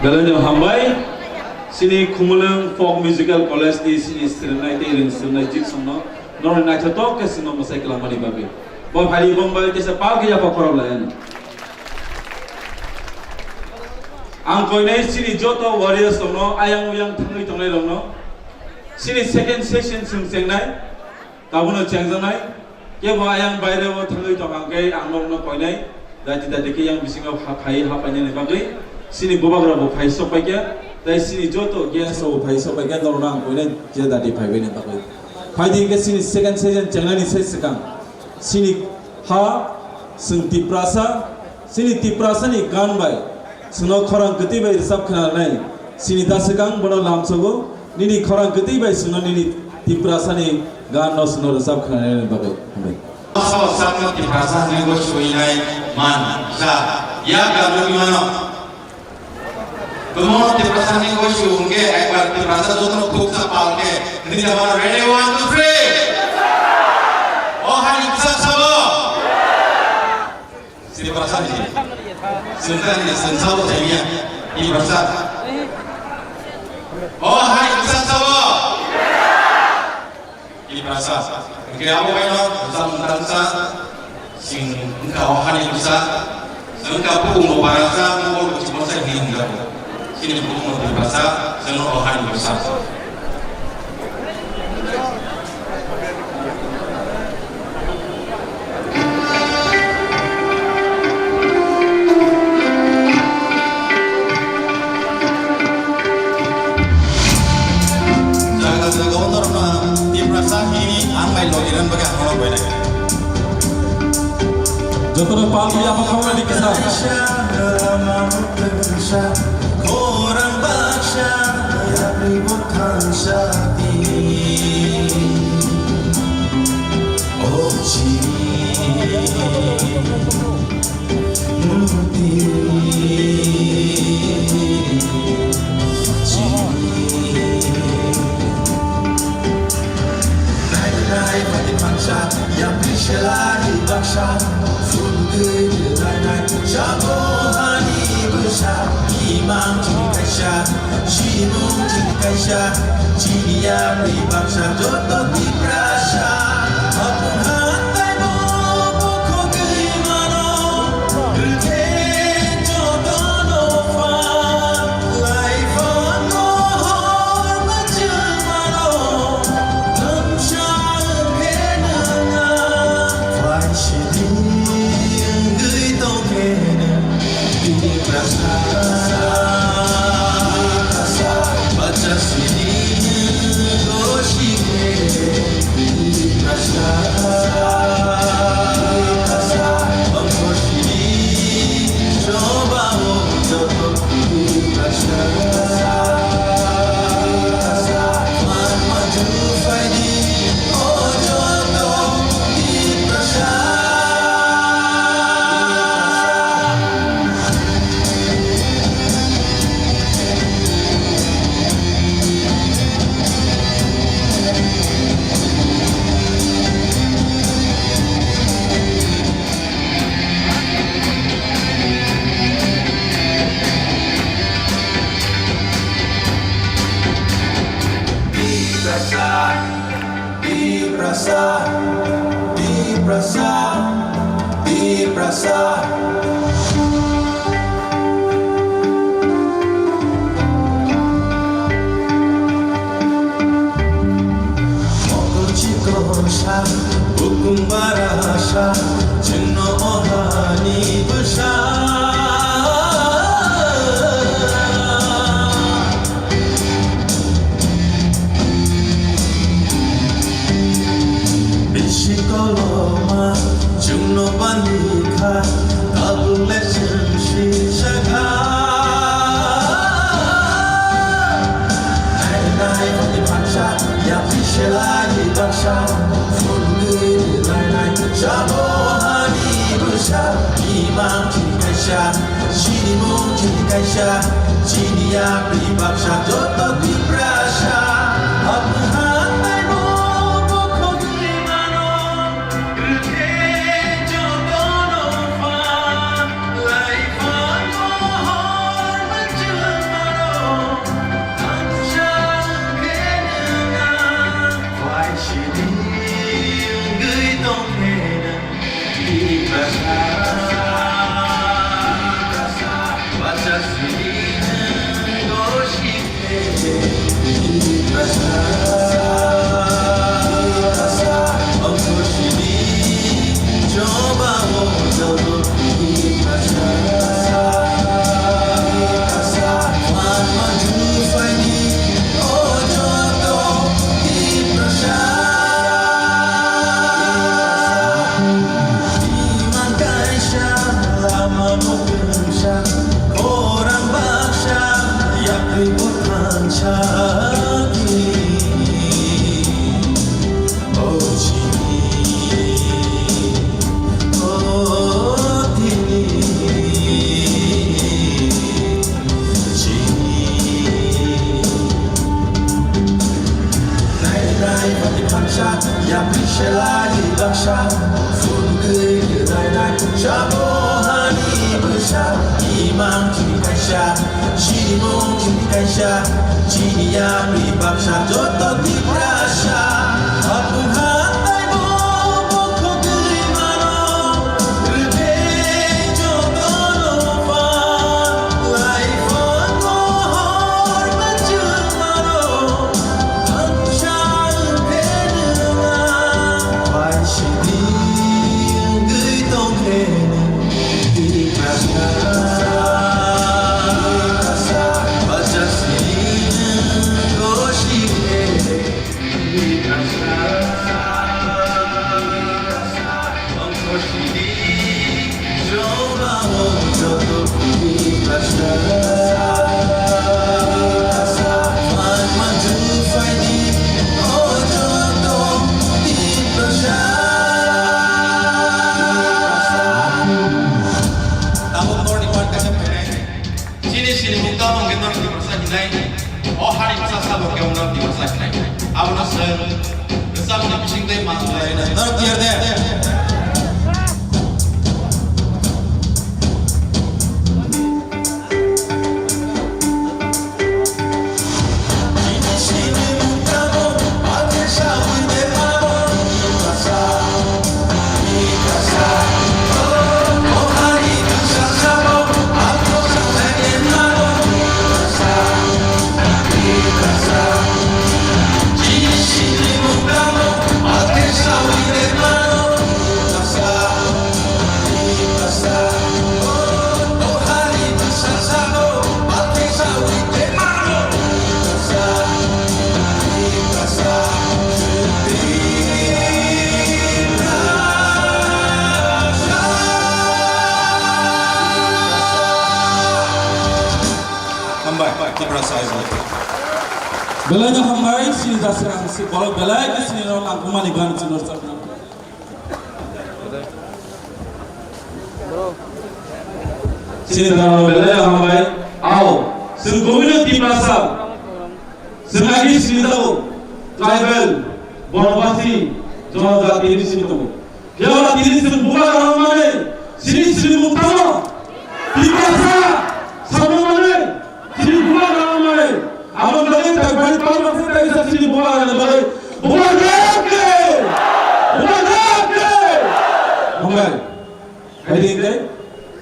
Dalam yang hambai, sini Kumulang Folk Musical College di sini serenai tiring serenai jik semua, norang nak cetok ke sini masai kelama di babi. Bawa hari bombay kita pagi apa korang lain. Angkoi ni sini joto warriors semua, ayang uyang tangli tangli semua. Sini second session sungseng nai, kabuno cengzeng nai. Kia bawa ayang bayar bawa tangli tangang ke angmong no koi nai, dah tidak deki yang bisinga hai hapanya ni babi. Sini bobagra bo phai so paikya dai sini joto gya so phai so paikya norang koine jeda di phai bene takai phai di ke sini second season changlani sai sekang sini ha sing tiprasa ni gan bai suno khorang gati bai sab khana nai sini da sekang bono lam sogo nini khorang gati bai suno nini tiprasa ni gan no suno sab khana nai bagai so sakno tiprasa ni go shuinai man sa ya ga no mano Kemudian tiprasan ini gue syung ke, ekor tiprasan itu terus tuk sapal ke. Ini zaman ready 1, 2, 3. Oh hari besar sabo. Sini tiprasan ini. Sebentar ini sensau jadinya. Tiprasan. Oh hari besar sabo. Tiprasan. Oke apa kayak besar besar. Sing engkau hari besar. Engkau pun mau barasa mau cuma saya hingga. Ini bukan berbahasa, semua orang bersah. Jaga-jaga untuk di bersah ini, angkai logiran bagi orang banyak. Jodoh pagi apa kamu di kisah? Orang bangsa yang ributkan sakti Oh ciri Nuti Naik-naik hati bangsa yang berselahi bangsa Sungguh naik-naik jagohani besar Imam ciri kaisha, Shinung ciri kaisha Cilia beri bangsa jodoh di prasa Apun hantai mo buku keimano Gerke jodoh no fan Laifan no hormat jemano Nemsya kenanga Fai shirin gui tokene Di prasa sini mungkin kaisha sini ya pribaksa joto di prasa aku hantai mo boko di mano uke joto no fa lai fa mo hor menjelmano anshan kenena wai sini gui dong hena di prasa orang bangsa yang ribut Shaki, oh Chini, oh Dini, Chini. Nai pati bangsa yang diselagi bangsa, surga nai Shabohani besar, imam kini kaisha. Sini mungkin kaisha, sini yang dipaksa joto di prasa. Aku hantai mo boko di mano, uke joto no fa. Lai fa mo hor menjelmano, anshan kenena. Wai sini gui dong hena di prasa. Oh hari masa sabuk yang orang di masa ini, abu nasir, bersama dengan bising deh masuk lain. Nanti ada. Belanya hambai sini dasarang si kalau belai ke sini orang aku mani gan sini orang sana. Sini dalam belanya hambai, aw, sengkomino timnasa, sengagi sini tahu, tribal, bonobasi, jono jati ini sini tahu. Kalau ini sini bukan orang mana, sini mutama, timnasa, sama mana, sini bukan orang mana. Abang lagi tak balik panas kita bisa sini bola ada balik bola ke, Mungkin, hari ini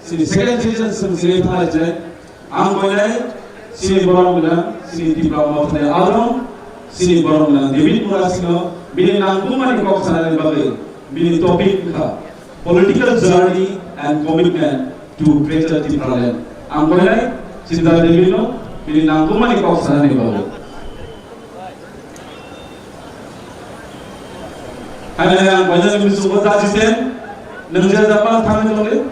sini second season sini thana je, angkoi sini borong bilang sini di bawah mana orang sini borong bilang David Murasino bini nangkuman di kau sana di balik bini topik kita political journey and commitment to greater Timberland. Angkoi sini dah David no. Bini nangkuman di kau sana ni bawa. Ada yang banyak yang disebut asisten, negara dapat tangan oleh.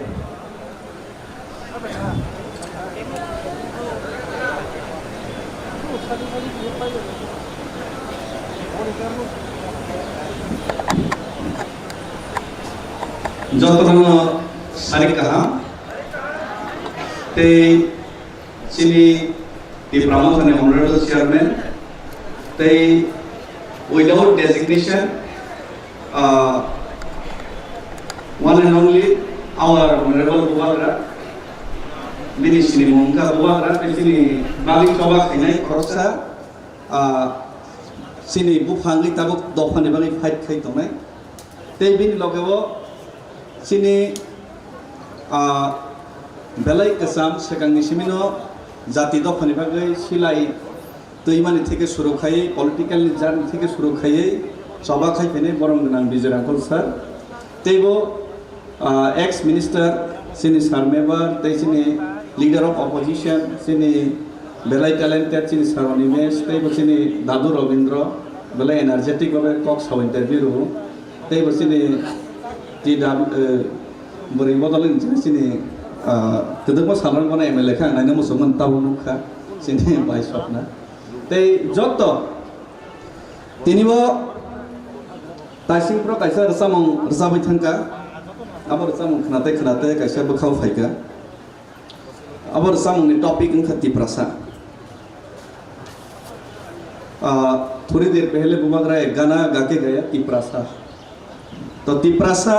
Jotoran sarik kah? They sini the promotion honorable chairman. They without designation, one and only our honorable Bubagra. Bini sini mungka Bubagra. Sini balik coba kini korsa. Sini bufangli tabuk dofan bagi fight kait tonai. They bini logewo sini belai kesam sekarang ni simino jati dofan bagi silai tuimani থেকে শুরু খাই political journey থেকে শুরু খাই সবা খাই ফেনে বরং নাম বিজয় রাখল স্যার তেবো এক্স মিনিস্টার সিনি সারমেবার তাই সিনি লিডার অফ অপোজিশন সিনি বেলাই ট্যালেন্টেড সিনি সারনিমেশ তেবো সিনি দাদু রবীন্দ্র বেলাই এনার্জেটিক ভাবে কক সব ইন্টারভিউ তেবো সিনি টি ডাব বরি বদলেন সিনি কেদকো সাধারণ কোন এমএলএ খা নাইনা মুসলমান তাবুনুখা সিনি বাই স্বপ্না They joto tinibo taising pro kaisa resamong resabai thangka abo resamong khnate kaisa bukhau phaika abo resamong ni topic ungkha tiprasa थोड़ी देर पहले बुबागरा एक गाना गा के गया तिप्रासा तो तिप्रासा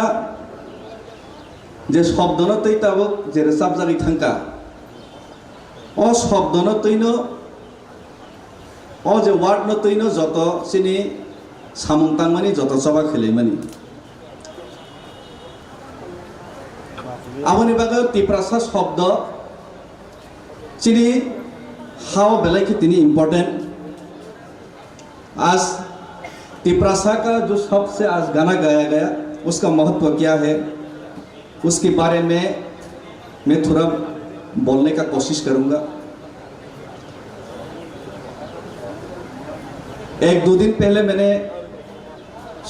जे शब्द न तै ताबो जे रेसाब जागि थंका ओ शब्द न तैनो যে ওয়ার্ড ন তৈন যত সিনি সামংতাং মানি যত সভা খেলে মানি আমনি বাগে তিপ্রাসা শব্দ সিনি हाउ बेलाई के तिनी इम्पोर्टेंट आज तिप्रासा का जो शब्द से आज गाना गाया गया उसका महत्व क्या है उसके बारे में मैं थोड़ा बोलने का कोशिश करूंगा। एक दो दिन पहले मैंने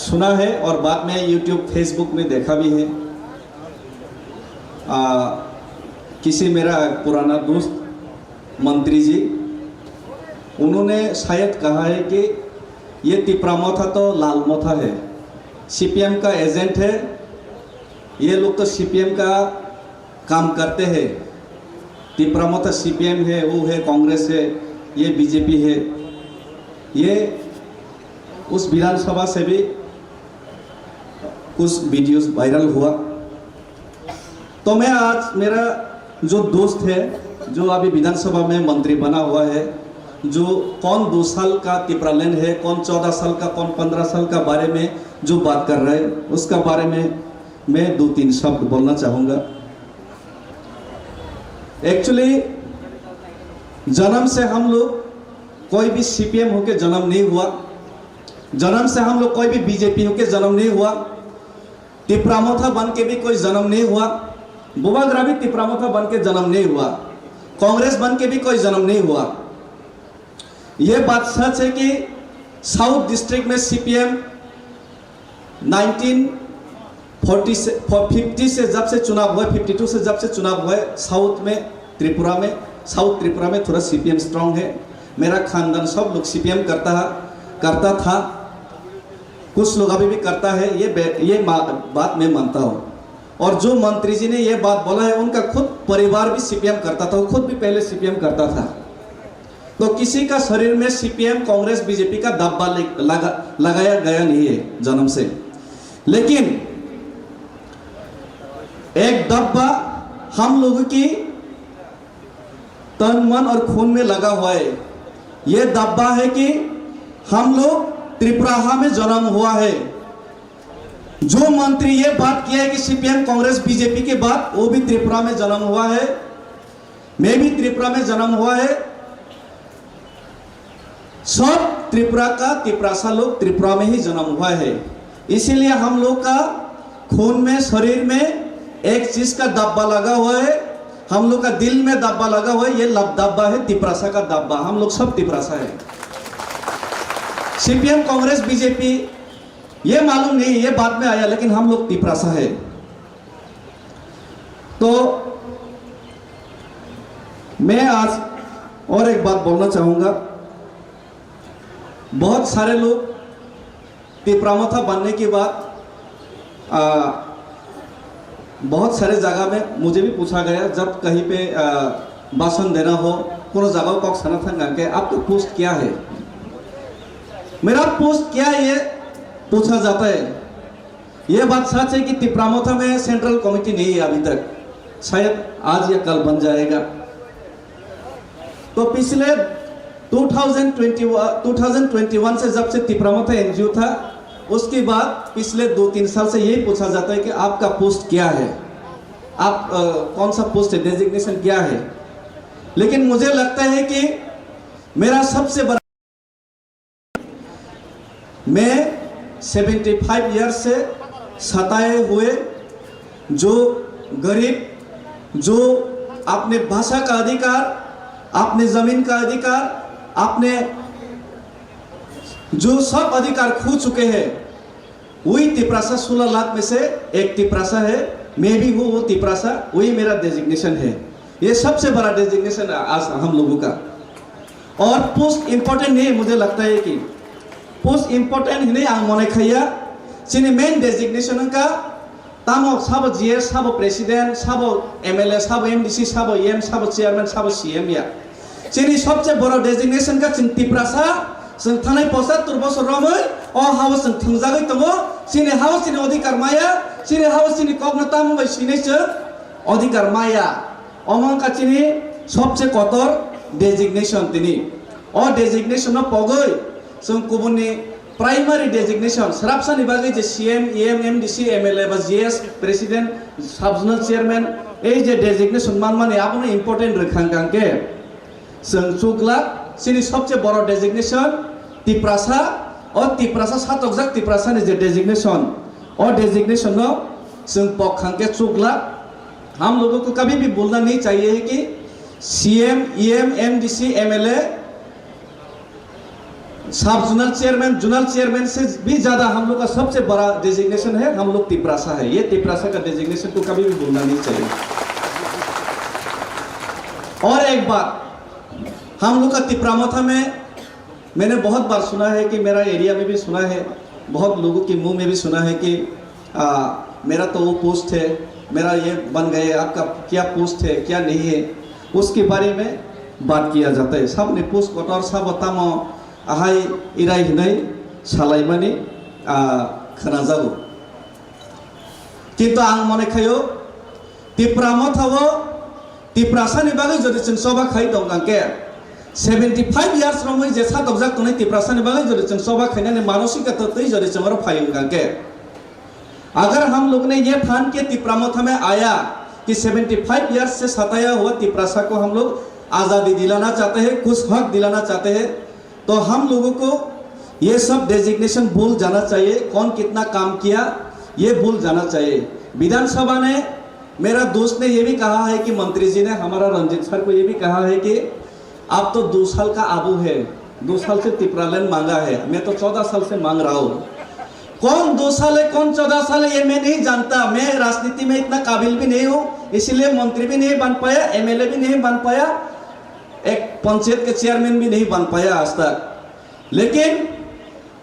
सुना है और बाद में YouTube फेसबुक में देखा भी है किसी मेरा पुराना दोस्त मंत्री जी उन्होंने शायद कहा है कि ये तिप्रामथा तो लाल मोथा है CPM का एजेंट है ये लोग तो CPM का काम करते हैं तिप्रामथा CPM है वो है कांग्रेस है ये BJP है ये उस विधानसभा से भी कुछ वीडियोस वायरल हुआ तो मैं आज मेरा जो दोस्त है जो अभी विधानसभा में मंत्री बना हुआ है जो कौन 2 साल का तिप्रालैंड है कौन 14 साल का कौन 15 साल का बारे में जो बात कर रहे हैं उसका बारे में मैं 2-3 शब्द बोलना चाहूँगा। एक्चुअली जन्म से हम लोग कोई भी CPM होके जन्म नहीं हुआ जन्म से हम लोग कोई भी BJP होके जन्म नहीं हुआ तिप्रामथा बन के भी कोई जन्म नहीं हुआ बुबागरा भी तिप्रामथा बन के जन्म नहीं हुआ कांग्रेस बन के भी कोई जन्म नहीं हुआ। ये बात सच है कि साउथ डिस्ट्रिक्ट में CPM 1950 से जब से चुनाव हुआ 52 से जब से चुनाव हुआ साउथ में त्रिपुरा में साउथ त्रिपुरा में थोड़ा CPM स्ट्रांग है। मेरा खानदान सब लोग CPM करता था कुछ लोग अभी भी करता है ये बात मैं मानता हूँ और जो मंत्री जी ने ये बात बोला है उनका खुद परिवार भी CPM करता था वो खुद भी पहले CPM करता था तो किसी का शरीर में CPM कांग्रेस BJP का दब्बा लगाया गया नहीं है जन्म से लेकिन एक दब्बा हम लोगों की तन मन और खून में लगा हुआ है। ये दब्बा है कि हम लोग त्रिपुरा में जन्म हुआ है। जो मंत्री ये बात किया है कि CPM कांग्रेस BJP के बाद वो भी त्रिपुरा में जन्म हुआ है मैं भी त्रिपुरा में जन्म हुआ है सब त्रिपुरा का तिप्रासा लोग त्रिपुरा में ही जन्म हुआ है इसीलिए हम लोग का खून में शरीर में एक चीज का दब्बा लगा हुआ है हम लोग का दिल में दब्बा लगा हुआ है ये दब्बा है तिप्रासा का दब्बा हम लोग सब तिप्रासा है। CPM कांग्रेस BJP ये मालूम नहीं ये बाद में आया लेकिन हम लोग तिप्रासा है। तो मैं आज और एक बात बोलना चाहूंगा बहुत सारे लोग तिप्रामथा बनने के बाद बहुत सारे जगह में मुझे भी पूछा गया, जब कहीं पे भाषण देना हो कोनो जगह को सना था कि आपका पोस्ट क्या है, मेरा पोस्ट क्या है, ये पूछा जाता है। ये बात सच है कि तिप्रामोथा में सेंट्रल कमेटी नहीं है अभी तक, शायद आज या कल बन जाएगा। तो पिछले 2021 से जब से तिप्रामोथा एनजीओ था, उसके बाद पिछले 2-3 साल से यही पूछा जाता है कि आपका पोस्ट क्या है, आप कौन सा पोस्ट है, डेजिग्नेशन क्या है। लेकिन मुझे लगता है कि मेरा सबसे बड़ा, मैं 75 ईयर्स से सताए हुए जो गरीब, जो अपने भाषा का अधिकार, अपने जमीन का अधिकार, अपने जो सब अधिकार खो चुके हैं, वही तिप्रासा 16 लाख में से एक तिप्रासा है। मैं भी हूँ वो तिप्रासा, वही मेरा डेजिग्नेशन है। ये सबसे बड़ा डेजिग्नेशन है आज हम लोगों का। और पोस्ट इम्पोर्टेंट नहीं, मुझे लगता है कि पोस्ट इम्पोर्टेंट नहीं आं मने खैया सिनी मेन डेजिग्नेशन का तामो सब जीएस, सब प्रेसिडेंट, सब एमएलए, सब एमडीसी, सब एम, सब चेयरमैन, सब सीएम या सिनी सबसे बड़ा डेजिग्नेशन का सिन तिप्रासा जों थानाय 75 बोसोर रमै अ हाउस जों थंजागै दङो सिनी हाउस सिनी अधिकार माया सिनी हाउस सिनी कग्नता मुंबई सिनेसो अधिकार माया अमंका सिनी सबसे कतर डेजिग्नेशन तिनी अ डेजिग्नेशन पगै जों गुबुननि प्राइमारी डेजिग्नेशन सराबसानि बागै जे सीएम एम एमडीसी एमएलए बा जीएस प्रेसिडेंट सबजोनल चेयरमैन ए जे डेजिग्नेशन मानमाने आपनो इम्पोर्टेंट रखांगांके जों चुगला सिनी सबसे बड़ा डेजिग्नेशन तिप्रासा और तिप्रासा सातकजाक तिप्रासा ने जे डेजिग्नेशन और डेजिग्नेशन नो जों पखांके चुगला। हम लोगों को कभी भी बोलना नहीं चाहिए कि सीएम ईएम एमडीसी एमएलए सब जोनल चेयरमैन, जोनल चेयरमैन से भी ज्यादा हम लोग का सबसे बड़ा डेजिग्नेशन है, हम लोग तिप्रासा है। ये तिप्रासा का डेजिग्नेशन को कभी भी भूलना नहीं चाहिए। और एक बात, हम लोग का तिप्रामोथा में मैंने बहुत बार सुना है कि मेरा एरिया में भी सुना है, बहुत लोगों के मुंह में भी सुना है कि मेरा तो वो पोस्ट है, मेरा ये बन गए, आपका क्या पोस्ट है क्या नहीं है, उसके बारे में बात किया जाता है। सब ने पोस्ट कटर सब बतामो आहाय इराय हिनाय सालायमानि खोनाजागौ, किन्तु आं मने खायो तिप्रामोथावो तिप्रासानि बागै जदि जों सबा खाय दं गांके 75 इयर्स रमै जे सातकजाक तनै तिप्रासानि बागै जदि जों सबा खायनानै मानसिकता तै जदि जों फायो गांके। अगर हम लोग ने ये ठान के तिप्रामोथा में आया कि 75 इयर्स से सताया हुआ तिप्रासा को हम लोग आज़ादी दिलाना चाहते हैं, कुछ हक दिलाना चाहते हैं, तो हम लोगों को ये सब डेजिग्नेशन भूल जाना चाहिए। कौन कितना काम किया ये भूल जाना चाहिए। विधानसभा ने, मेरा दोस्त ने ये भी कहा है कि मंत्री जी ने, हमारा रंजीत सर को ये भी कहा है कि आप तो 2 साल का आबू है, 2 साल से तिप्रालैंड मांगा है, मैं तो 14 साल से मांग रहा हूँ। कौन 2 साल है कौन 14 साल है ये मैं नहीं जानता, मैं राजनीति में इतना काबिल भी नहीं हूँ, इसीलिए मंत्री भी नहीं बन पाया, एमएलए भी नहीं बन पाया, एक पंचायत के चेयरमैन भी नहीं बन पाया आज तक। लेकिन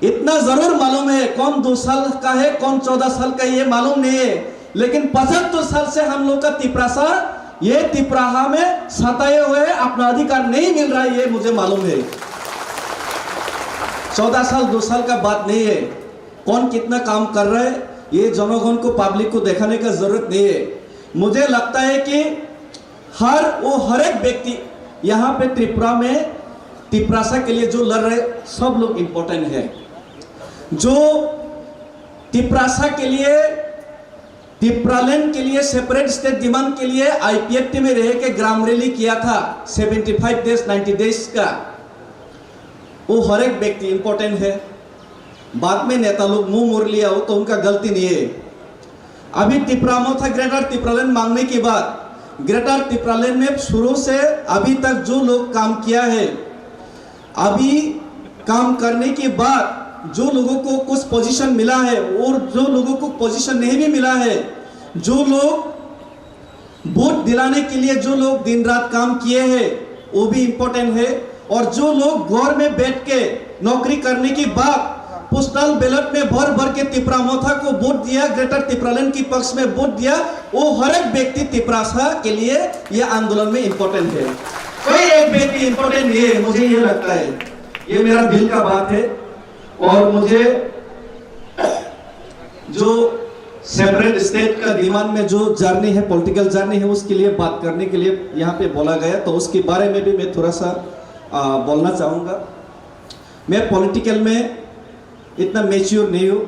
इतना जरूर मालूम है कौन 2 साल का है कौन 14 साल का, ये मालूम नहीं है। लेकिन 75 साल से हम लोग का तिप्रासा ये तिप्राहा में सताए हुए अपना अधिकार नहीं मिल रहा है, ये मुझे मालूम है। 14 साल 2 साल का बात नहीं है, कौन कितना काम कर रहा है ये जनगण को, पब्लिक को दिखाने का जरूरत नहीं है। मुझे लगता है कि हर एक व्यक्ति यहाँ पे त्रिपुरा में तिप्रासा के लिए जो लड़ रहे सब लोग इम्पोर्टेंट है। जो तिप्रासा के लिए, तिप्रालैंड के लिए सेपरेट स्टेट डिमांड के लिए आईपीएफटी में रह के ग्राम रैली किया था 75 डेज 90 डेज का, वो हर एक व्यक्ति इम्पोर्टेंट है। बाद में नेता लोग मुंह मोड़ लिया हो तो उनका गलती नहीं है। अभी तिप्रामोथा ग्रेटर तिप्रालैंड मांगने के बाद ग्रेटर तिप्रालैंड में शुरू से अभी तक जो लोग काम किया है, अभी काम करने के बाद जो लोगों को कुछ पोजीशन मिला है और जो लोगों को पोजीशन नहीं भी मिला है, जो लोग वोट दिलाने के लिए जो लोग दिन रात काम किए हैं वो भी इम्पोर्टेंट है। और जो लोग घर में बैठ के नौकरी करने के बाद पोस्टल बैलेट में भर भर के तिपरामोथा को वोट दिया, ग्रेटर तिपरालैंड की पक्ष में वोट दिया, वो हर एक व्यक्ति तिपरासा के लिए यह आंदोलन में इम्पोर्टेंट है। कोई एक व्यक्ति इम्पोर्टेंट नहीं है, मुझे ये लगता है। ये मेरा दिल का बात है। और मुझे जो सेपरेट स्टेट का डिमांड में जो जर्नी है, पॉलिटिकल जर्नी है, उसके लिए बात करने के लिए यहाँ पे बोला गया, तो उसके बारे में भी मैं थोड़ा सा बोलना चाहूँगा। मैं पॉलिटिकल में इतना मैच्योर नहीं हूँ,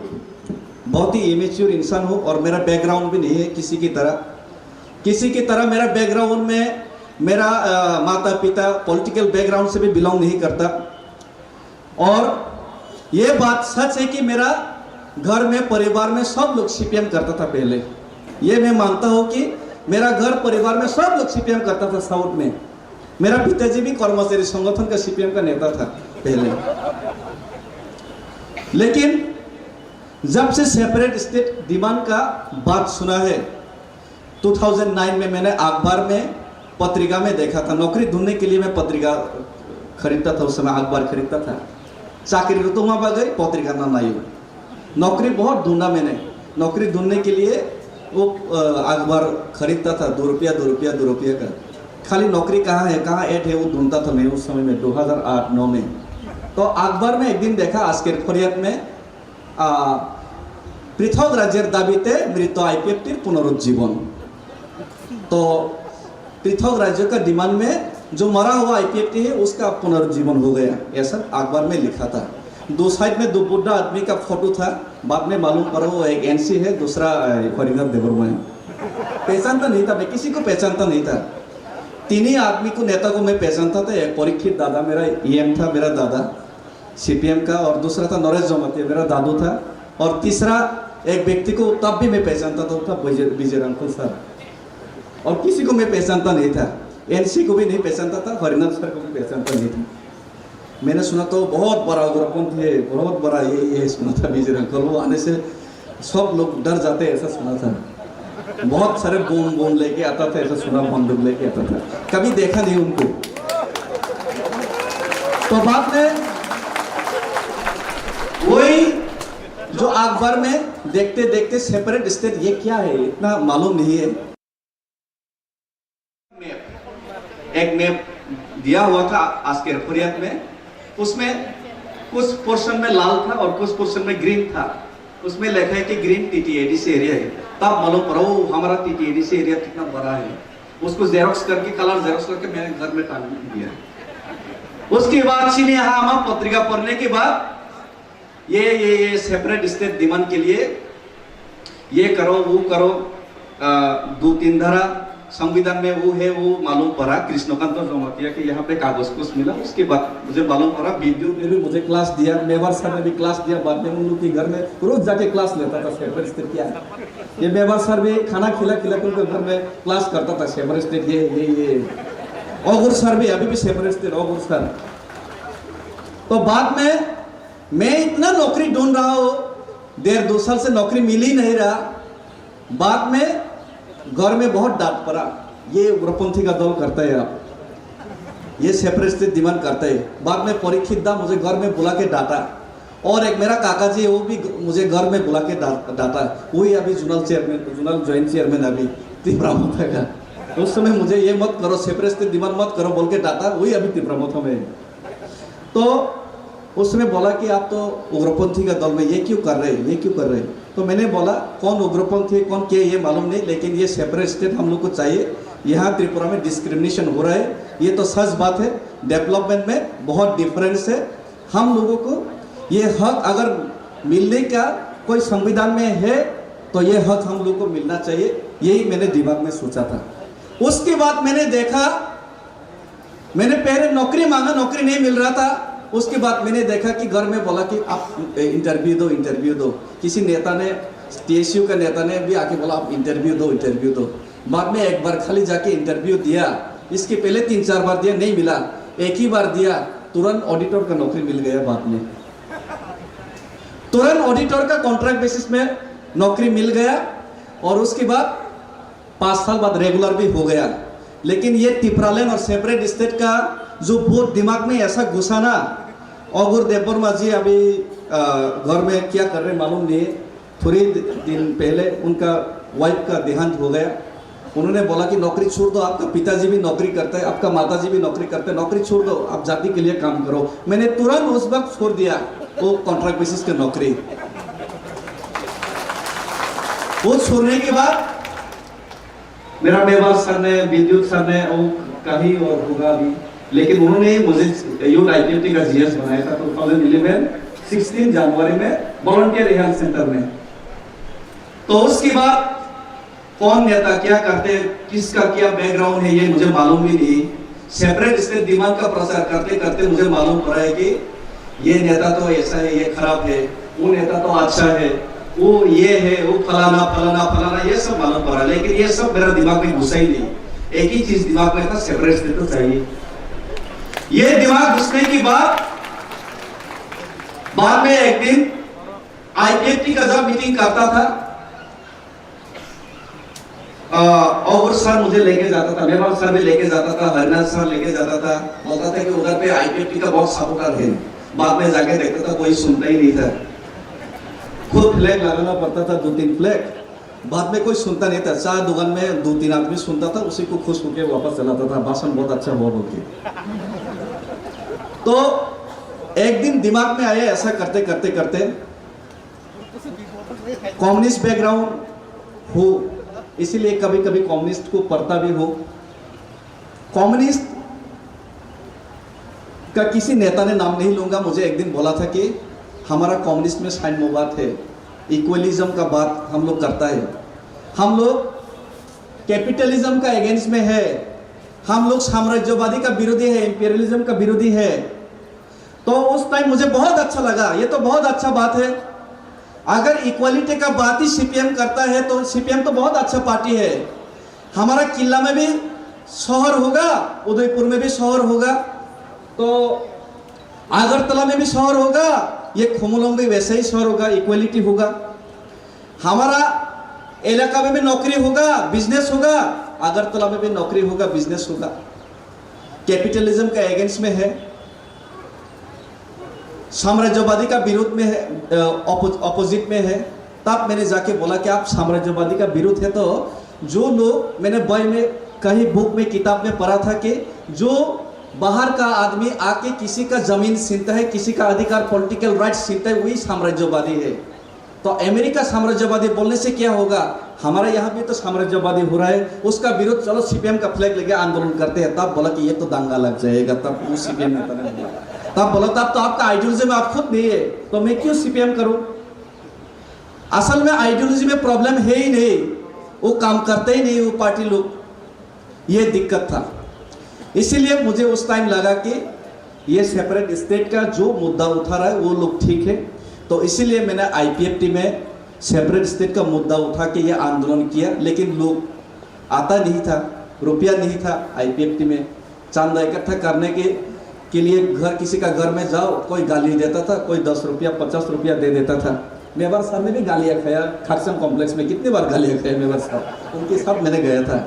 बहुत ही इमेच्योर इंसान हूँ, और मेरा बैकग्राउंड भी नहीं है किसी की तरह। मेरा बैकग्राउंड में मेरा माता पिता पॉलिटिकल बैकग्राउंड से भी बिलोंग नहीं करता। और ये बात सच है कि मेरा घर में परिवार में सब लोग सीपीएम करता था पहले। ये मैं मानता हूँ कि मेरा घर परिवार में सब लोग सीपीएम करता था। साउथ में मेरा पिताजी भी कर्मचारी संगठन का सीपीएम का नेता था पहले। लेकिन जब से सेपरेट स्टेट डिमांड का बात सुना है, 2009 में मैंने अखबार में पत्रिका में देखा था। नौकरी ढूंढने के लिए मैं पत्रिका खरीदता था, उस समय अखबार खरीदता था। चाकरी तो वहाँ पर गई, पत्रिका ना लाई। नौकरी बहुत ढूंढा मैंने। नौकरी ढूंढने के लिए वो अखबार खरीदता था, 2 रुपया का। खाली नौकरी कहाँ है, कहाँ ऐड है, वो ढूंढता था मैं उस समय में 2008-9 में। तो अखबार में एक दिन देखा आजकेर फरियाद में पृथक राज्य दाबीते मृत आईपीएफटीर पुनरुज्जीवन। तो पृथक राज्य का डिमांड में जो मरा हुआ आईपीएफटी है उसका पुनरुज्जीवन हो गया, ऐसा अखबार में लिखा था। 2 साइड में 2 बुढ़ा आदमी का फोटो था। बाद में मालूम पड़ा वो एक एनसी है, दूसरा हरिंदर देववर्मा है। पहचानता नहीं था, मैं किसी को पहचानता नहीं था। 3 ही आदमी को, नेता को मैं पहचानता था। एक परीक्षित दादा मेरा ईएम था, मेरा दादा सीपीएम का, और दूसरा था नरेश जमाती, मेरा दादू था, और तीसरा एक व्यक्ति को तब भी मैं पहचानता था, विजय अंकुल सर। और किसी को मैं पहचानता नहीं था, एनसी को भी नहीं पहचानता था, हरिनाथ सर को भी पहचानता नहीं था। मैंने सुना तो बहुत बड़ा उग्रपंथी है, बहुत बड़ा ये सुना था विजय अंकुल। वो आने से सब लोग डर जाते, ऐसा सुना था। बहुत सारे बोम लेके आता था, ऐसा सुना, बंदूक लेके आता था। कभी देखा नहीं उनको। तो बाद में वही जो अखबार में देखते देखते सेपरेट स्टेट ये क्या है इतना मालूम नहीं है। एक मैप दिया हुआ था आज के फरियाद में, उसमें कुछ पोर्शन में लाल था और कुछ पोर्शन में ग्रीन था। उसमें लिखा है कि ग्रीन टीटीएडीसी एरिया है। तब मालूम पड़ा वो हमारा टीटीएडीसी एरिया कितना बड़ा है। उसको जेरोक्स करके, कलर जेरोक्स करके मैंने घर में टांग दिया। उसके बाद सीने यहाँ पत्रिका पढ़ने के बाद ये सेपरेट स्टेट डिमांड के लिए ये करो वो करो, 2-3 धारा संविधान में वो है, वो मालूम पड़ा। कृष्णकांत जमातिया के यहाँ पे कागज कुछ मिला। उसके बाद मुझे मालूम पड़ा, विद्युत ने भी मुझे क्लास दिया, मेवार सर ने भी क्लास दिया। बाद में उन लोग के घर में रोज जाके क्लास लेता था सेपरेट स्टेट क्या है। ये मेवार सर भी खाना खिला उनके घर में क्लास करता था सेपरेट स्टेट ये। औगुर सर भी, अभी भी सेपरेट स्टेट औगुर सर। तो बाद में मैं इतना नौकरी ढूंढ रहा हूँ, 1.5-2 साल से नौकरी मिल ही नहीं रहा। बाद में घर में बहुत डांट पड़ा, ये उग्रपंथी का दल करता है, आप ये सेपरेट स्टेट डिमांड करता है। बाद में परीक्षित दा मुझे घर में बुला के डांटा, और एक मेरा काका जी वो भी मुझे घर में बुला के डांटा। वही अभी जोनल जॉइंट चेयरमैन अभी तिपरामोथा का। उस समय मुझे ये मत करो, सेपरेट स्टेट डिमांड मत करो बोल के डांटा। वही अभी तिपरामोथा में। तो उसने बोला कि आप तो उग्रपंथी का दल में ये क्यों कर रहे हैं, तो मैंने बोला कौन उग्रपंथी है कौन क्या ये मालूम नहीं, लेकिन ये सेपरेट स्टेट हम लोग को चाहिए। यहाँ त्रिपुरा में डिस्क्रिमिनेशन हो रहा है, ये तो सच बात है। डेवलपमेंट में बहुत डिफरेंस है। हम लोगों को ये हक अगर मिलने का कोई संविधान में है तो ये हक हम लोग को मिलना चाहिए। यही मैंने दिमाग में सोचा था। उसके बाद मैंने देखा, मैंने पहले नौकरी मांगा, नौकरी नहीं मिल रहा था। उसके बाद मैंने देखा कि घर में बोला कि आप इंटरव्यू दो। किसी नेता ने, टीएसयू का नेता ने भी आके बोला आप इंटरव्यू दो। बाद में एक बार खाली जाके इंटरव्यू दिया। इसके पहले 3-4 बार दिया, नहीं मिला। एक ही बार दिया, तुरंत ऑडिटर का नौकरी मिल गया। बाद में तुरंत ऑडिटर का कॉन्ट्रैक्ट बेसिस में नौकरी मिल गया, और उसके बाद 5 साल बाद रेगुलर भी हो गया। लेकिन ये तिपरालैंड और सेपरेट स्टेट का जो बहुत दिमाग में ऐसा घुसा ना, औगुर देववर्मा जी अभी घर में क्या कर रहे मालूम नहीं। थोड़ी दिन पहले उनका वाइफ का देहांत हो गया। उन्होंने बोला कि नौकरी छोड़ दो, आपका पिताजी भी नौकरी करते हैं, आपका माताजी भी नौकरी करते हैं, नौकरी छोड़ दो, आप जाति के लिए काम करो। मैंने तुरंत उस वक्त छोड़ दिया वो कॉन्ट्रैक्ट बेसिस की नौकरी। वो छोड़ने के बाद मेरा मेवाड़ सर ने, विद्युत सर ने और कहीं और होगा भी, लेकिन उन्होंने मुझे यूथ IPFT का GS बनाया था 2011 16 जनवरी में वॉलंटियर हेल्थ सेंटर में। तो उसके बाद कौन नेता क्या करते, किसका क्या बैकग्राउंड है ये मुझे मालूम भी नहीं। सेपरेट स्टेट दिमाग का प्रचार करते करते मुझे मालूम पड़ा है कि ये नेता तो ऐसा है, ये खराब है, वो नेता तो अच्छा है, वो ये है, वो फलाना फलाना फलाना, ये सब मालूम पड़ा। लेकिन ये सब मेरा दिमाग में घुसा ही नहीं। एक ही चीज दिमाग में था, सेपरेट स्टेट तो चाहिए। ये दिमाग घुसने की बाद में एक दिन IPFT का जब मीटिंग करता था, और सर मुझे लेके जाता था, मेवाड़ सर भी लेके जाता था, हरनाथ सर लेके जाता था, बोलता था कि उधर पे IPFT का बहुत सपोर्टर है। बाद में जाके देखता था कोई सुनता ही नहीं था। खुद फ्लैग लगाना पड़ता था, 2-3 फ्लैग। बाद में कोई सुनता नहीं था। चाय दुकान में 2-3 आदमी सुनता था, उसी को खुश होकर वापस चलाता था, भाषण बहुत अच्छा हुआ बोल के। तो एक दिन दिमाग में आया, ऐसा करते करते करते कम्युनिस्ट बैकग्राउंड हो, इसीलिए कभी कभी कम्युनिस्ट को पढ़ता भी हो। कम्युनिस्ट का किसी नेता ने नाम नहीं लूंगा, मुझे एक दिन बोला था कि हमारा कम्युनिस्ट में साइन मुबात है, इक्वलिज्म का बात हम लोग करता है, हम लोग कैपिटलिज्म का अगेंस्ट में है, हम लोग साम्राज्यवादी का विरोधी है, इंपीरियलिज्म का विरोधी है। तो उस टाइम मुझे बहुत अच्छा लगा, ये तो बहुत अच्छा बात है। अगर इक्वालिटी का बात ही CPM करता है तो CPM तो बहुत अच्छा पार्टी है। हमारा किला में भी शहर होगा, उदयपुर में भी शहर होगा, तो अगरतला में भी शहर होगा, ये खुमलों में वैसे ही शहर होगा, इक्वालिटी होगा। हमारा इलाका में भी नौकरी होगा, बिजनेस होगा, अगरतला में भी नौकरी होगा, बिजनेस होगा। कैपिटलिज्म का अगेंस्ट में है, साम्राज्यवादी का विरोध में है, ऑपोजिट में है। तब मैंने जाके बोला कि आप साम्राज्यवादी का विरोध है, तो जो लोग, मैंने बॉय में कहीं बुक में किताब में पढ़ा था कि जो बाहर का आदमी आके किसी का जमीन छीनता है, किसी का अधिकार, पॉलिटिकल राइट्स छीनता है, वही साम्राज्यवादी है। तो अमेरिका साम्राज्यवादी बोलने से क्या होगा, हमारा यहाँ भी तो साम्राज्यवादी हो रहा है, उसका विरोध, चलो CPM का फ्लैग लेके आंदोलन करते हैं। तब बोला कि ये तो दंगा लग जाएगा, तब वो CPM नेता ने बोला। तब बोला तब तो आपका आइडियोलॉजी आप खुद नहीं है, तो मैं क्यों CPM करूं। असल में आइडियोलॉजी में प्रॉब्लम है ही नहीं, वो काम करते ही नहीं वो पार्टी लोग, ये दिक्कत था। इसीलिए मुझे उस टाइम लगा कि ये सेपरेट स्टेट का जो मुद्दा उठा रहा है वो लोग ठीक है। तो इसीलिए मैंने IPFT में सेपरेट स्टेट का मुद्दा उठा के ये आंदोलन किया। लेकिन लोग आता नहीं था, रुपया नहीं था IPFT में। चंदा इकट्ठा करने के लिए घर, किसी का घर में जाओ, कोई गाली देता था, कोई 10 रुपया 50 रुपया दे देता था। मेवाड़ साहब ने भी गालियाँ खाया, खाकसम कॉम्प्लेक्स में कितनी बार गालियाँ खाया मेवाड़ साहब, उनके साथ मैंने गया था।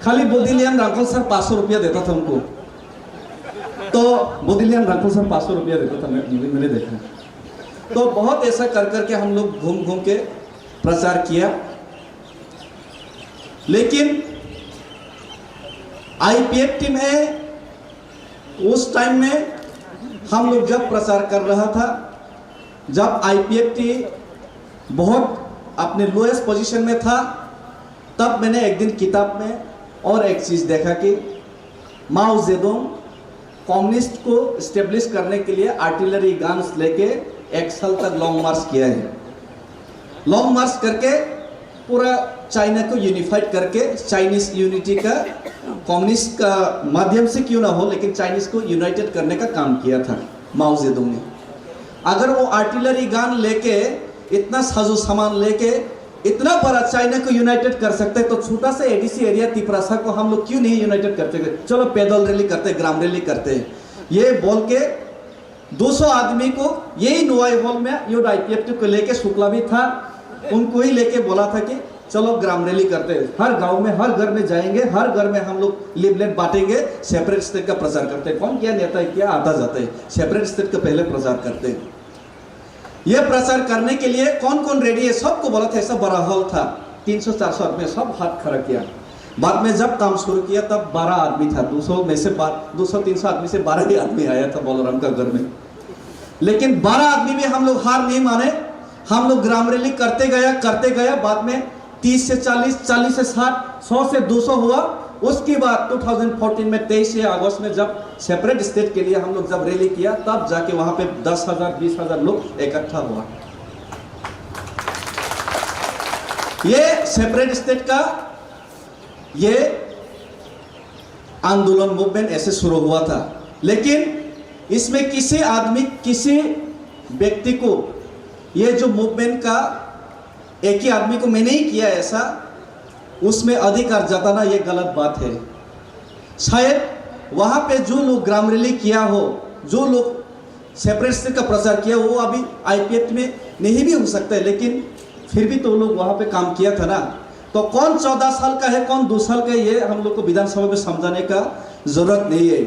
खाली बोदिलियन रांखल सर 500 रुपया देता था उनको, तो बोदिलियन रांखल सर 500 रुपया देता था, मैंने देखा। तो बहुत ऐसा कर करके हम लोग घूम घूम के प्रचार किया। लेकिन IPFT में उस टाइम में हम लोग जब प्रचार कर रहा था, जब IPFT बहुत अपने लोएस्ट पोजीशन में था, तब मैंने एक दिन किताब में और एक चीज़ देखा कि माओ जेडोंग कम्युनिस्ट को स्टेब्लिश करने के लिए आर्टिलरी गन्स लेके 1 साल तक लॉन्ग मार्च किया है। लॉन्ग मार्च करके पूरा चाइना को यूनिफाइड करके, चाइनीज यूनिटी का कम्युनिस्ट का माध्यम से क्यों ना हो, लेकिन चाइनीज को यूनाइटेड करने का काम किया था माओ जेडोंग ने। अगर वो आर्टिलरी गन लेके, इतना साजो सामान लेके इतना बड़ा चाइना को यूनाइटेड कर सकते, तो छोटा सा ADC एरिया तिपरासा को हम लोग क्यों नहीं यूनाइटेड करते, चलो पैदल रैली करते, ग्राम रैली करते। ये बोल के 200 आदमी को यही नोवाई हॉल में यूथ IPFT को लेके, शुक्ला भी था, उनको ही लेके बोला था कि चलो ग्राम रैली करते हैं, हर गांव में, हर घर में जाएंगे, हर घर में हम लोग लिफलेट बांटेंगे, सेपरेट स्टेट का प्रचार करते हैं। कौन क्या नेता है, क्या आता जाता है, सेपरेट स्टेट का पहले प्रचार करते हैं। ये प्रचार करने के लिए कौन कौन रेडी है सबको बोला था। ऐसा बड़ा हॉल था, 300-400 आदमी, सब हाथ खड़ा किया। बाद में जब काम शुरू किया तब 12 आदमी था, 200-300 आदमी से 12 ही आदमी आया था बलराम का घर में। लेकिन 12 आदमी में हम लोग हार नहीं माने, हम लोग ग्राम रैली करते गया। बाद में 30 से 40, 40 से 60, 100 से 200 हुआ। उसके बाद 2014 में 23 अगस्त में जब सेपरेट स्टेट के लिए हम लोग जब रैली किया, तब जाके वहां पे 10,000 20,000 लोग इकट्ठा हुआ। ये सेपरेट स्टेट का ये आंदोलन मूवमेंट ऐसे शुरू हुआ था। लेकिन इसमें किसी आदमी, किसी व्यक्ति को, ये जो मूवमेंट का एक ही आदमी को मैंने ही किया ऐसा, उसमें अधिकार जताना ये गलत बात है। शायद वहां पे जो लोग ग्राम रैली किया हो, जो लोग सेपरेट स्टेट का प्रचार किया, वो अभी आईपीएफ में नहीं भी हो सकता है, लेकिन फिर भी तो लोग वहां पे काम किया था ना। तो कौन 14 साल का है, कौन 2 साल का है, ये हम लोग को विधानसभा में समझाने का जरूरत नहीं है।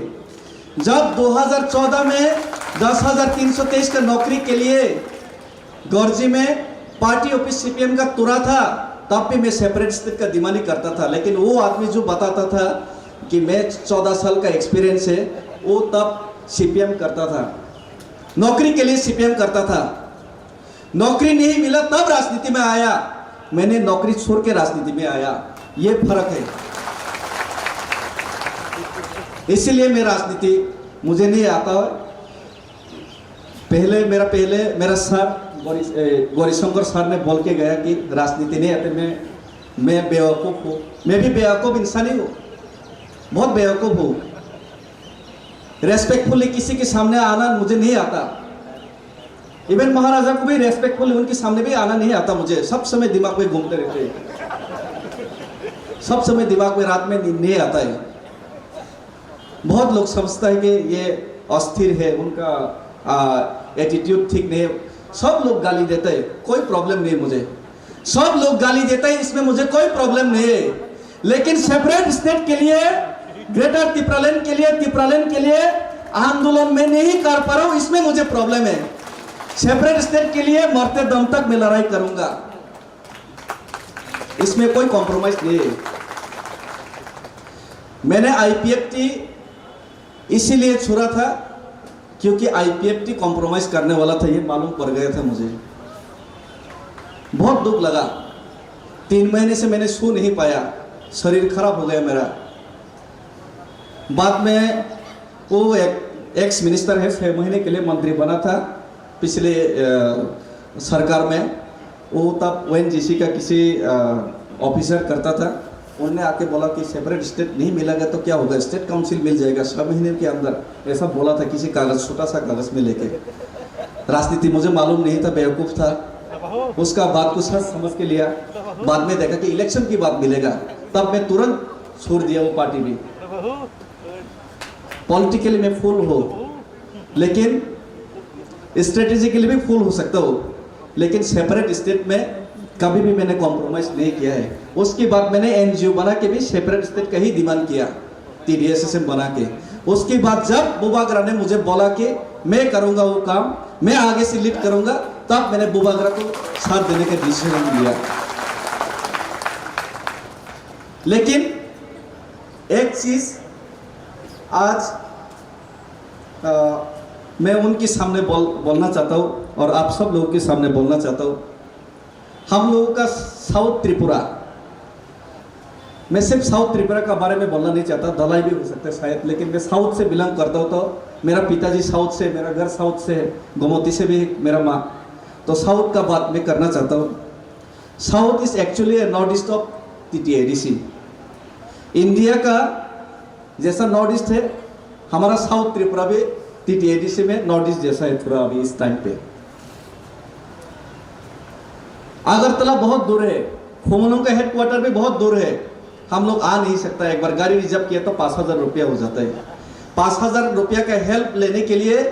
जब 2014 में 10,323 का नौकरी के लिए गौरजी में पार्टी ऑफिस सीपीएम का तुरा था, तब भी मैं सेपरेट स्टेट का डिमांड करता था। लेकिन वो आदमी जो बताता था कि मैं 14 साल का एक्सपीरियंस है, वो तब सीपीएम करता था, नौकरी के लिए सीपीएम करता था। नौकरी नहीं मिला तब राजनीति में आया, मैंने नौकरी छोड़ के राजनीति में आया, ये फर्क है। इसीलिए मैं राजनीति मुझे नहीं आता है। पहले मेरा सर गौरीशंकर सर ने बोल के गया कि राजनीति नहीं आते, मैं बेवकूफ़ हूँ। मैं भी बेवकूफ़ इंसान ही हूँ, बहुत बेवकूफ़ हूँ। रेस्पेक्टफुली किसी के सामने आना मुझे नहीं आता। इवन महाराजा को भी रेस्पेक्टफुली उनके सामने भी आना नहीं आता मुझे। सब समय दिमाग में घूमते रहते हैं, सब समय दिमाग में रात में नींद नहीं आता है। बहुत लोग समझता है कि ये अस्थिर है, उनका एटीट्यूड ठीक नहीं है। सब लोग गाली देते हैं, कोई प्रॉब्लम नहीं है मुझे। सब लोग गाली देते हैं, इसमें मुझे कोई प्रॉब्लम नहीं है। लेकिन सेपरेट स्टेट के लिए, ग्रेटर तिपरालैंड के लिए आंदोलन में नहीं कर पा रहा हूं, इसमें मुझे प्रॉब्लम है। सेपरेट स्टेट के लिए मरते दम तक मैं लड़ाई करूंगा, इसमें कोई कॉम्प्रोमाइज नहीं है। मैंने आईपीएफटी इसीलिए छोड़ा था क्योंकि आईपीएफटी कॉम्प्रोमाइज करने वाला था, ये मालूम पड़ गया था मुझे। बहुत दुख लगा। 3 महीने से मैंने सो नहीं पाया, शरीर खराब हो गया मेरा। बाद में वो एक्स मिनिस्टर है, 6 महीने के लिए मंत्री बना था पिछले सरकार में। वो तब ओएनजीसी का किसी ऑफिसर करता था। उन्होंने आके बोला कि सेपरेट स्टेट नहीं मिलेगा तो क्या होगा, स्टेट काउंसिल मिल जाएगा 6 महीने के अंदर, ऐसा बोला था किसी कागज, छोटा सा कागज में लेके। राजनीति मुझे मालूम नहीं था, बेवकूफ़ था। उसका बात को सच समझ के लिया। बाद में देखा कि इलेक्शन की बात मिलेगा, तब मैं तुरंत छोड़ दिया वो पार्टी भी। पॉलिटिकली मैं फुल हो, लेकिन स्ट्रेटेजिकली भी फुल हो सकता हो, लेकिन सेपरेट स्टेट में कभी भी मैंने कॉम्प्रोमाइज नहीं किया है। उसके बाद मैंने एनजीओ बना के भी सेपरेट स्टेट का ही डिमांड किया, TDSSM बना के। उसके बाद जब बुबागरा ने मुझे बोला कि मैं करूंगा वो काम, मैं आगे से लीड करूंगा, तब मैंने बुबागरा को साथ देने का डिसीजन लिया। लेकिन एक चीज आज मैं उनके सामने बोलना चाहता हूँ और आप सब लोगों के सामने बोलना चाहता हूँ। हम लोगों का साउथ त्रिपुरा, मैं सिर्फ साउथ त्रिपुरा का बारे में बोलना नहीं चाहता, दलाई भी हो सकता है शायद, लेकिन मैं साउथ से बिलोंग करता हूँ। तो मेरा पिताजी साउथ से, मेरा घर साउथ से है, गोमती से भी मेरा माँ, तो साउथ का बात मैं करना चाहता हूँ। South is actually north east of TTIDC। India का जैसा नॉर्थ ईस्ट है, हमारा साउथ त्रिपुरा भी TTIDC में नॉर्थ ईस्ट जैसा है थोड़ा अभी इस टाइम पे। अगरतला बहुत दूर है, खुमनों का हेडक्वार्टर भी बहुत दूर है, हम लोग आ नहीं सकता। एक बार गाड़ी रिजर्व किया तो 5,000 रुपया हो जाता है। 5,000 रुपया का हेल्प लेने के लिए,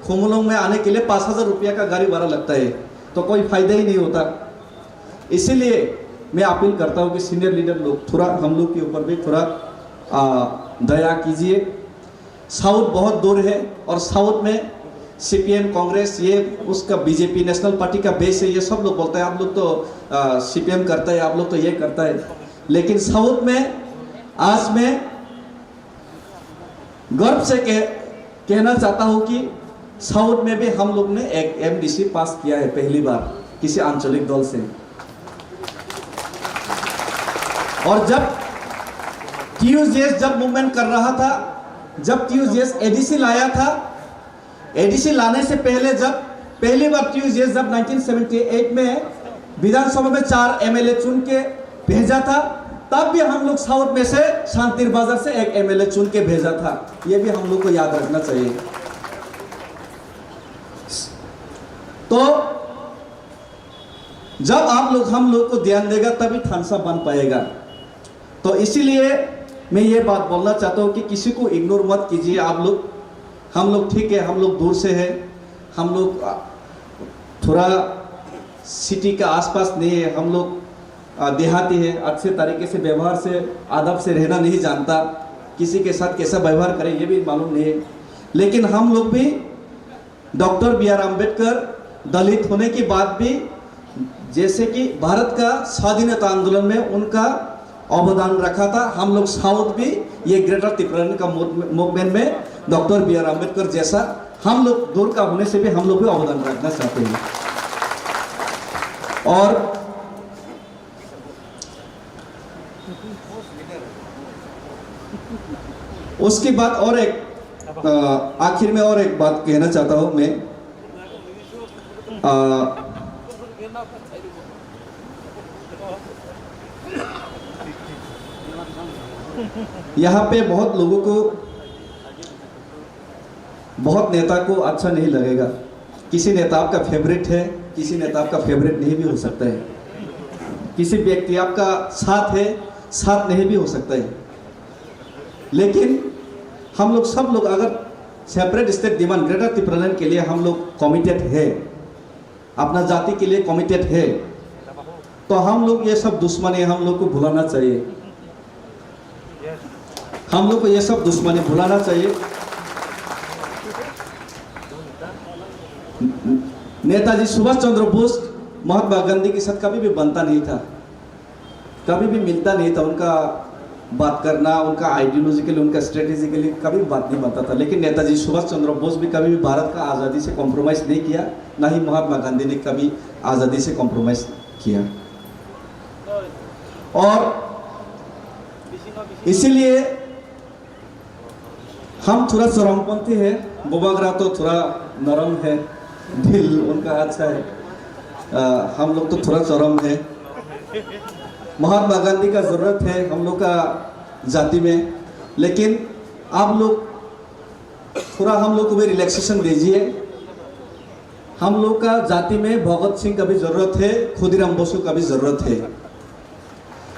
खुमनों में आने के लिए 5,000 रुपया का गाड़ी भाड़ा लगता है, तो कोई फायदा ही नहीं होता। इसीलिए मैं अपील करता हूँ कि सीनियर लीडर लोग थोड़ा हम लोग के ऊपर भी थोड़ा दया कीजिए। साउथ बहुत दूर है और साउथ में सीपीएम कांग्रेस ये उसका बीजेपी नेशनल पार्टी का बेस है, ये सब लोग बोलते हैं आप लोग तो सीपीएम करता है, आप लोग तो ये करता है। लेकिन साउथ में आज मैं गर्व से कहना चाहता हूं कि साउथ में भी हम लोग ने एक एमडीसी पास किया है पहली बार किसी आंचलिक दल से। और जब टीयूजेएस जब मूवमेंट कर रहा था, जब टीयूजेएस एडीसी लाया था, एडीसी लाने से पहले जब पहली बार टीयूजेएस जब 1978 में विधानसभा में 4 एमएलए चुन के भेजा था, तब भी हम लोग साउथ में से शांतिर बाजार से एक एमएलए चुन के भेजा था। ये भी हम लोग को याद रखना चाहिए। तो जब आप लोग हम लोग को ध्यान देगा तभी थानसा बन पाएगा। तो इसीलिए मैं ये बात बोलना चाहता हूँ कि किसी को इग्नोर मत कीजिए। आप लोग, हम लोग ठीक है, हम लोग दूर से हैं, हम लोग थोड़ा सिटी का आसपास नहीं है, हम लोग देहाती है, अच्छे तरीके से व्यवहार से आदब से रहना नहीं जानता, किसी के साथ कैसा व्यवहार करें ये भी मालूम नहीं है। लेकिन हम लोग भी डॉक्टर बी आर अम्बेडकर दलित होने के बाद भी, जैसे कि भारत का स्वाधीनता आंदोलन में उनका अवदान रखा था, हम लोग साउथ भी ये ग्रेटर त्रिपुरा का मूवमेंट में डॉक्टर बी आर अम्बेडकर जैसा हम लोग दूर का होने से भी हम लोग भी अवदान रखना चाहते हैं। और उसके बाद और एक आखिर में और एक बात कहना चाहता हूं मैं। यहाँ पे बहुत लोगों को, बहुत नेता को अच्छा नहीं लगेगा। किसी नेता आपका फेवरेट है, किसी नेता आपका फेवरेट नहीं भी हो सकता है, किसी व्यक्ति आपका साथ है, साथ नहीं भी हो सकता है। लेकिन हम लोग सब लोग अगर separate state demand greater Tripura के लिए हम लोग कमिटेड है, अपना जाति के लिए कमिटेड है, तो हम लोग ये सब दुश्मनी हम लोग को भुलाना चाहिए। हम लोग को ये सब दुश्मनी भुलाना चाहिए। नेताजी सुभाष चंद्र बोस महात्मा गांधी के साथ कभी भी बनता नहीं था, कभी भी मिलता नहीं था। उनका बात करना, उनका आइडियोलॉजिकली, उनका स्ट्रेटेजिकली कभी बात नहीं बनता था। लेकिन नेताजी सुभाष चंद्र बोस भी कभी भी भारत का आज़ादी से कॉम्प्रोमाइज़ नहीं किया, ना ही महात्मा गांधी ने कभी आज़ादी से कॉम्प्रोमाइज़ किया। और इसीलिए हम थोड़ा चरमपंथी है, बोबागरा तो थोड़ा नरम है, दिल उनका अच्छा है, हम लोग तो थोड़ा चरम है। महात्मा गांधी का ज़रूरत है हम लोग का जाति में, लेकिन आप लोग थोड़ा हम लोग को भी रिलैक्सेशन दीजिए। हम लोग का जाति में भगत सिंह का भी ज़रूरत है, खुदीराम बोसु का भी ज़रूरत है।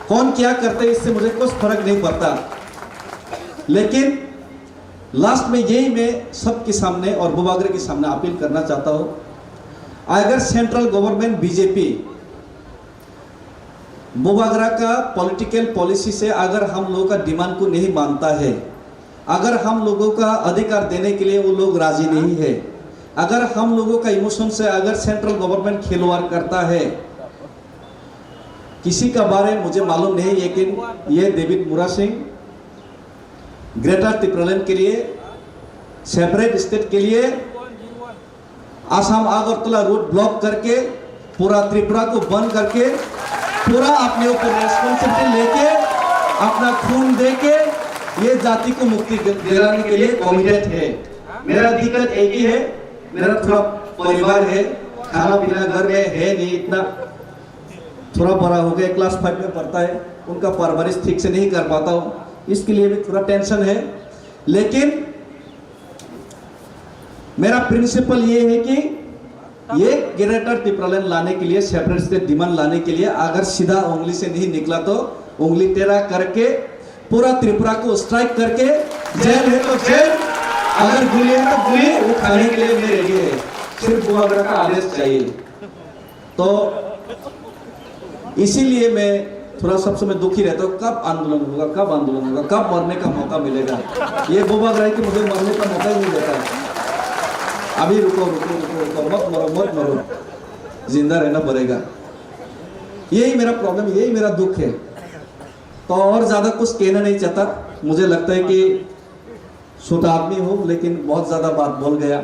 कौन क्या करते हैं इससे मुझे कुछ फर्क नहीं पड़ता, लेकिन लास्ट में यही मैं सबके सामने और बोबागरा के सामने अपील करना चाहता हूँ। अगर सेंट्रल गवर्नमेंट बीजेपी बोबागरा का पॉलिटिकल पॉलिसी से अगर हम लोगों का डिमांड को नहीं मानता है, अगर हम लोगों का अधिकार देने के लिए वो लोग राजी नहीं है, अगर हम लोगों का इमोशन से अगर सेंट्रल गवर्नमेंट खिलवाड़ करता है, किसी का बारे में मुझे मालूम नहीं, लेकिन ये डेविड मुरा सिंह ग्रेटर त्रिपुरा के लिए, सेपरेट स्टेट के लिए आसाम अगरतला रोड ब्लॉक करके पूरा त्रिपुरा को बंद करके पूरा अपने ऊपर रेस्पॉन्सिबिलिटी लेके अपना खून देके ये जाति को मुक्ति दिलाने के लिए कमिटेड है। मेरा दिक्कत एक ही है, मेरा थोड़ा परिवार है, खाना पीना घर में है नहीं, इतना थोड़ा बड़ा हो गया, क्लास 5 में पढ़ता है, उनका परवरिश ठीक से नहीं कर पाता हूँ, इसके लिए भी थोड़ा टेंशन है। लेकिन मेरा प्रिंसिपल ये है कि ये ग्रेटर त्रिपुरा लाने के लिए, सेपरेट स्टेट डिमांड लाने के लिए अगर सीधा उंगली से नहीं निकला तो उंगली टेढ़ा करके पूरा त्रिपुरा को स्ट्राइक करके, जेल है तो जेल, अगर गोली है तो गोली, वो खाने के लिए मैं रेडी है, सिर्फ बोबागरा का आदेश चाहिए। तो इसीलिए मैं थोड़ा सब समय दुखी रहता हूँ, कब आंदोलन होगा, कब आंदोलन होगा, कब मरने का मौका मिलेगा। ये बोबागरा कि मुझे मरने का मौका ही नहीं देता। अभी रुको मत मरो जिंदा रहना पड़ेगा। यही मेरा प्रॉब्लम, यही मेरा दुख है। तो और ज़्यादा कुछ कहना नहीं चाहता। मुझे लगता है कि छोटा आदमी हो लेकिन बहुत ज़्यादा बात बोल गया।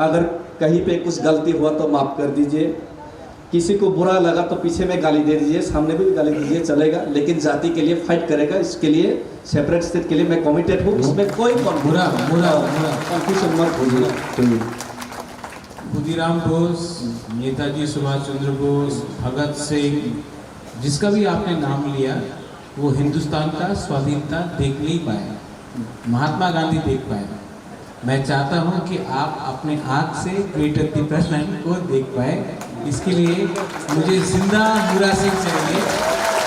अगर कहीं पे कुछ गलती हुआ तो माफ़ कर दीजिए। किसी को बुरा लगा तो पीछे में गाली दे दीजिए, सामने भी गाली दीजिए, चलेगा। लेकिन जाति के लिए फाइट करेगा, इसके लिए सेपरेट स्टेट के लिए मैं कमिटेड हूँ। इसमें कोई कंफ्यूजन मत होइए। खुदीराम बोस, नेताजी सुभाष चंद्र बोस, भगत सिंह, जिसका भी आपने नाम लिया, वो हिंदुस्तान का स्वाधीनता देख नहीं पाए, महात्मा गांधी देख पाए। मैं चाहता हूं कि आप अपने आँख से ग्रेटर दीपालाइन को देख पाए। इसके लिए मुझे जिंदा मुरा सिंह चाहिए,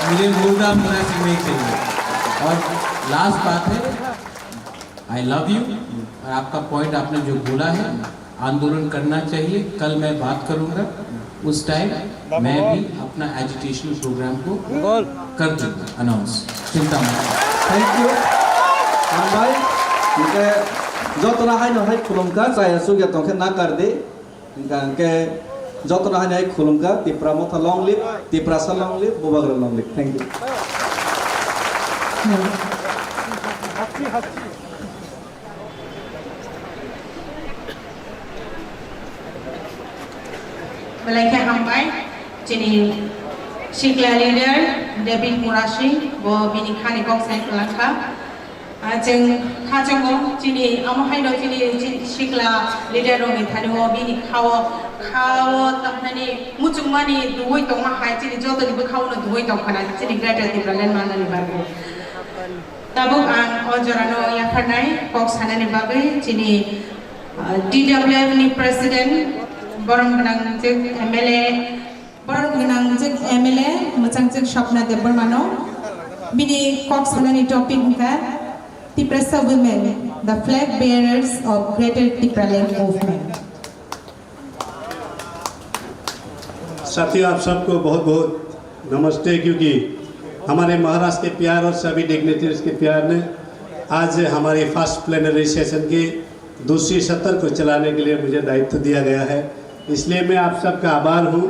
मुझे मुर्दा मुरा सिंह नहीं चाहिए। और लास्ट बात है, आई लव यू। और आपका पॉइंट आपने जो बोला है, आंदोलन करना चाहिए, कल मैं बात करूंगा। उस टाइम मैं भी अपना एजुटेशनल प्रोग्राम को कर दूंगा अनाउंस। चिंता मत। थैंक यू भाई। इनके जो तो ना है ना है खुलम का चाहे सुग्या तो के ना कर दे। इनके जो तो ना है खुलम का तिप्रा मोथा लॉन्ग लिव, तिप्रा सा long live, Bubagra long live. Thank you. Malaikat hambai, jadi Sikla leader David Murashi, bo bini khani kong sai kelaka. Jeng kacang jadi amahai do jadi Sikla leader dong itu do bini kau tapi muncul mani dua itu mahai jadi jodoh di kau no dua itu kana jadi greater di berlin mana ni bagai. Tabuk ang ojorano ya kanai kong sana ni bagai jadi DWF ni president. Borong genang jeng MLA, borong genang jeng MLA, macam jeng Shopna Debormano. Bini kok sanani topik muka, Tiprasa women, the flag bearers of Greater Tipraland movement. साथियों, आप सबको बहुत बहुत नमस्ते। क्योंकि हमारे महाराष्ट्र के प्यार और सभी डिग्निटरीज के प्यार ने आज हमारी फर्स्ट प्लेनरी सेशन की दूसरी सत्र को चलाने के लिए मुझे दायित्व दिया गया है, इसलिए मैं आप सबका आभार हूँ।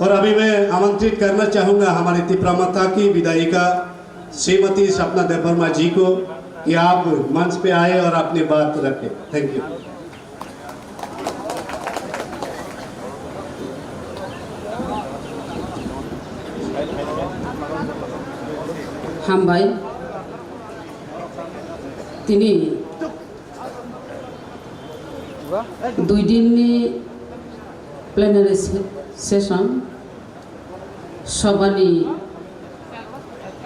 और अभी मैं आमंत्रित करना चाहूँगा हमारी तिप्रा माता की विधायिका श्रीमती सपना देवर्मा जी को कि आप मंच पे आए और अपनी बात रखें। Thank you. हम भाई तिनी दुई दिन प्लेनरी सेशन सभानि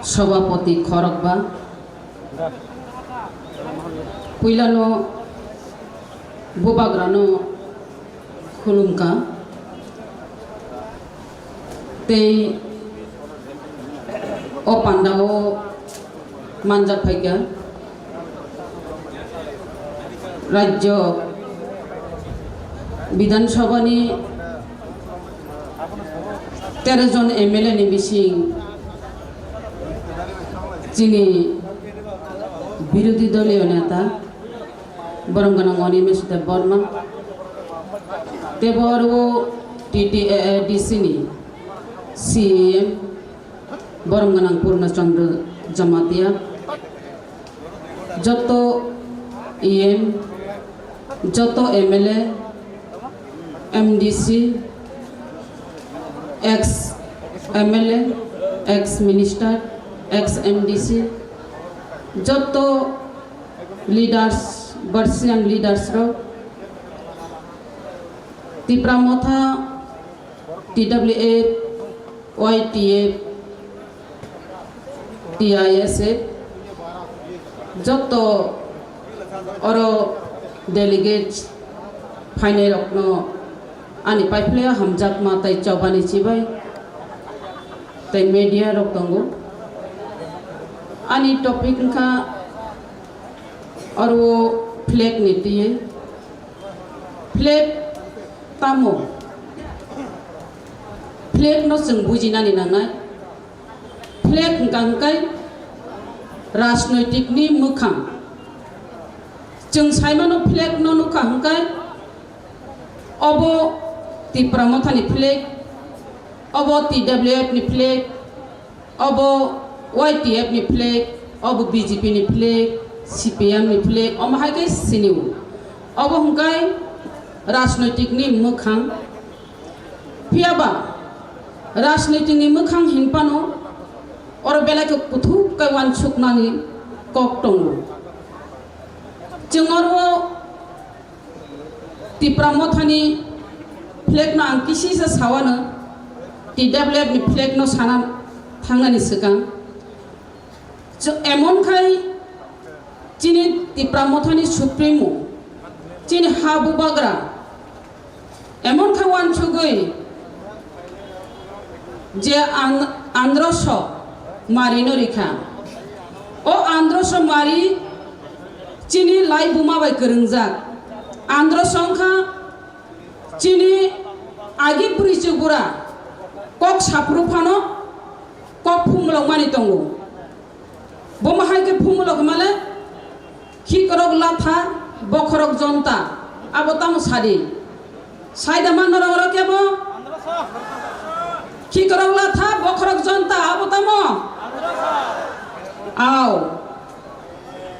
सभापति खरगबा पहिलानो बुबाग्रानो खुलुमका ते ओ पांडाओ मानजा फाइगा राज्य विधानसभानि 13 जन MLA नि बिसिं जिनि विरोधी दलीय नेता बरंगना अनिमेश देव बर्मा तेबरो TTADC नि CM बरंगना पूर्णचंद्र जमातिया जतो EM जतो MLA MDC ex MLA ex minister ex MDC जतो लीडर्स बर्सियन लीडर्स रो तिप्रा मोथा TWF YTF TISF जतो और डेलीगेट्स फाइने रखनो आनी पाइपले हमजाक मा तै चौबानी चिबाय तै मीडिया रख दंगो आनी टॉपिक का और वो फ्लैग नीति है फ्लैग तामो फ्लैग नो जों बुजिनानै नांनाय फ्लैग गांकाय राजनैतिक नि मोखां जों साइमानो फ्लैग नो नुखा हंकाय Obo ti Pramotha ni flag, obo TWF ni flag, obo YTF ni flag, obo BJP ni flag, CPM ni flag, omo hai kai siniu. Obo hungkai राजनैतिक नि मोखां फियाबा राजनैतिक नि मोखां हिनपानो और बेलाके कुथु कैवान सुकनानि कक दंगो जोंगरबो तिप्रामथानि फ्लेग न आंकिसि से सावानो TWF नि फ्लेग न साना थांनानि सिगां जो एमनखाय जिनि तिप्रामथानि सुप्रिमो जिनि हाबु बाग्रा एमन खावान छुगै जे आंध्रस मारिनो रेखा ओ आंध्रस मारि जिनि लाई बुमा बाय गोरोंजा आंध्रसंखा जिनि आगि पुरिचुगुरा कक साप्रुफानो कक फुमलक मानि दंगो बमाहायके फुमलक माले खिकरक लाथा बखरक जनता आबताम सादी साइदा मानर केबो खिकरक लाथा बखरक जनता आबताम आओ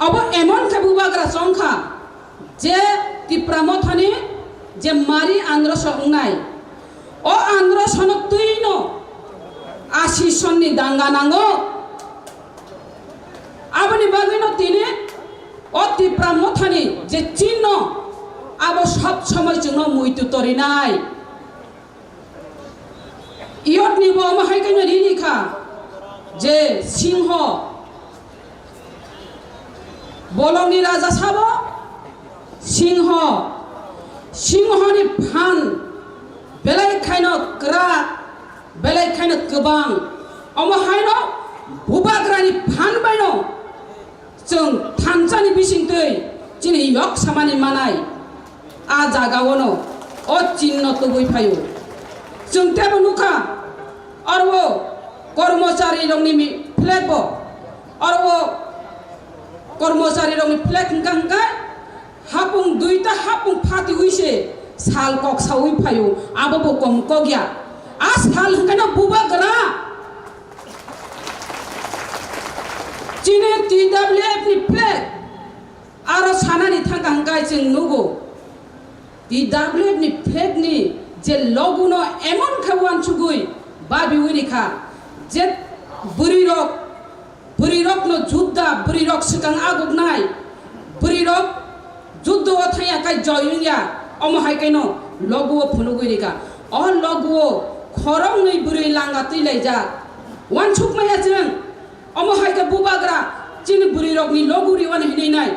अब एमन के बुबाग्रा संखा जे तिप्रामथानि जे मारि आंध्रस उंनाय ओ आंध्रसन तुइनो 80 सननि दांगा नांगो आबनि बागिनो तिनि ओ तिप्रामथानि जे चिन्ह अब सब समय जोंनो मुइतु तरिनाय इयतनि बम हायकैनो रिलिखा जे सिंह बलनि राजा साबो सिंहनि फान बेलायखायनो ग्रा बेलायखायनो गोबां अमहायनो बुबाग्रानि फान बायनो जों थानसानि बिसिंतै जिनि यक सामानि मानाय आ जागावनो ओ चिन्ह तुबै फायो जों तेबो नुखा और वो कर्मचारी रंनि फ्लैग बो और वो कर्मचारी रंनि फ्लैग हंगा हापुं दुईता हापुं फाति हुइसे साल कक साउइ फायो आबो कम कगिया आ साल हंगानो बुबाग्रा जिने TWF नि फ्लैग आरो सानानि थांगांगाय जों नुगो TWF नि फ्लैग नि जे लगुनो एमन खावान छुगुइ बाबि उरिखा जे बुरिरक न जुद्धा बुरिरक सिगां आगुगनाय बुरिरक जुद्ध अथाया काय जयिया अमहायकैनो लगुओ फुनुगुरिका अ लगुओ खरं नै बुरै लांगा तैलायजा वान छुकमाया जों अमहायके बुबाग्रा जिनि बुरिरकनि लगुरि वान हिनैनाय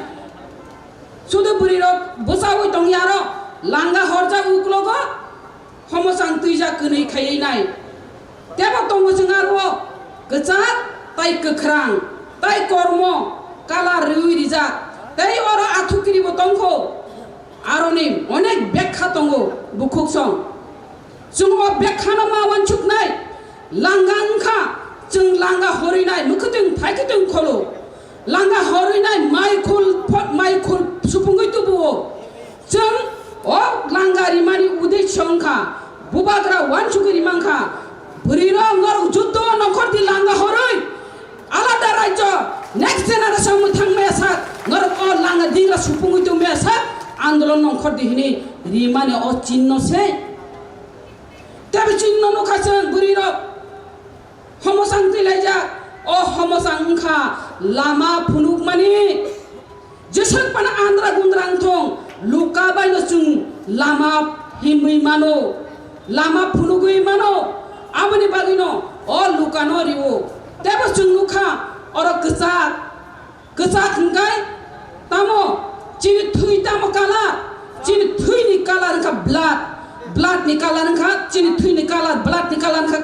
सुदु बुरिरक बसावै दं यारो लांगा हरजा उक्लगो हमसां तुइजा कनै खायैनाय तेबो दंगो जों आरो गोजात ताइ गोख्रां ताइ कर्म काला रिउरिजा ताइ अरो आथुकिरिबो दंखो आरो नै अनेक बेखा दंगो बुखुकसं जों अ बेखानो मावान छुकनाय लांगा अंखा जों लांगा हरिनाय मुखदों थाइखदों खलो लांगा हरिनाय माइखुल सुफुंगै तुबो जों अ लांगारि मानि उदै संखा बुबाग्रा वान छुगिरि मांखा बुरिरो नर जुद्ध नखरदि लांगा हरै आलादा राज्य नेक्स्ट जेनारेशन मुथां मेसा नर अ लांगा दिंगा सुफुंगै तु मेसा आंदोलन नखरदि हिनि रिमाने अ चिन्ह से तेबे चिन्ह नखासों बुरिरो हमसां तैलायजा अ हमसां अंखा लामा फुनुक मानि जेसें पाना आन्द्रा गुन्द्रां थं लुका बायनो जों लामा हिमै मानो लामा फुनुगै मानो आबनि बागिनो अ लुकानो रिवो तेबो जों नुखा अर गोजा हंगाय तामो जिनि थै तामो काला जिनि थैनि कालार का ब्लाड नि कालार का जिनि थैनि कालार ब्लाड नि कालार का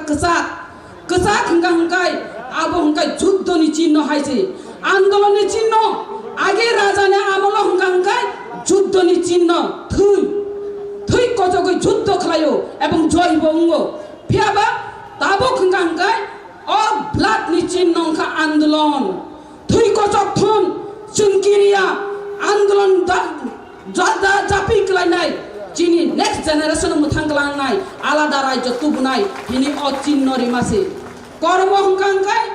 गोजा हंगाय आबो हंगाय जुद्धनि चिन्ह हायसे आंदोलननि चिन्ह आगे राजाने आमल हंगाय जुद्धनि चिन्ह थै कजगै जुद्ध खालायो एवं जय बंगो फियाबा ताबो हंगाय अ ब्लाड नि चिन्ह का आंदोलन थै कजग थन जोंगिरिया आंदोलन जापि क्लायनाय chini next generation muthang klangnai alada rajyo tubunai hini o chinno rimase kormo hungkai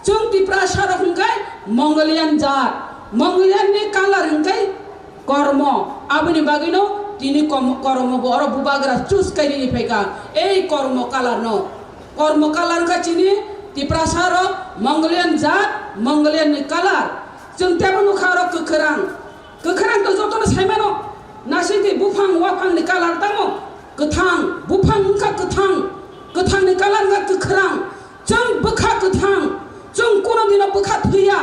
chung tiprasara hungkai Mongolian jat Mongolian ni kalar hungkai kormo abuni bagino tini kormo boro bubagra choose kari ni peka ei kormo kalar no kormo kalar ka chini tiprasara Mongolian jat Mongolian ni kalar chung tebanu kharo kekerang to jotono saimano nasiti bufang wapang ni kalar tamo ketang bufang ka ketang ni kalar ka kekerang chung bekha ketang chung kono dino bekha thuya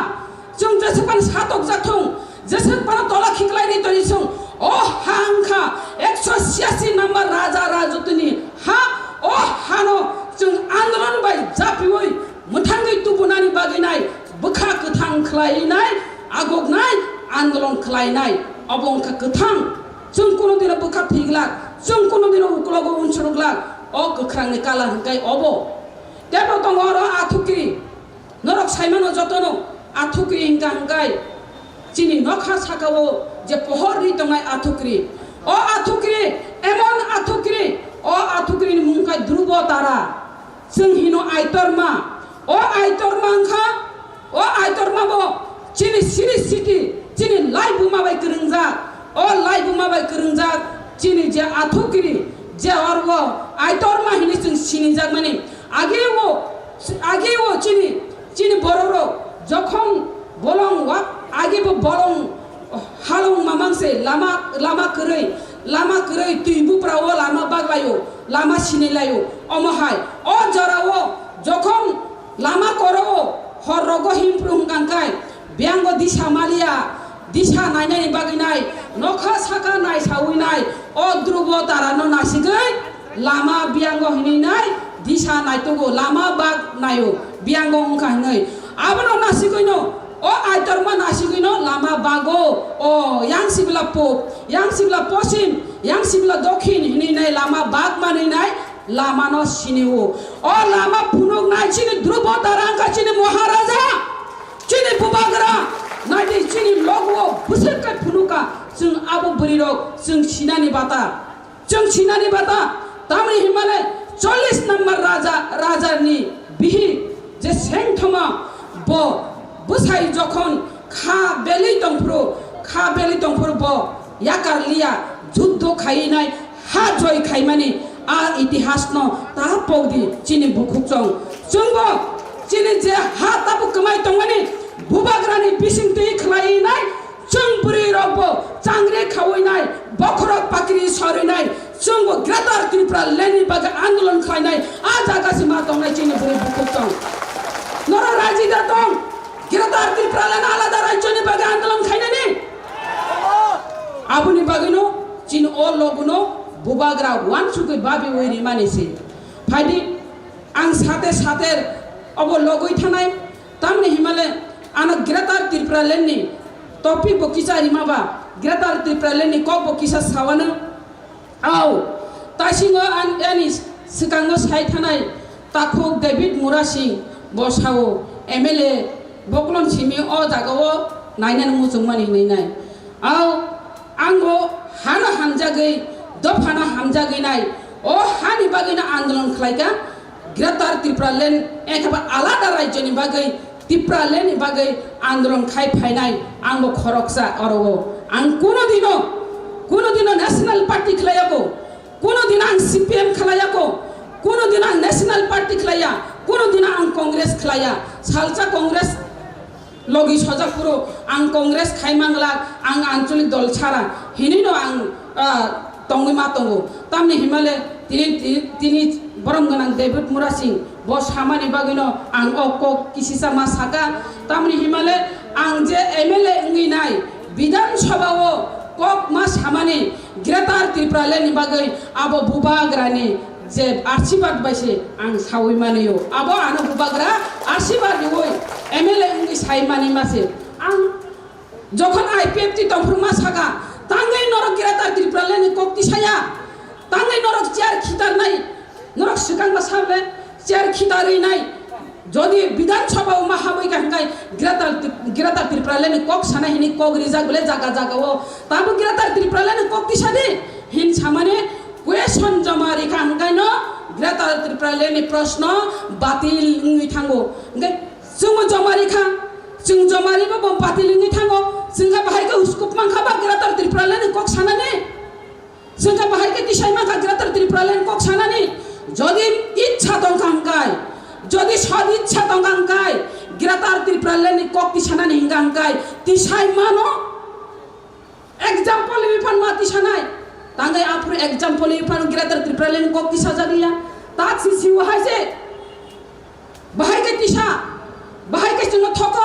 chung jesepan satok jathong jesepan tola khiklai ni toni chung oh hangkha 186 number raja rajutuni ha oh hano chung andolon bai japioi muthangai tubunani baginai bekha ketang khlainai agognai andolon khlainai obongkha ketang chung kono dino bekha thigla chung kono dino uklogo unchurugla o kekrang ni kalar hangkai obo tebo tongoro athukri norok saimano jotono athukri hingkai chini nokha sakao je pohor ri tongai athukri o athukri emon athukri o athukri ni mungkai dhrubo tara chung hino aitorma o aitorma kha o aitorma bo chini siri city chini lai buma bai kerengja o lai buma bai kerengja chini je athukri je orbo aitorma hini chung sini jak mani আগেও চিনি বড়রো যখন বলং ওয়া আগেবো বলং Ha Long মামাংসে Lama কरै তুইবুপ্রাও Lama বাগলায়ো Lama সিনিলায়ো অমহাই অ জরাও যখন লামা করো হর রগ হিমপ্রুং গাঙ্কাই Bang দিশা মালিয়া দিশা নাইনাই বাগিনাই নখা সাকা নাই সাউইনাই অ দ্রুব তারানো নাসিগৈ Lama বিয়াঙ্গ হিনিনাই disha naitogo lama bag nayo biango ungkangai abono nasikoino o aitorma nasikoino lama bago o yang sibla pop yang sibla posim yang sibla dokhin hini nai lama bag mani nai lama no siniwo o lama punok nai chini dhrubo taranga chini maharaja chini bubagra nai chini logo busekai punuka chung abo burirok chung sinani bata tamri himalay 40 number রাজা নি বিহি যে সেংথমা ব বুসাই যখন খা বেলি তংফ্রো ব ইয়াকার লিয়া যুদ্ধ খাইনাই হা জয় খাইমানি আর ইতিহাস ন তা পৌদি চিনি বুখুচং চুংব চিনি যে হা তাবু কমাই তংমানি বুবাগ্রানি বিসিং তুই খলাইনাই চুংপুরি রব চাংরে খাওইনাই বখরক পাকরি সরিনাই Sungguh Gretar Tripura leni baga andolan khainai aja kasi matong nai chini buri bukutong noro raji datong Gretar Tripura lena alada rajyo ni baga andolan khainai ni abuni bagino chin o loguno bubagra wan sukui babi oiri manisi phaidi ang sate obo logoi thanai tamni himale ana Gretar Tripura leni topi bokisa rimaba Gretar Tripura leni kok bokisa sawana Au, tasingo an enis sekango sai thanai takhok David Murasing bosao MLA boklon simi o jagao nainan mujungmani nai au ango hana hamjagai dofana hamjagai nai o hani bagina andolon khlaika Gretar Tripura len ekaba alada rajyoni bagai Tripura len bagai andolon khai phainai ango khoroksa orogo ang কোনো দিনও national party খেলাইয়াকো কোনো দিন আং CPM খেলাইয়াকো কোনো দিন আং national party খেলাইয়া কোনো দিন আং কংগ্রেস খেলাইয়া সালচা কংগ্রেস লগি সজাপুরো আং কংগ্রেস খাইমাংলা আং আঞ্চলিক দল ছাড়া হিনিনো আং তঙ্গিমা তঙ্গো তামনি হিমালে তিনি বরম গনাং ডেভিড মুরাসিং বস হামানি বাগিনো আং অক কিসিসা মা সাকা তামনি হিমালে আং যে MLA ইংিনাই বিধানসভাও kok mas hamani Gretar Tripura leni bagai abo bubagrani je archibat baise ang sawi maniyo abo ano bubagra archibat dioi MLA ngi sai mani mase ang jokhon IPFT tongfruma saga tangai norok Gretar Tripura leni kok tisaya tangai norok chair khitar nai norok sikang basable chair khitari nai যদি বিধানসভা মাহাবই কাঙ্গাই Gretar Tripura leni kok sana hini kok rizak bele jaga ও তাবো Gretar Tripura leni kok tisade hin samane ग्रेटार त्रिपुरालेण्डनि प्रश्न बातिल थांगो जों जमारिखा जों जमारिबो बातिल थांगो जोंहा बाहायखौ हुस्कुप मांखाबा ग्रेटार त्रिपुरालेण्डनि कक सानानि जोंहा बाहायखौ दिसाय मांखा ग्रेटार त्रिपुरालेण्ड कक सानानि যদি ইচ্ছা দংকাঙ্কাই যদি সদ ইচ্ছা দংকাঙ্কাই গ্রেটার त्रिपुरालेण्डनि कक तिसानानि हिंगांकाय तिसाय मानो एग्जाम्पल बिफान मा तिसानाय तांगाय आफुर एग्जाम्पल बिफान ग्रेटार त्रिपुरालेण्डनि कक तिसा जादिया ताक सिसिउ हायसे बाहायके तिसा बाहायके जों थक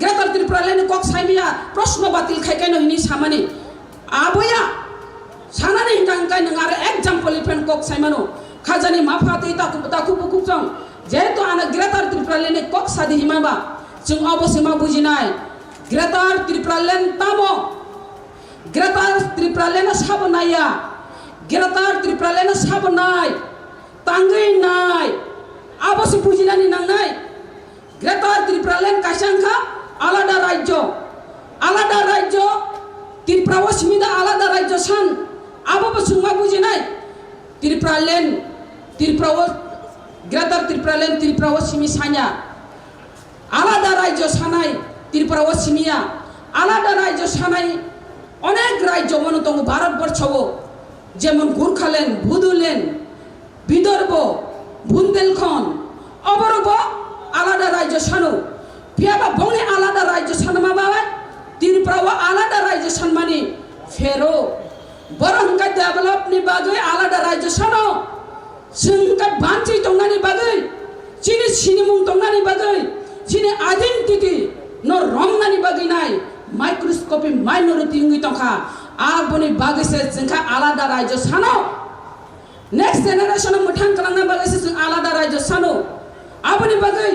ग्रेटार त्रिपुरालेण्डनि कक साइबिया प्रश्न बातिल खायखायनो हिनि सामानि आबया सानानि हिंगांकाय नों आरो एग्जाम्पल बिफान कक साइमानो खाजानि माफाति ताकु बुकुजों जेहेतु आना ग्रेटार त्रिपुरालेण्डनि कक सादि हिमाबा जों अबश्य मा बुजिनाय ग्रेटार त्रिपुरालेण्ड तामो ग्रेटार त्रिपुरालेण्ड साबनाया ग्रेटार त्रिपुरालेण्ड साबनाय तांगै नाय अबश्य बुजिनानि नांनाय ग्रेटार त्रिपुरालेण्ड कायसांखा आलादा राज्य त्रिपुराव सिमिदा आलादा राज्य सान आबो जों मा बुजिनाय त्रिपुरालेण्ड त्रिपुराव ग्रेटार त्रिपुरालेण्ड त्रिपुराव सिमि सान्या आलादा राज्य सानाय त्रिपुराव सिमिया आलादा राज्य सानाय अनेक राज्य मन दं भारतबर्षाव जेमन गुरखालेण्ड बुदुलेण्ड विदर्भ बुन्देलखंड अबरब आलादा राज्य सानो पियाबा बंगनि आलादा राज्य सान माबा त्रिपुराव आलादा राज्य सान मानि फेरो बरंका डेभलपनि बागै आलादा राज्य सानो जोंका बान्थि दंनानि बागै चिनि सिनिमुं दंनानि बागै चिनि आइडेन्टिटी न रंनानि बागै नाय माइक्रोस्कोपि माइनरिटी इंगि तंखा आबनि बागैसे जोंखा आलादा राज्य सानो नेक्स्ट जेनेरेशन मोथां खालामना बागैसे जों आलादा राज्य सानो आबनि बागै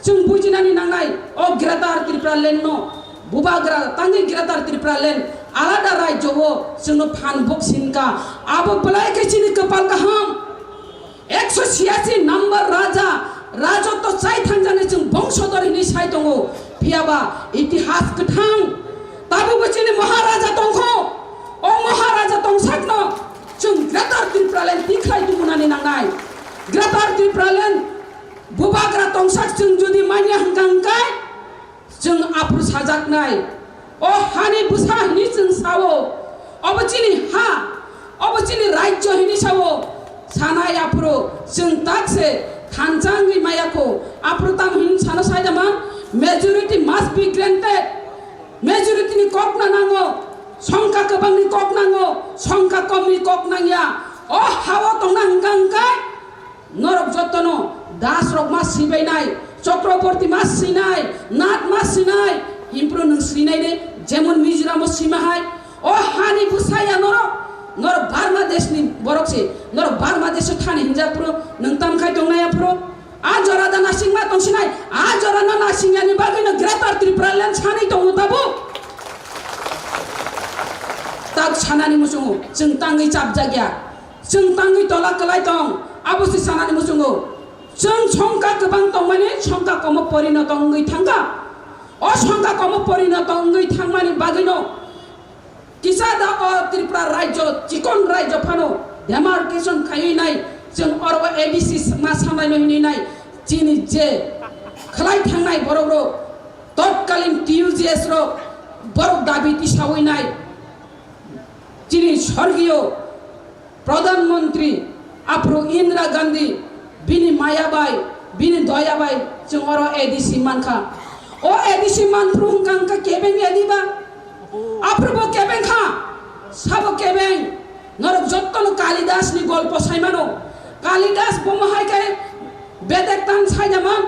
जों बुजिनानि नांनाय अ ग्रेटार त्रिपुरालेण्ड न बुबाग्रा तांगि ग्रेटार त्रिपुरालेण्ड आलादा राज्य वो जोंनो फानबक सिनका आबो बलाय केचिनि कपाल गाहाम 186 नम्बर राजत्व चाय थांजानि जों बंशधरनि साय दङ पियाबा इतिहास गोथां ताबो बचिनि महाराजा दंखो अ महाराजा दंसाकनो जों ग्रेटार त्रिपुरालेण्ड तिख्लाय दुमुनानि नांनाय ग्रेटार त्रिपुरालेण्ड बुबाग्रा दंसाक जों जुदि मानिया हंगांकाय जों आफुर साजाकनाय अ हानि बुसा हिनि जों सावो अबचिनि हा अबचिनि राज्य हिनि सावो सानाय आफुरो जों ताकसे थानजांगि मायाखौ आफुर ताम हिन सानो सायदामान मेजॉरिटी मस्ट बी ग्रांटेड मेजॉरिटीनि कक नांगौ संख्या गोबांनि कक नांगौ संख्या कमनि कक नांगिया अ हावा दंना हंगांकाय नरक जतनो दास रक मा सिबायनाय चक्रवर्ती मा सिनाय नाथ मा सिनाय हिमप्रो नों सिनायने जेमन मिजोराम सिमाहाय अ हानि बुसाया नरक बार्मादेशनि बरकसे नरक बार्मादेश थानि हिनजाफोर नों तामखाय दंनायाफोर आ जरादा नासिंमा दंसिनाय आ जराना नासिंयानि बागैनो ग्रेटार त्रिपुरालेण्ड सानै दङ दाबो ताक सानानि मुसुङो जों तांगै चाबजागिया जों तांगै तला कलाय दं आबोसि सानानि मुसुङो जों संख्या गोबां दं माने संख्या कम परिणत अंगै थांगा असंख्या कम परिणत अंगै थांमानि बागैनो किसादा अ त्रिपुरा राज्य चिकन राज्य फानो डेमार्केशन खायनाय जों अरब एबीसी मा सामलायनो हिनाय चिनि जे खलाय थांनाय बर'रो तत्कालीन टीयूजीएस रो बर' दाबि तिसावैनाय चिनि स्वर्गीय प्रधानमंत्री आफुरो इंदिरा गांधी बिनि मायाबाई बिनि दयाबाई जों अरब एडीसी मानखा ओ एडीसी मानफ्रु हंगांका केबें एदिबा आफुरबो केबें खा साबो केबें नरक जत्तन कालिदासनि गल्प सायमानो कालिदास बमहायखाय बेदेक तान सायजामान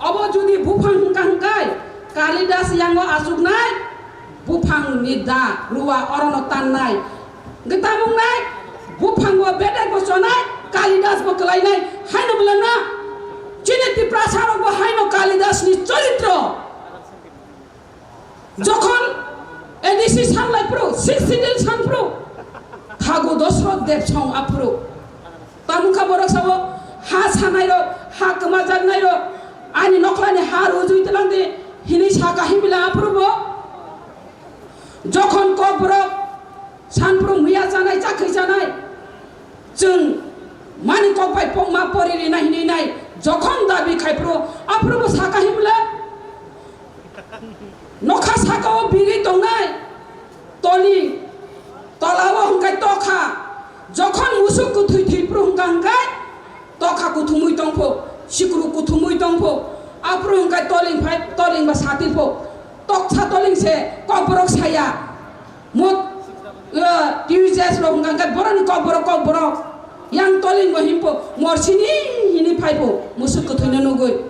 अब जुदि बुफां हंगांकाय कालिदास यांगो आजुगनाय बुफांनि दा रुवा अरन ताननाय गतामुंनाय बुफांगो बेदेक बसनाय कालिदास बकलायनाय हायनो बलना चिनिति प्रासारबो हायनो कालिदासनि चरित्र যখন एडीसी सानलायफ्रु 60 सानफ्रु थागो दशरथ देव सं आफुरु तामुखा बरक साबो हा सानायरो हा कमा जानायरो आनि नखलानि हा रुजुइतलांदे हिनि साका हिबिला आफुरबो যখন कबरक सानफ्रु मैया जानाय चाखै जानाय जों mani kok pai pok ma pori ri nai ni nai jokhon dabi khai pro apro bo saka himla nokha saka o biri tong nai toli tolawo hungkai tokha jokhon musuk ku thui thui pro hungkai tokha ku thumui tong pho sikru ku thumui tong pho apro hungkai toling ba sati pho toksa toling se koborok saya mot tiujes ro hungkai boran koborok yang toling ba himpo morsini hini phaipo musuk ku thuina nugoi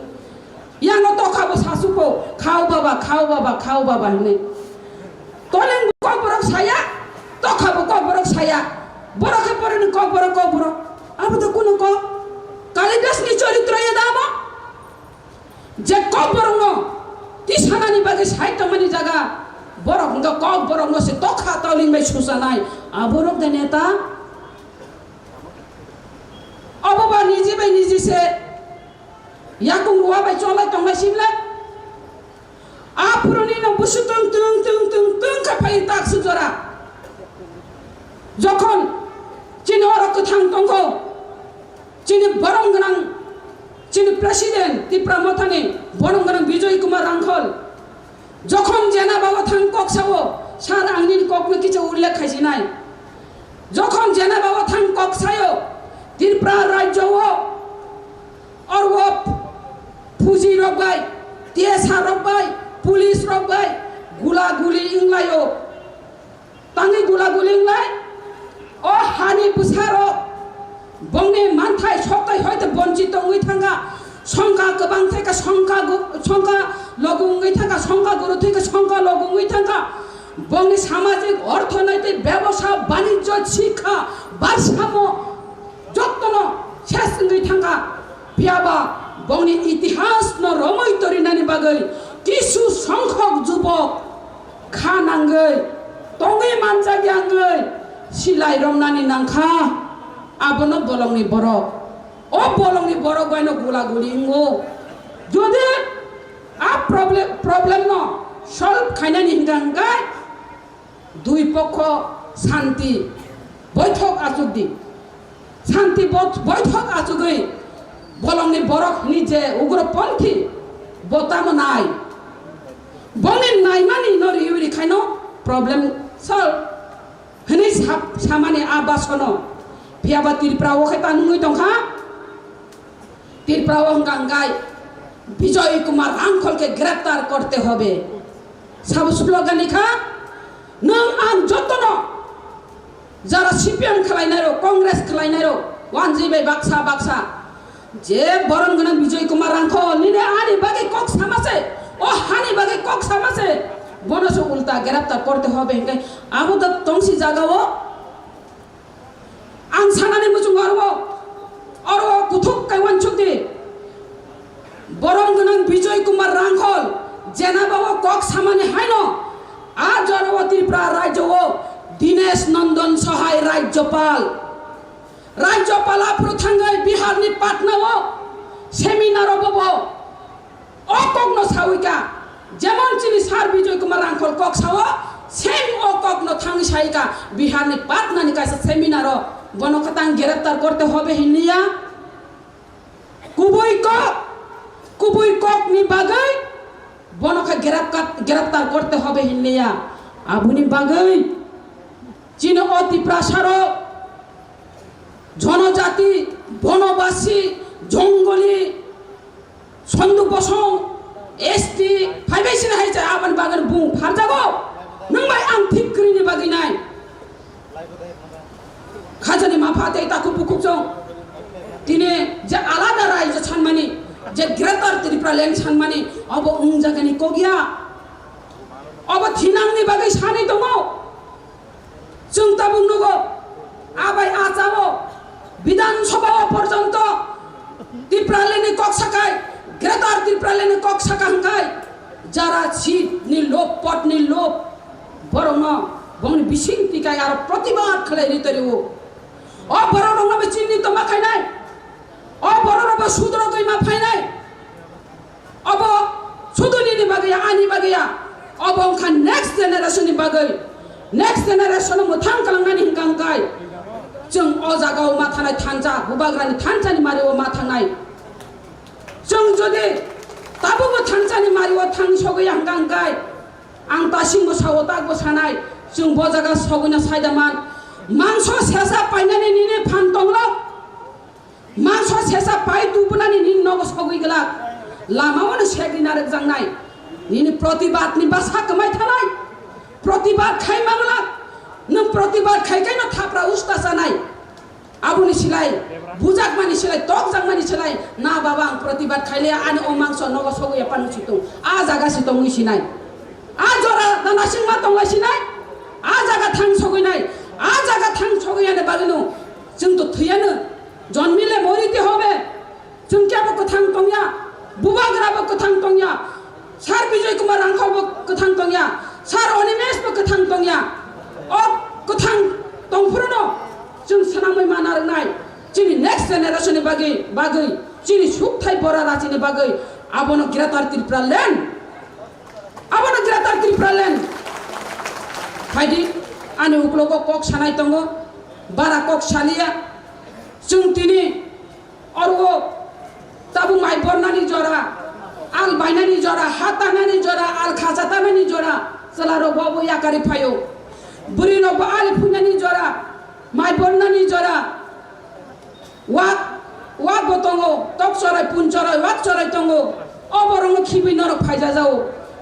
yang tokha bo sasu pho khau baba hine toling koborok saya tokha bo koborok saya borok ke boran koborok abu to kuno ko Kalidas ni চরিত্র ya damo je koborno ti sanani bagi saita mani jaga borok nga koborno se tokha tauling mai susanai aborok de neta aboba niji se yakung ruwa bai chola tongai simla apuruni na busutung tung ka pai tak sujora যখন চীন অরক থাং তঙ্গো চীন বরংগনাং চীন president Tripura মথানে বরংগনাং বিজয় কুমার রাংখল যখন জেনা বাবা থাং কক্সাও সার আংনির ককনো কিছু উল্লেখ খাইছি নাই যখন জেনা বাবা থাং কক্সায়ো ত্রিপুরা রাজ্যও অরব ফুজি রবাই টিএসআ রবাই পুলিশ রবাই গুলাগুলি ইংলায়ো তাঙ্গি গুলাগুলি ইংলাই ও হানি বুসারো বংনি মানথাই সকাই হয়তো বঞ্চিত হই থাকা সংখ্যা গোবাং থেকে সংখ্যা লগু হই থাকা সংখ্যা গুরু থেকে সংখ্যা লগু হই থাকা বংনি সামাজিক অর্থনৈতিক ব্যবসা বাণিজ্য শিক্ষা ভারসাম্য যত্ন শেষ হই থাকা বিয়াবা বংনি ইতিহাস ন রমই তরিনানি বাগৈ কিছু সংখ্যক যুবক খানাঙ্গৈ তঙ্গৈ মানজাগিয়াঙ্গৈ silai romnani nangkha abono bolongni borok o bolongni borok gaino gulaguli ingo jodi a problem no solve khainani hingangai dui pokho shanti boithok achugdi shanti boithok achugoi bolongni borok nije ugroponthi botamo nai boni nai mani nori yuri khaino problem solve hene samane abasono piaba tirpra o kheta nungui tongkha tirpra o gangai বিজয় কুমার রাংখলকে গ্রেফতার করতে হবে সব slogan লিখা নং আং যতন যারা CPM খেলাইনারো Congress খেলাইনারো ওয়ানজিবে Baksa যে বরং গনা বিজয় কুমার রাংখল নিনে আনি বাগে কক সামাসে ও হানি বাগে কক সামাসে বনস উল্টা গ্রেফতার করতে হবে আবু তো তংসি জাগাও আং সানানি মুচুং অরব কুথুক কাইওয়ান চুক্তি বরং গনা বিজয় কুমার রাংখল জেনা বাবা কক সামানি হাইনো আজ অরব ত্রিপুরা রাজ্য দীনেশ নন্দন সহায় রাজ্যপাল আপরু থাঙ্গাই বিহারনি পাটনাও সেমিনার বব অকগ্ন সাউইকা যেমন চিনি সার বিজয় কুমার রাংখল কক সাও সেম অকগ্ন থাঙ্গি সাইকা বিহারনি পাটনানি কাছে সেমিনার বনকতাং গ্রেফতার করতে হবে হিনিয়া কুবুই কক নি বাগাই বনকা গ্রেফতার করতে হবে হিনিয়া আবুনি বাগাই চীন অতি প্রাসার জনজাতি বনবাসী জঙ্গলি সন্দু বসং এসটি ফাইবেসিন হাইছে আবান বাগান বুং ফারজাগো নংবাই আং ঠিকরিনি বাগি নাই খাজানি মাফাতে তাকু বুকুজং তিনি যে আলাদা রাজ্য ছানমানি যে গ্রেটার ত্রিপুরা ল্যান্ড ছানমানি অব উংজাগানি কগিয়া অব থিনাংনি বাগি সানি দङ जों ता बुंनोगो आबाय आजाबो विधानसभा पर्यंत ত্রিপুরালেনি কক্সাকাই গ্রেটার ত্রিপুরালেনি কক্সাকাঙ্গাই যারা সিট নি লোপ পট নি লোপ বরং বংনি বিসিং টিকাই আর প্রতিবাদ খেলাই রিতরিও ও বরং নবে চিহ্নিত মাখাই নাই ও বরং নবে সুদ্র গই মাফাই নাই অব সুদনি নি বাগিয়া আনি বাগিয়া অবংখা নেক্সট জেনারেশন নি বাগৈ नेक्स्ट जेनेरेशन मोथां कलांनानि हिंगांगाय जों जागाव मा थानाय थानजा बुबाग्रानि थानजानि मारियाव मा थांनाय जों जुदि दाबोबो थानजानि मारियाव थांनो सगै हांगांगाय आं दासिमबो सावो दागबो सानाय जों बजागा सगैना सायदामान मांस सेसा पाइनानि निने फान दंलो मांस सेसा पाइ दुबनानि निन नगो सगैगला लामावनो सेगिना रजांनाय निनि प्रतिबादनि बासा कमाय थानाय प्रतिबाद खायमांला नों प्रतिबाद खायखायनो थाफ्रा उस्ता जानाय आबुनि सिलाय बुजाक मानि सिलाय तक जांमानि सिलाय ना बाबा आं प्रतिबाद खायले आनि अमांस नगो सगै पानु सितु आ जागा सितु मिसिनाय आ जरा दानासिं मा दंगासिनाय आ जागा थां सगैनाय आ जागा थां सगैयाने बागिनो जों तो थैयानो जन्मिले मरिते होबे जों क्याबो कथां तंया बुबाग्राबो कथां तंया सार विजय कुमार रांखावबो कथां तंया सार अनिमेशबो कथां तंया अ कथां तंफुरनो जों सनामै मानारनाय जोंनि नेक्स्ट जेनेरेशननि बागै जोंनि सुखथाय बरा राजिनि बागै आबनो गिरातार त्रिप्रालेन फाइदि आनि उग्लगो कक सानाय दङ बारा कक सालिया जों दिनै अरगो ताबु माइ बरनानि जरा आल बायनानि जरा हात दानानि जरा आल खाजा दानानि जरा सलारो बाबु याकारि फायो बुरिनो आल फुनानि जरा माइ बरनानि जरा वाक बतंगो तक चराय पुन चराय वाक चराय दङ अबरंग खिबि नरक फायजा जाओ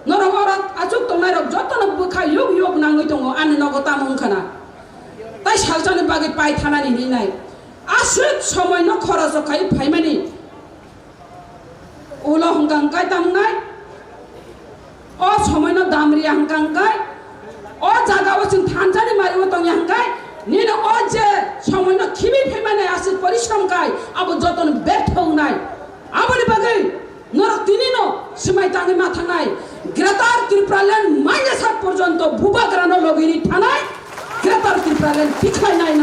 नरक अरत आजुक दंनाय रक जतन बुखा योग नाङै दङ आनि नगो तामंखाना ताइ सालजानि बागै पाइ थानानि निनाय आसुत समय न खरच खाय फाइमानि उलो हंगांगाय दामनाय अ समय न दामरि हंगांगाय अ जागाव जों थानजानि मारिव दं हंगाय निनो अ जे समय न खिबि फाइमानि आसुत परिश्रम गाय अब जतन बेथौनाय आबनि बागै नरक दिनिनो सिमाय ताङै मा थांनाय गिरातार त्रिप्रालेन माइने सात पर्यन्त बुबाग्रानो लगिनि थानाय गिरातार त्रिप्रालेन थिख्लायनाय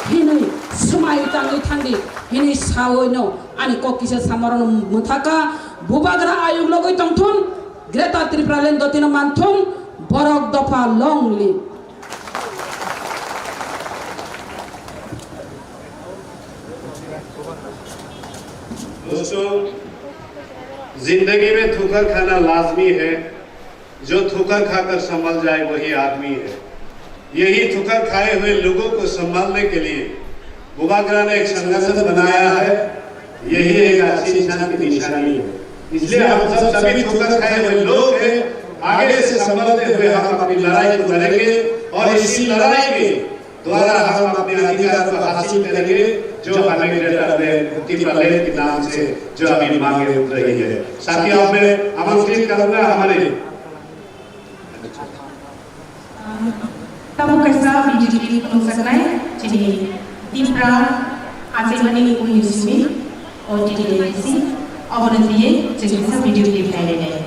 हिनै सिमाय ताङै थांदि हिनै सावैनो आनि ककिसे सामरन मुथाका बुबाग्रा आयोग लगै तंथुन गिरातार त्रिप्रालेन दतिनो मानथुन बरक दफा लंलि दोस्तों जिंदगी में ठोकर खाना लाजमी है जो ठोकर खाकर संभल जाए वही आदमी है यही ठोकर खाए हुए लोगों को संभालने के लिए बुबाग्रा ने एक संगठन बनाया है यही एक अच्छी इंसान की निशानी है इसलिए हम सब सभी ठोकर खाए हुए लोग हैं आगे से संभलते हुए हम अपनी लड़ाई को लड़ेंगे और इसी लड़ाई में द्वारा हम अपने अधिकार को हासिल करेंगे जो हमें त्रिप्रालेन के नाम से जो अभी मांगे उठ रही है साथियों मैं आमंत्रित करूंगा हमारे tamu kaisa bijili konsaknai jadi timpra आजमनी उनिसमी और टीडीसी अवनतिये चिकित्सा वीडियो क्लिप डाले गए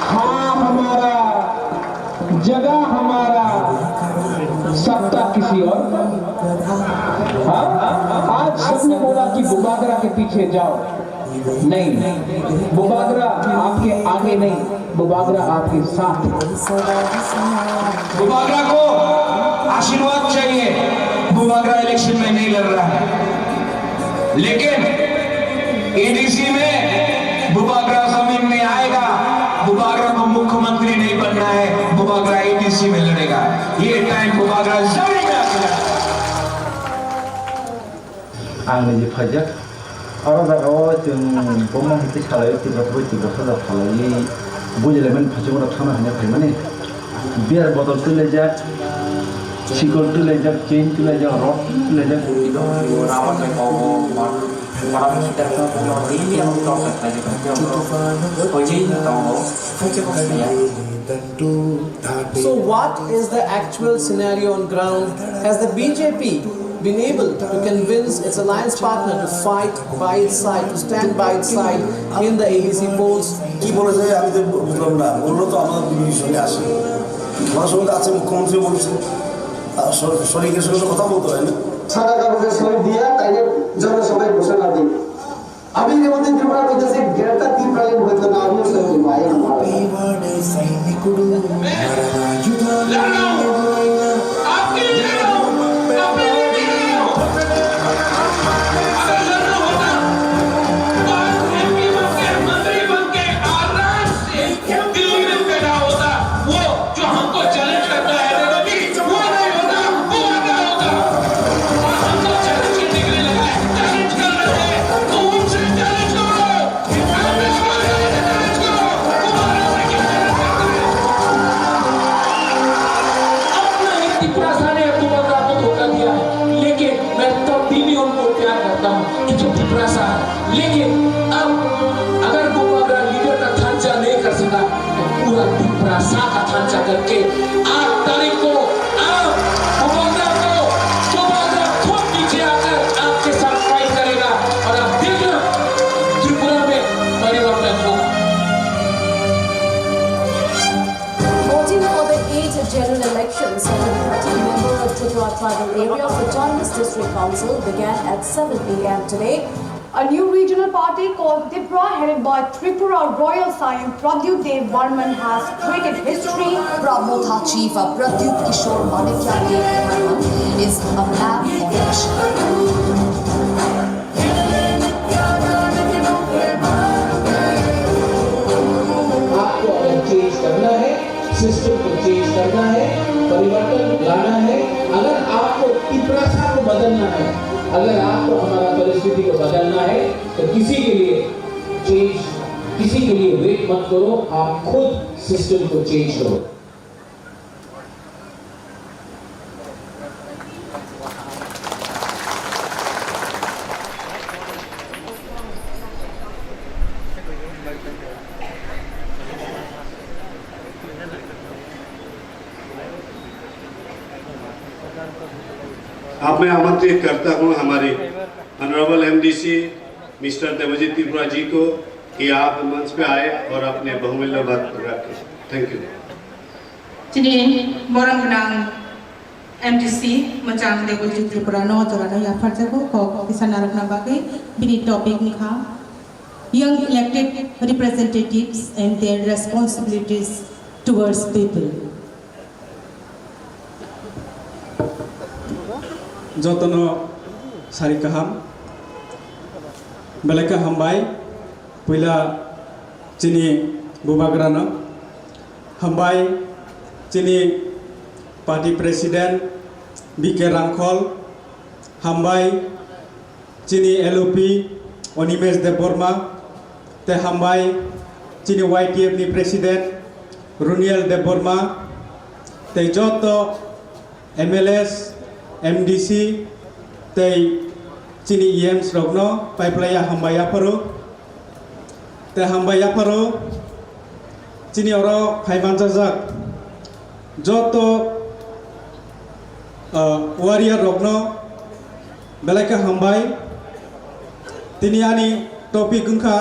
हाँ हमारा जगह हमारा सत्ता किसी और हाँ आज सबने बोला कि बुबाग्रा के पीछे जाओ नहीं बुबाग्रा आपके आगे नहीं बुबाग्रा आपके साथ बुबाग्रा को आशीर्वाद चाहिए बुबाग्रा इलेक्शन में नहीं लड़ रहा है लेकिन एडीसी में बुबाग्रा जमीन में आएगा बुबाग्रा को मुख्यमंत्री नहीं बनना है बुबाग्रा एडीसी में लड़ेगा ये टाइम बुबाग्रा जमीन में आएगा आंनि जे फाइजा आरो जागाव जों बम हिते सालाय तिब्रत बय तिब्रत जा फालाय बुजिलायमोन फाजों थानो हानाय फाय माने biar botol tulajak, sikol tulajak, chain tulajak, rod tulajak. So what is the actual scenario on ground? Has the BJP been able to convince its alliance partner to fight by its side, to stand by its side in the ABC polls? কি বলে যায় আমি তো বুঝলাম না, বললো তো আমাদের বিজেপির সঙ্গে আসে, আমার সঙ্গে আছে, মুখ্যমন্ত্রী বলছে, শরীরের সঙ্গে কথা বলতে হয় না, সাদা কাগজে সই দিয়া তাইলে জনসভায় ঘোষণা দিই। আমি যেমন ত্রিপুরা বলতেছি গেরটা ত্রিপুরালীন হইতো না, আমিও সঙ্গে ভাই लेकिन अब अगर बुबागरा लीडर का ढांचा नहीं कर सका तो पूरा टिप्रासा का ढांचा करके 8 तारीख को आप बुबागरा खुद नीचे आकर आपके साथ फाइट करेगा और आप देखना त्रिपुरा में परिवर्तन होगा। Voting for the 8th general elections of the 13-member Tripura tribal area of Autonomous District Council began at 7 p.m. today. A new regional party called Tripura, headed by Tripura Royal Scion Pradyut Dev Varman, has created history. Brahmotha chief Pradyut Kishore Manikya Dev Varman is a man on a mission. आपको अगर change करना है, system को change करना है, परिवर्तन लाना है, अगर आपको टिप्रासा को बदलना है, अगर आपको हमारा परिस्थिति को बदलना है, तो किसी के लिए चेंज, किसी के लिए वेट मत करो, आप खुद सिस्टम को चेंज करो। अब मैं आमंत्रित करता हूं हमारे honourable MDC mister Debjit Tripura ji को कि आप मंच पे आए और अपने बहुमूल्य बात रखें। Thank you. Jadi borang benang MDC macam Dewoji Tripura no jagana ya farjago ko kisan narak na bagai bini topic ni kha young elected representatives and their responsibilities towards people. जतनो सारी कहम बेलेका हमबाय पहिला चिनी बुबाग्रानो हमबाय चिनी पार्टी प्रेसिडेंट बीके रांखल हमबाय चिनी LOP Animesh Debbarma ते हमबाय चिनी वाईटीएफ नि प्रेसिडेंट रुनियल देवबर्मा ते जतो MLAs MDC tei chini EMs rokno paiplaya hambaya paro te hambaya paro chini oro khaibanjajak joto warrior rokno belaka hambai tini ani topic ungkha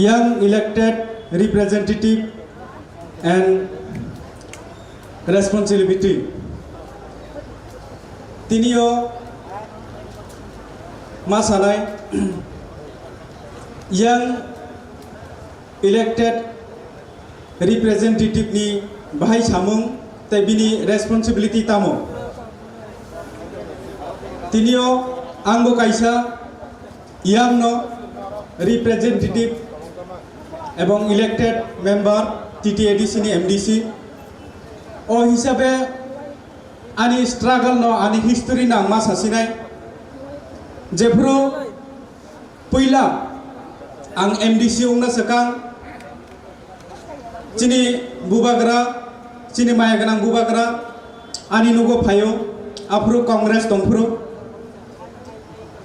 young elected representative and responsibility তিনিও মাসানাই young elected representative नि बाहाय सामुं ते बिनि रेसपन्सिबिलिटी तामो तिनियो आंगो काइसा यां no representative एवं elected member TTADC नि MDC ओ हिसाबे आनी स्ट्रागल नो आनी हिस्टोरी ना मा सासिनाय जेफ्रो पहिला आं एमडीसी उंना सकां Cini bubagra, cini mayaganang bubagra, ani nugo payo, apro Kongres tongpro.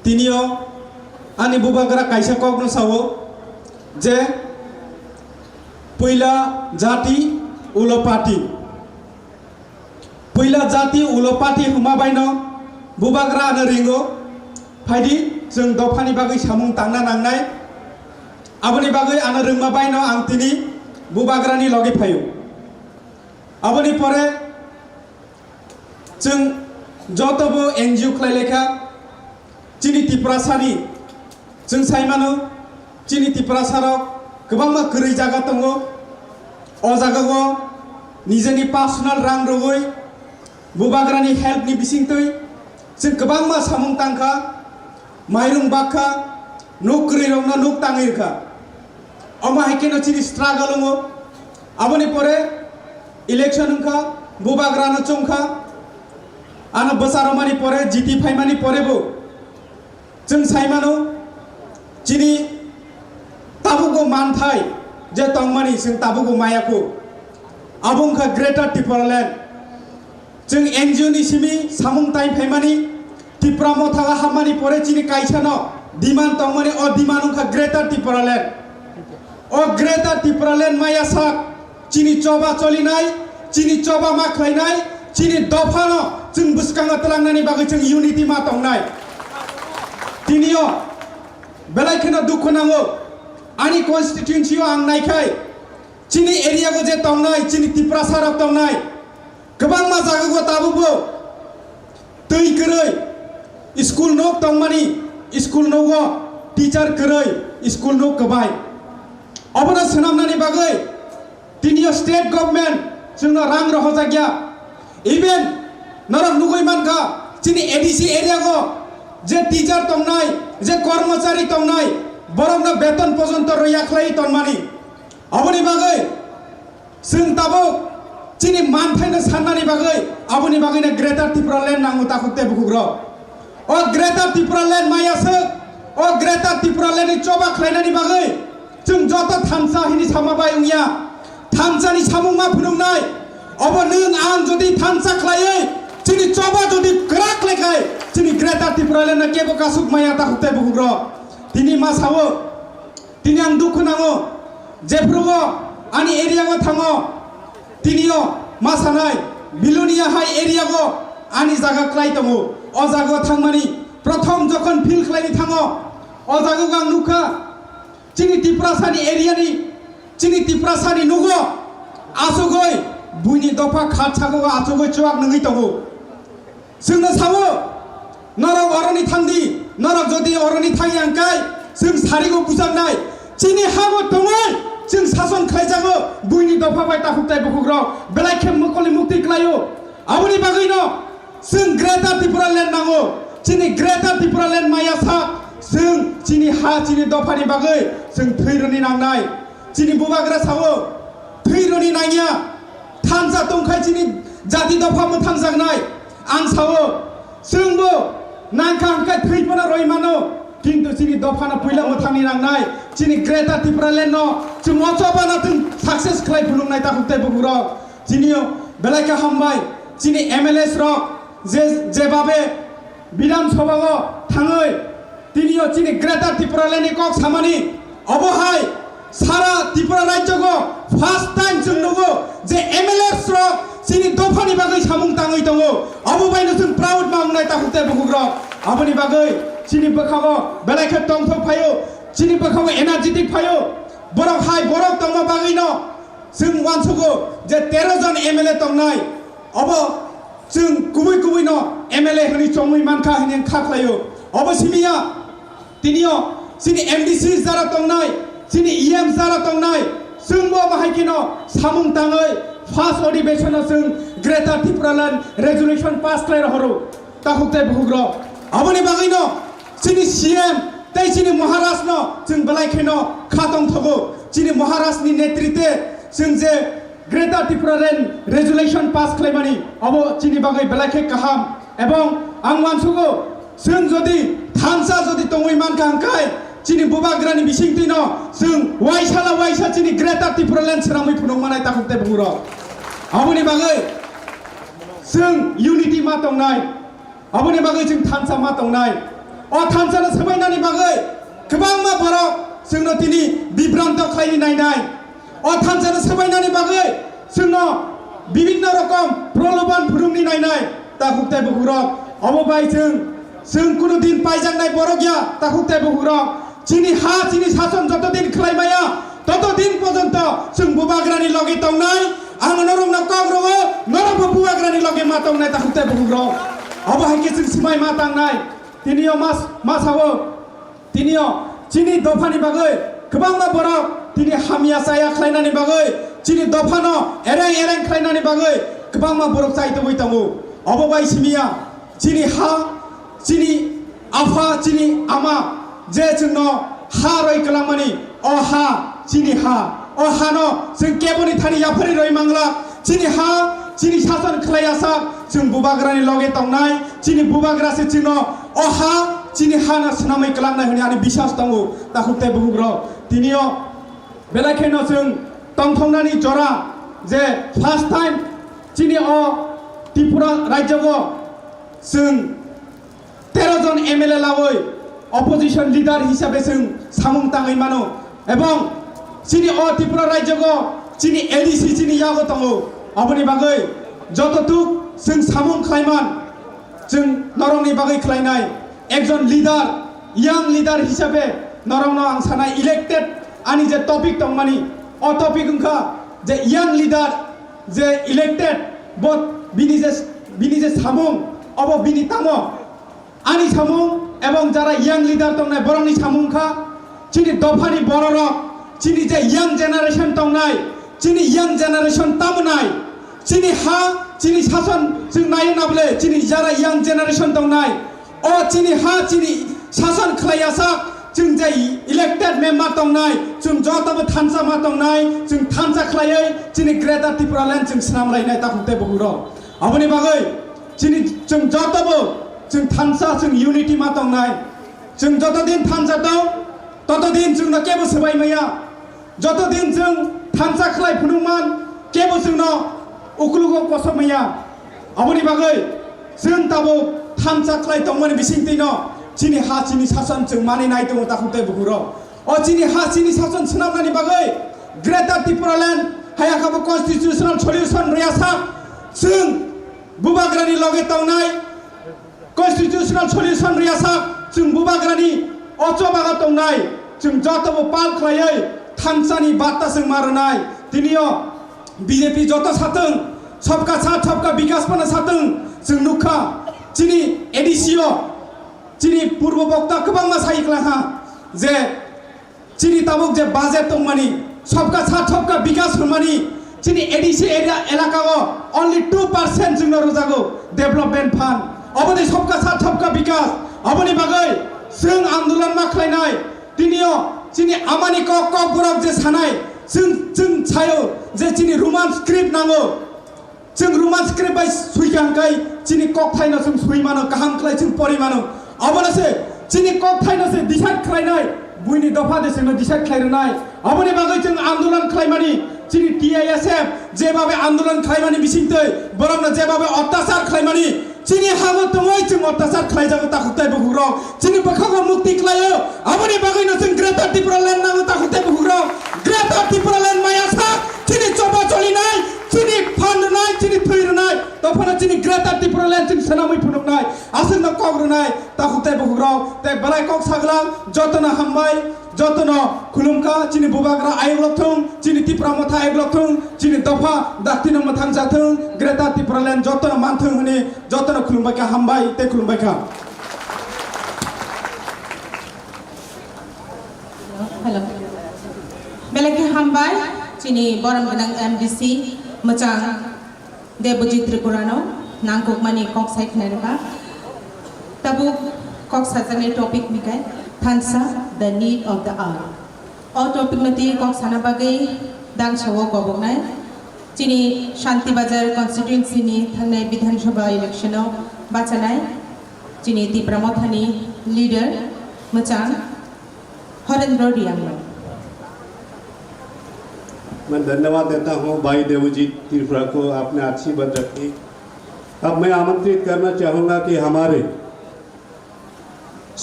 Tinio, ani bubagra kaisa kogno sawo, je Puila jati ulo party. Puila jati ulo party humabaino bubagra ana ringo faidi जों दफानि बागै सामुं तांना नांनाय आबनि बागै आना रोंमाबायनो आं तिनि बुबाग्रानि लगे फायो आबनि परे जों जतबो एनजिओ खलायलेखा चिनि तिप्रासानि जों साइमानो चिनि तिप्रासाराव गोबांमा गोरै जागा दङ अ जागागो निजेनि पार्सोनेल रां रगै बुबाग्रानि हेल्पनि बिसिंतै जों गोबांमा सामुं तांखा Mairung baka nukri rongna nuk tangirka ama hekeno chini struggle ngo aboni pore election ngka bubagrana chongkha ana basaromani pore GT phaimani pore bo जों साइमानो chini tabugo manthai je tongmani जों tabugo mayako abongkha greater Tipraland जों NGO ni simi samung time phaimani Tipramo thaga hamani pore chini kaisano diman tongmani o dimanungkha greater Tipraland o greater Tipraland maya sak chini choba cholinai chini choba ma khlainai chini dofano जों buskanga tlangnani bagai जों unity ma tongnai tinio belaikeno dukho nango ani constituency o ang naikai chini area go je tongnai chini Tiprasarok tongnai gobang ma jaga go tabubo tui koroi School nok tongmani school nogo teacher koroi school nok kabai abona sanamnani bagai tinio state government जोंनो रां रहजागिया even नरक नुगै मानका chini ADC area go je teacher tongnai je कर्मचारी tongnai borokno beton porjonto royaklai tonmani aboni bagai जों tabo chini manphaino sannani bagai aboni bagai greater Tipraland nango takukte bukugro o greater Tipraland mayasek o greater Tipraland ni coba khlainani bagai जों joto thamsa hini samabai ungya thamsani samungma phunungnai obo nung ang jodi thamsa khlaiei chini coba jodi krak lekai chini greater Tipraland na kebo kasuk maya takukte bukugro tini ma sawo tini ang dukho nango jefrugo ani area go thango tinio ma sanai bilonia high area go ani jaga klai tongo o jaga thangmani prothom jokhon fil khlaini thango o jaga gang nukha chini Tiprasani area ni chini Tiprasani nugo asogoi buini dopa khatchago asogoi chuak nungi tongo जोंनो सावो नरक अरनि थांदि नरक जदि अरनि थाङि आंखाय जों सारिगो बुजांनाय chini hago tongai जों सासन खायजागो बुइनि दफा बाय ताखुकताय बुकुग्र बेलाइखे मकलि मुक्ति क्लायो आबनि बागैनो जों greater Tipraland नांगो chini greater Tipraland माया सा जों chini हा chini दफानि बागै जों थैरनि नांनाय chini बुबाग्रा सावो थैरनि नांगिया थानजा तंखाय chini जाति दफा मोथां जागनाय आं सावो जोंबो नांखा हांखाय थैफोना रयमानो किन्तु chini दफाना पहिला मोथांनि नांनाय chini greater Tipraland no जों अचबाना जों सक्सेस खालाय फुलुंनाय ताखुकताय बुकुग्र chini बेलाइखा हामबाय chini MLS रक जेबाबे विधान सभागो थाङै तिनियो chini greater Tipraland नि कक सामानि अबहाय सारा त्रिपुरा राज्यगो फर्स्ट टाइम जों नुगो जे MLS रक chini दफानि बागै सामुं ताङै दङ अबबायनो जों प्राउड मावनाय ताखुकताय बुकुग्र आबनि बागै chini बखागो बेलाइखे तंथक फायो chini बखागो एनार्जेटिक फायो बरक हाय बरक तंग बागैनो जों वानसुगो जे 13 जन MLA तंनाय अब जों गुबै गुबैनो MLA हनि चंगै मानखा हनि खाख्लायो अब सिमिया तिनियो chini MDC जारा तंनाय chini EM जारा तंनाय जोंबो बाहायकिनो सामुं ताङै फार्स्ट अधिवेशन जों greater Tipraland resolution पास खालाय हरो ताखुकताय बुकुग्र आबनि बागैनो chini CM तै chini महाराष्ट्र जों बेलाइखेनो खातं थगो chini महाराष्ट्रनि नेतृत्वे जों जे greater Tipraland resolution पास खालायमानि अब chini बागै बेलाइखे गाहाम एबं आं मानसुगो जों जदि थानसा जदि तंगै मानखा हांखाय चिनी बुबाग्रानि बिसिंतिनो जों वाइसा चिनी ग्रेटार त्रिपुरालेण्ड सेरामै फुनुंमानाय ताकुते बुंरो आबुनि बागै जों इउनिटि मा दंनाय आबुनि बागै जों थानसा मा दंनाय अ थानसानो सबायनानि बागै गोबां मा बरक जोंनो दिनै बिभ्रान्त खालायनि नायनाय अ थानसानो सबायनानि बागै जोंनो বিভিন্ন রকম প্রলোভন ফুরুংনি নাইনাই তাকুতে বুহুর অববাই जों কোনো দিন পাইজাंनाय বড় গিয়া তাকুতে বুহুর চিনি হা চিনি শাসন যতদিন খালাইমায়া ততদিন পর্যন্ত जों বুবাগ্রানি লগে তংনাই आं नरंना कग्रव नरंब बुबाग्रानि लगे मा तंनाय ताकुते बुहुर अबहायके जों सिमाय मा तांनाय तिनियो मा सावो तिनियो चिनि दफानि बागै गोबां मा बरक तिनि हामिया साया खालायनानि बागै चिनि दफानो एरें खालायनानि बागै गोबां मा बरक साइतो बैतांगो अबबाय सिमिया चिनि हा चिनि आफा चिनि आमा जे जोंनो हा रय कलामानि अ हा चिनि हा अ हानो जों केबनि थानि याफारि रय मांगला चिनि हा चिनि शासन खालायासा जों बुबाग्रानि लगे तंनाय चिनि बुबाग्रासे चिनो अ हा चिनि हाना सनामै कलांनाय होनि आनि बिश्वास दंगो ताकुते बुहुग्र तिनियो बेलाखेनो जों तंथंनानि जरा जे फार्स्ट टाइम चिनि अ त्रिपुरा राज्यको जों 13 जन एमएलए लावै अपोजिशन लिडार हिसाबै जों सामुं ताङै मानो एवं चिनि अ त्रिपुरा राज्यको चिनि एडिसी चिनि यागो दंगो अबनि बागै जतटुक जों सामुं खालायमान जों नरंनि बागै खालायनाय एकजन लिडार यां लिडार हिसाबै नरंनो आं सानाय इलेक्टेड आनि जे टपिक दं मानि अ टपिक ओंखा जे यां लिडार जे इलेक्टेड बट बिनि जे सामुं अब बिनि तामो आनि सामुं एवं जारा यां लिडार दंनाय बरंनि सामुंखा चिनि दफानि बररक चिनि जे यां जेनारेशन दंनाय चिनि यां जेनारेशन तामनाय चिनि हा चिनि शासन जों नायो नाबले चिनि जारा यां जेनारेशन दंनाय अ चिनि हा चिनि शासन खालायासा जों जे इलेक्टेड मेम्बार दंनाय जों जतबो थानसा मा दंनाय जों थानसा खालायै चिनि ग्रेटार त्रिपुरालेण्ड जों सिनामलायनाय ताकुते बुहुर अबनि बागै चिनि जों जतबो जों थानसा जों इउनिटि मा दंनाय जों जतदिन थानसा दं ततदिन जोंनो केबो सोबायमाया जतदिन जों थानसा खालाय फुनुमान केबो जोंनो उखलुगो कसमैया अबनि बागै जों ताबो थानसा खालाय दंमोन बिसिंतिनो चिनि हा चिनि शासन जों मानिनाय दङ ताकुते बुहुर अ चिनि हा चिनि शासन सोनामनानि बागै ग्रेटार त्रिपुरालेण्ड हायाखाबो कन्स्टिट्यूशनल सल्यूशन रियासा जों बुबाग्रानि लगे तंनाय कन्स्टिट्यूशनल सल्यूशन रियासा जों बुबाग्रानि अचबागा तंनाय जों जतबो पाल खालायै थानसानि बार्ता जों मारनाय दिनियो बीजेपी जत साथों सबका साथ सबका विकास पना साथों जों नुखा चिनि एडिसिओ चिनि पूर्व वक्ता गोबां मा सायख्लाहा जे चिनि ताबुक जे बाजेट दंमानि सबका साथ सबका विकास होमानि चिनि एडिसि एरिया एलाकाओ ओनली 2% जोंनो रोजागो डेभलपमेन्ट फान्ड अबनि सबका साथ सबका विकास अबनि बागै जों आन्दोलन मा खालायनाय दिनियो चिनि आमानि कक बरक जे सानाय जों सायो जे चिनि रोमान स्क्रिप्ट नांगो जों रोमान स्क्रिप्ट बाय सुइखांखाय चिनि कक थाइनो जों सुइमानो गाहाम खालाय जों परिमानो अबनसे चिनि कक थाइनो से डिसाइड खालायनाय बुइनि दफा देसनो डिसाइड खालायनाय अबनि बागै जों आन्दोलन खालायमानि चिनि टीआईएसएफ जेबाबे आन्दोलन खालायमानि बिसिंतै बरमनो जेबाबे अत्याचार खालायमानि चिनि हाबो दङै जों अत्याचार खालायजागो ताकुते बुहुर चिनि बखागो मुक्ति खालायो अबनि बागैनो जों ग्रेटार त्रिपुरालेण्ड नांगो ताकुते बुहुर ग्रेटार त्रिपुरालेण्ड मायासा चिनि चबा चलिनाय चिनि फाननाय चिनि थैरनाय तफाना चिनि ग्रेटार त्रिपुरालेण्ड जों सनामै फुनुनाय आसनो कग्रनाय ताकुते बुहुर ते बलाय कक सागला जतन हामबाय जतन खुलुमका चिनि बुबाग्रा आयग्लथों चिनि त्रिपुरा मथा आयग्लथों चिनि दफा दाक्तिनो मथां जाथों ग्रेटार त्रिपुरालेण्ड जतन मानथों होनि जतन खुलुमबायका हामबाय ते खुलुमबायका हेलो बेलाके हामबाय चिनि बरम गोनां एमडीसी मोजां देबजित त्रिपुरानो नांगौमानि कक सायखनायबा ताबु कक साजानाय टपिक मिकाय थानसा the need of the hour a topic मते कक साना बागै दांसोआव गबंनाय चिनि शांति बाजार कन्स्टिट्युएन्सीनि थांनाय विधानसभा इलेक्शनाव बाचानाय चिनि त्रिपुरा मथानि लिडार मोजां हरेंद्र रियांग मैं धन्यवाद देता हूं भाई देवजीत त्रिपुरा को, आपने अच्छी बात रखी। अब मैं आमंत्रित करना चाहूँगा कि हमारे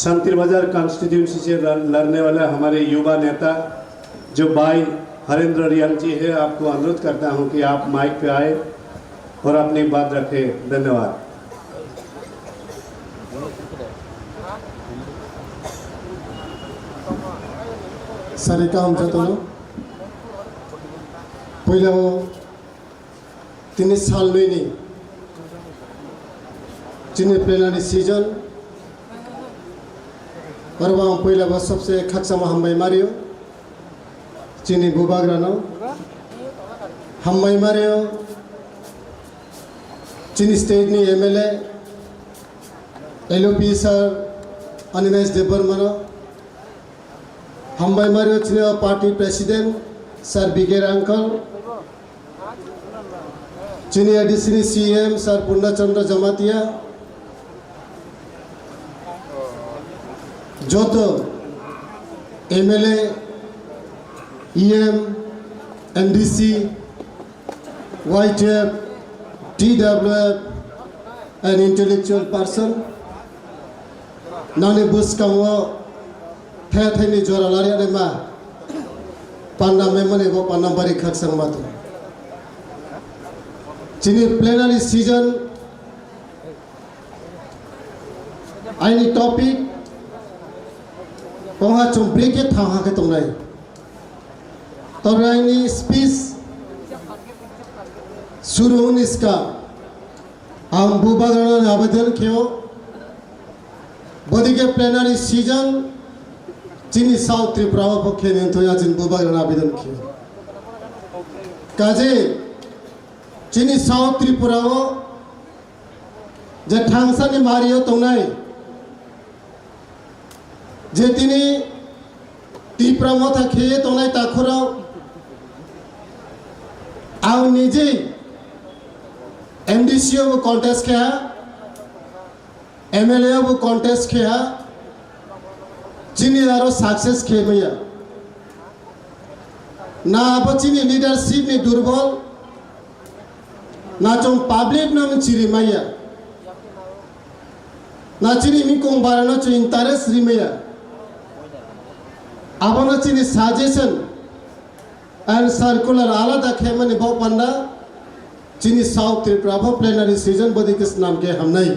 संतरी बाजार कॉन्स्टिट्यूंसी से लड़ने वाले हमारे युवा नेता जो भाई हरेंद्र रियांग जी है, आपको अनुरोध करता हूं कि आप माइक पे आए और अपनी बात रखें। धन्यवाद। सारेका हुन्छ त पहिला 3 साल नहीं चिने प्लेनरी सीजन और वहाँ पहिला बस सबसे खक्सामा हम्बाई मारियो चिनी बुबाग्रा न हम्बाई मारियो चिनी स्टेट नि MLA LOP sir Animesh Debbarma हम्बाई मारियो चिनी पार्टी प्रेसिडेंट सर बिगेर अंकल चिनी additional CM sir Purnachandra Jamatia जो तो MLA EM NDC YTF TWF and intellectual person नानी बुस कांगो थे थे नि जोरा लारी ने मा पांडा में मने वो पांडा बारी खक संग बात चिनी प्लेनरी सीजन आइनी टॉपिक वहाँ चुम ब्रेक के था वहाँ के तुम नहीं तो राइनी स्पीच शुरू होने इसका हम बुबाग्रा ने आवेदन किया बड़ी के प्लेनरी सीजन चिनी साउथ त्रिपुरा पक्षे ने तो यहाँ चिन बुबाग्रा ने आवेदन किया काजे चिनी साउथ त्रिपुरा वो जब ठांसा ने मारियो तो नहीं जेतिनी त्रिपुरा मथा खेये तो नहीं ताखुरा आउ निजे एमडीसीओ वो कॉन्टेस्ट किया एमएलए वो कॉन्टेस्ट किया चिनी दारो सक्सेस किए भैया ना अब चिनी लीडरशिप ने दुर्बल ना चुम पब्लिक ना में चिरी मैया ना चिनी मिकों बारना चुम इंटरेस्ट री मैया अब ना चिनी सजेशन एंड सर्कुलर आलादा खेमने बहुत पंडा चिनी साउथ त्रिपुरा भो प्लेनरी सीजन बदी किस नाम के हम नहीं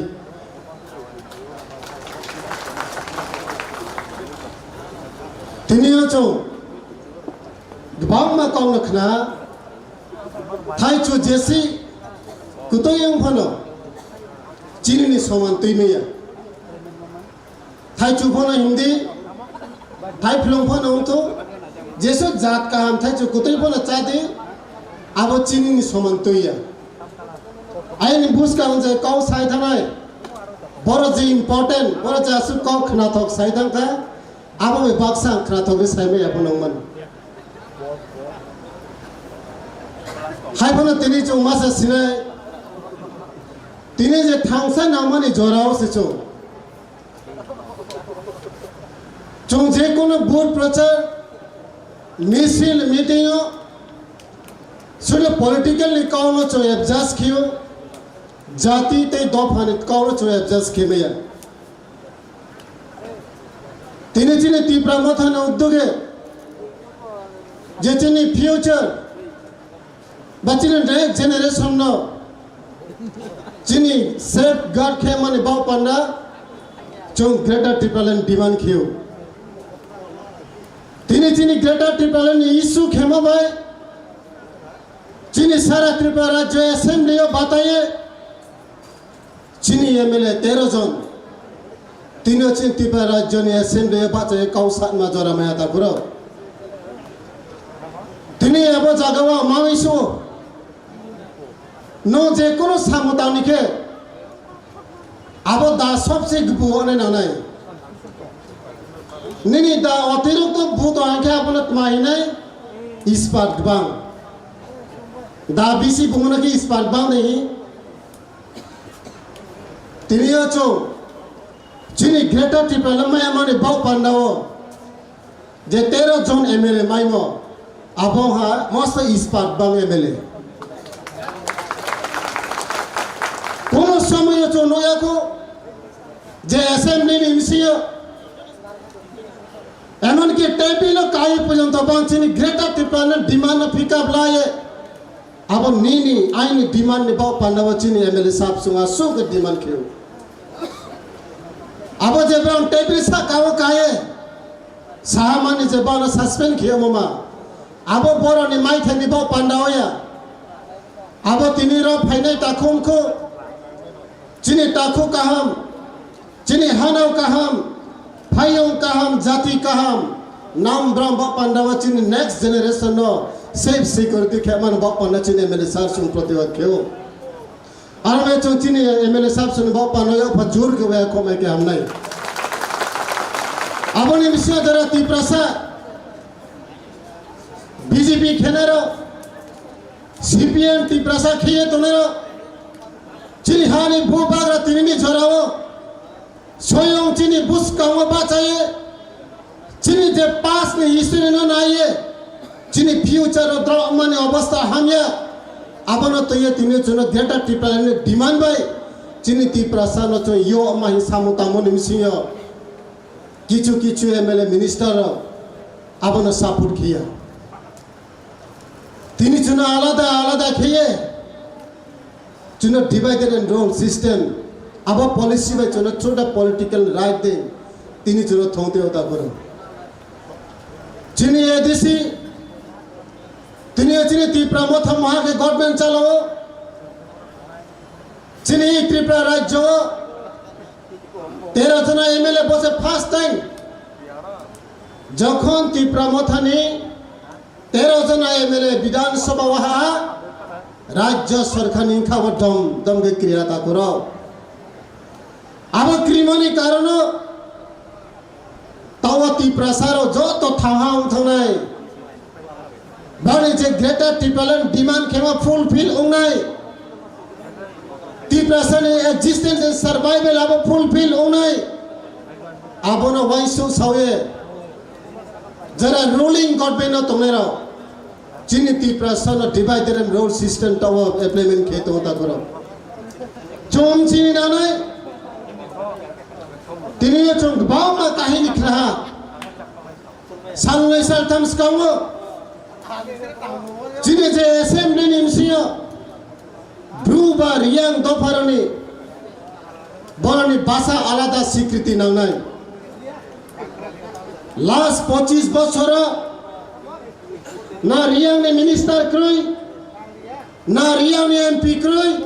तिनियों चो बाम में कौन रखना थाई चो जैसी कुतोयंग फनो चिनी नि समान तुई में या थाई चो फनो हिंदी थाई फिल्म फनो तो जैसे जात का हम थाई चो कुतोय फनो चाहते अब चिनी नि समान तुई या आई नि बुस का उनसे कौ साइड हमारे बड़ा जी इम्पोर्टेंट बड़ा जासु कौ खना थोक साइड हम का अब में बाक्सा खना थोक के साइड में अपन उमन हाई फनो तिनी चो मासे सिने तिने जे थांगसा नामानी जोराओ से चो चों जे कोनो बोर्ड प्रचार मिसिल मीटिंगो सुले पॉलिटिकल निकाउनो चो एडजस्ट कियो जाति ते दो फाने काउनो चो एडजस्ट किए भैया तिने चिने तीव्रा मथा न उद्योगे जे चिने फ्यूचर बच्चे नेक्स्ट जेनरेशन नो चिनी सेफ गार्ड खे माने बाव पंडा चों ग्रेटर ट्रिपलन डिमांड कियो तिनी चिनी ग्रेटर ट्रिपलन इशू खेमा भाई चिनी सारा त्रिपुरा राज्य असेंबली बताइए चिनी एमएलए 13 जन तीनों चिनी त्रिपुरा राज्य ने असेंबली बताइए कौसात में जोरा में आता करो तिनी अब जागवा माविसो नो जे कोनो सामुदानी के अब दा सबसे बुआने ना नहीं नहीं दा अतिरिक्त तो भूत आंखे अपन माहिने इस पर बांग दा बीसी बुमना की इस पर बांग नहीं तिनिया चो चिनी ग्रेटर ट्रिपल में हमारे बहुत पंडाओ যে 13 জন এমএলএ মাইমো আবহাওয়া মস্ত ইস্পাত বাং এমএলএ কোন সময় নয়াকো যে অ্যাসেম্বলি ইমসিও এমনকি টেবিল কাই পর্যন্ত বাংচিনি গ্রেটার ত্রিপুরা ডিমান্ড পিকআপ লায়ে আবার নিনি আইনি ডিমান্ড নিবাও পান্ডাবচিনি এমএলএ সাহেব সুঙ্গা সুক ডিমান্ড খেও আবার যে ব্রাউন টেবিল সা কাও কায়ে সাহামানি যে বানা সাসপেন্ড খেও মামা আবার বড়নি মাই থাকি বাও পান্ডাওয়া আবার তিনি র ফাইনাই তাখুমখো চিনি তাখু কাহাম চিনি হানাও কাহাম ভাইও কাহাম জাতি কাহাম নাম ব্রাহ্ম পান্ডাওয়া চিনি নেক্সট জেনারেশন নো সেফ সিকিউরিটি খেমান বাপান্ডা চিনি এমএলএ সাহেব সুং প্রতিবাদ খেও আর মে চং চিনি এমএলএ সাহেব সুং বাপান্ডা ফজুর के वे को मैं के हम नहीं আবনি মিশিয়া দ্বারা ত্রিপ্রাসা বিজেপি খেনেরো সিপিএম ত্রিপ্রাসা খেয়ে তোনেরো চিনি হানি ভূপাগ্রা তিনি ঝরাও स्वयं चिनी बुश कांगो बाचाये चिनी जे पास ने हिस्ट्री न नाये चिनी फ्यूचर द्रमाने अवस्था हामिया आबनो तो ये तिने जुन ग्रेटर टिप्रा ने डिमांड बाय चिनी तिप्रासा न चो यो माहि सामुतामो निमसियो किछु किछु एमएलए मिनिस्टर आबनो सपोर्ट किया तिनी जुन आलादा आलादा खिए जुन डिवाइडेड एंड रूल सिस्टम अब पॉलिसी में चुना छोटा पॉलिटिकल राइट दे तीन चुना थोंते होता करो चिनी एडीसी चिनी त्रिपुरा मथा महा के गवर्नमेंट चलाओ चिनी त्रिपुरा राज्य 13 जना एमएलए बसे फर्स्ट टाइम जखन त्रिपुरा मथा ने 13 जना एमएलए विधानसभा वहा राज्य सरकार निखा दम दम के क्रिया ता करो अब क्रिमनी कारण तावती प्रसार जो तो थाहा उठनाय बने जे ग्रेटर टिप्रालन डिमांड केमा फुलफिल उनाय टिप्रासन एक्जिस्टेंस एंड सर्वाइवल अब फुलफिल उनाय आबनो वाइसो सावे जरा रूलिंग गवर्नमेंट तोमेरा चिनी टिप्रासन डिवाइडेड एंड रूल सिस्टम ताव इम्प्लीमेंट खेतो ता करो चोम चिनी नानाय तिनी चुंग बावमा काहे निखरा सांगै सालथाम स्कांगो चिनी जे असेंबली निमसियो ब्रुबा रियांग दोफारनि बरनि भाषा आलादा स्वीकृति नांनाय लास्ट 25 बछर ना रियांग ने मिनिस्टर क्रय ना रियांग ने एमपी क्रय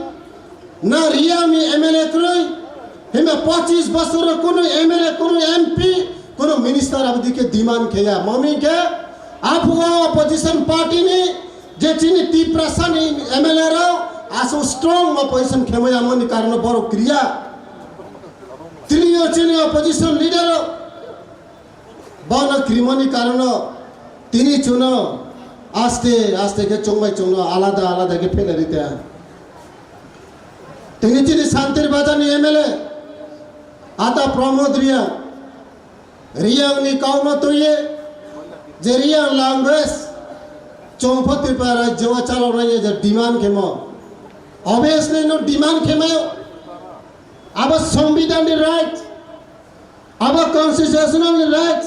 ना रियांग ने एमएलए क्रय हेमे 25 बছর কোনো এমএলএ কোনো এমপি কোনো মিনিস্টার আবদিকে ডিমান্ড খেয়া মমি के আফুয়া অপোজিশন পার্টি ने যে চিনি ত্রিপ্রাসান এমএলএ রা আসো স্ট্রং অপোজিশন খেময়া মনি কারণ বড় ক্রিয়া তিনিও চিনি অপোজিশন লিডার বন ক্রিমনি কারণ তিনি চুন আস্তে আস্তে के চংমাই চং আলাদা আলাদা के ফেলে দিতে তিনি চিনি শান্তির বাজানি এমএলএ आता प्रमोद रियांग नि काउनो तो ये जे रियांग लैंग्वेज चौंफती पर राज्य चलो नहीं है जे डिमांड खेमो ऑब्वियसली नो डिमांड खेमो अब संविधान राइट अब कॉन्स्टिट्यूशनल राइट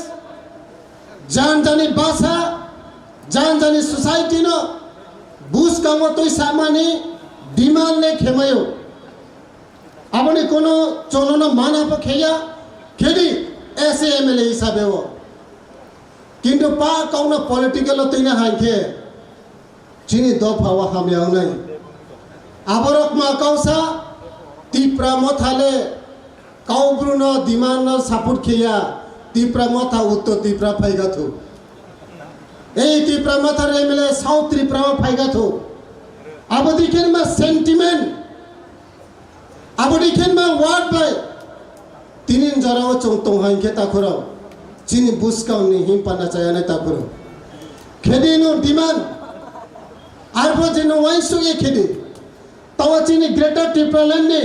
जान जानी भाषा जान जानी सोसाइटी नो बुस कामो तो सामानी डिमांड ने खेमो अपने कोनो चोनो न माना पर खेया खेली ऐसे एमएलए हिसाबे वो किंतु पा कौन पॉलिटिकल तीना हांखे चिनी दो फावा हम याव नहीं आबरक मा कौसा तीप्रा मथाले काउब्रुनो दिमान सपोर्ट खेया तीप्रा मथा उत्तर तीप्रा फाइगा थो ए तीप्रा मथा एमएलए साउथ त्रिपुरा फाइगा थो अब दिखेन मा सेंटिमेंट अब दिखेन मा वार्ड बाय तीन जराव चोंतों हांखे ताखुरो चिनी बुस्काउ नि हिम पाना चायाने ताखुरो खेदिनो डिमांड आरबो जिनो वाइसो ये खेदि तावा चिनी ग्रेटर टिप्रालन नि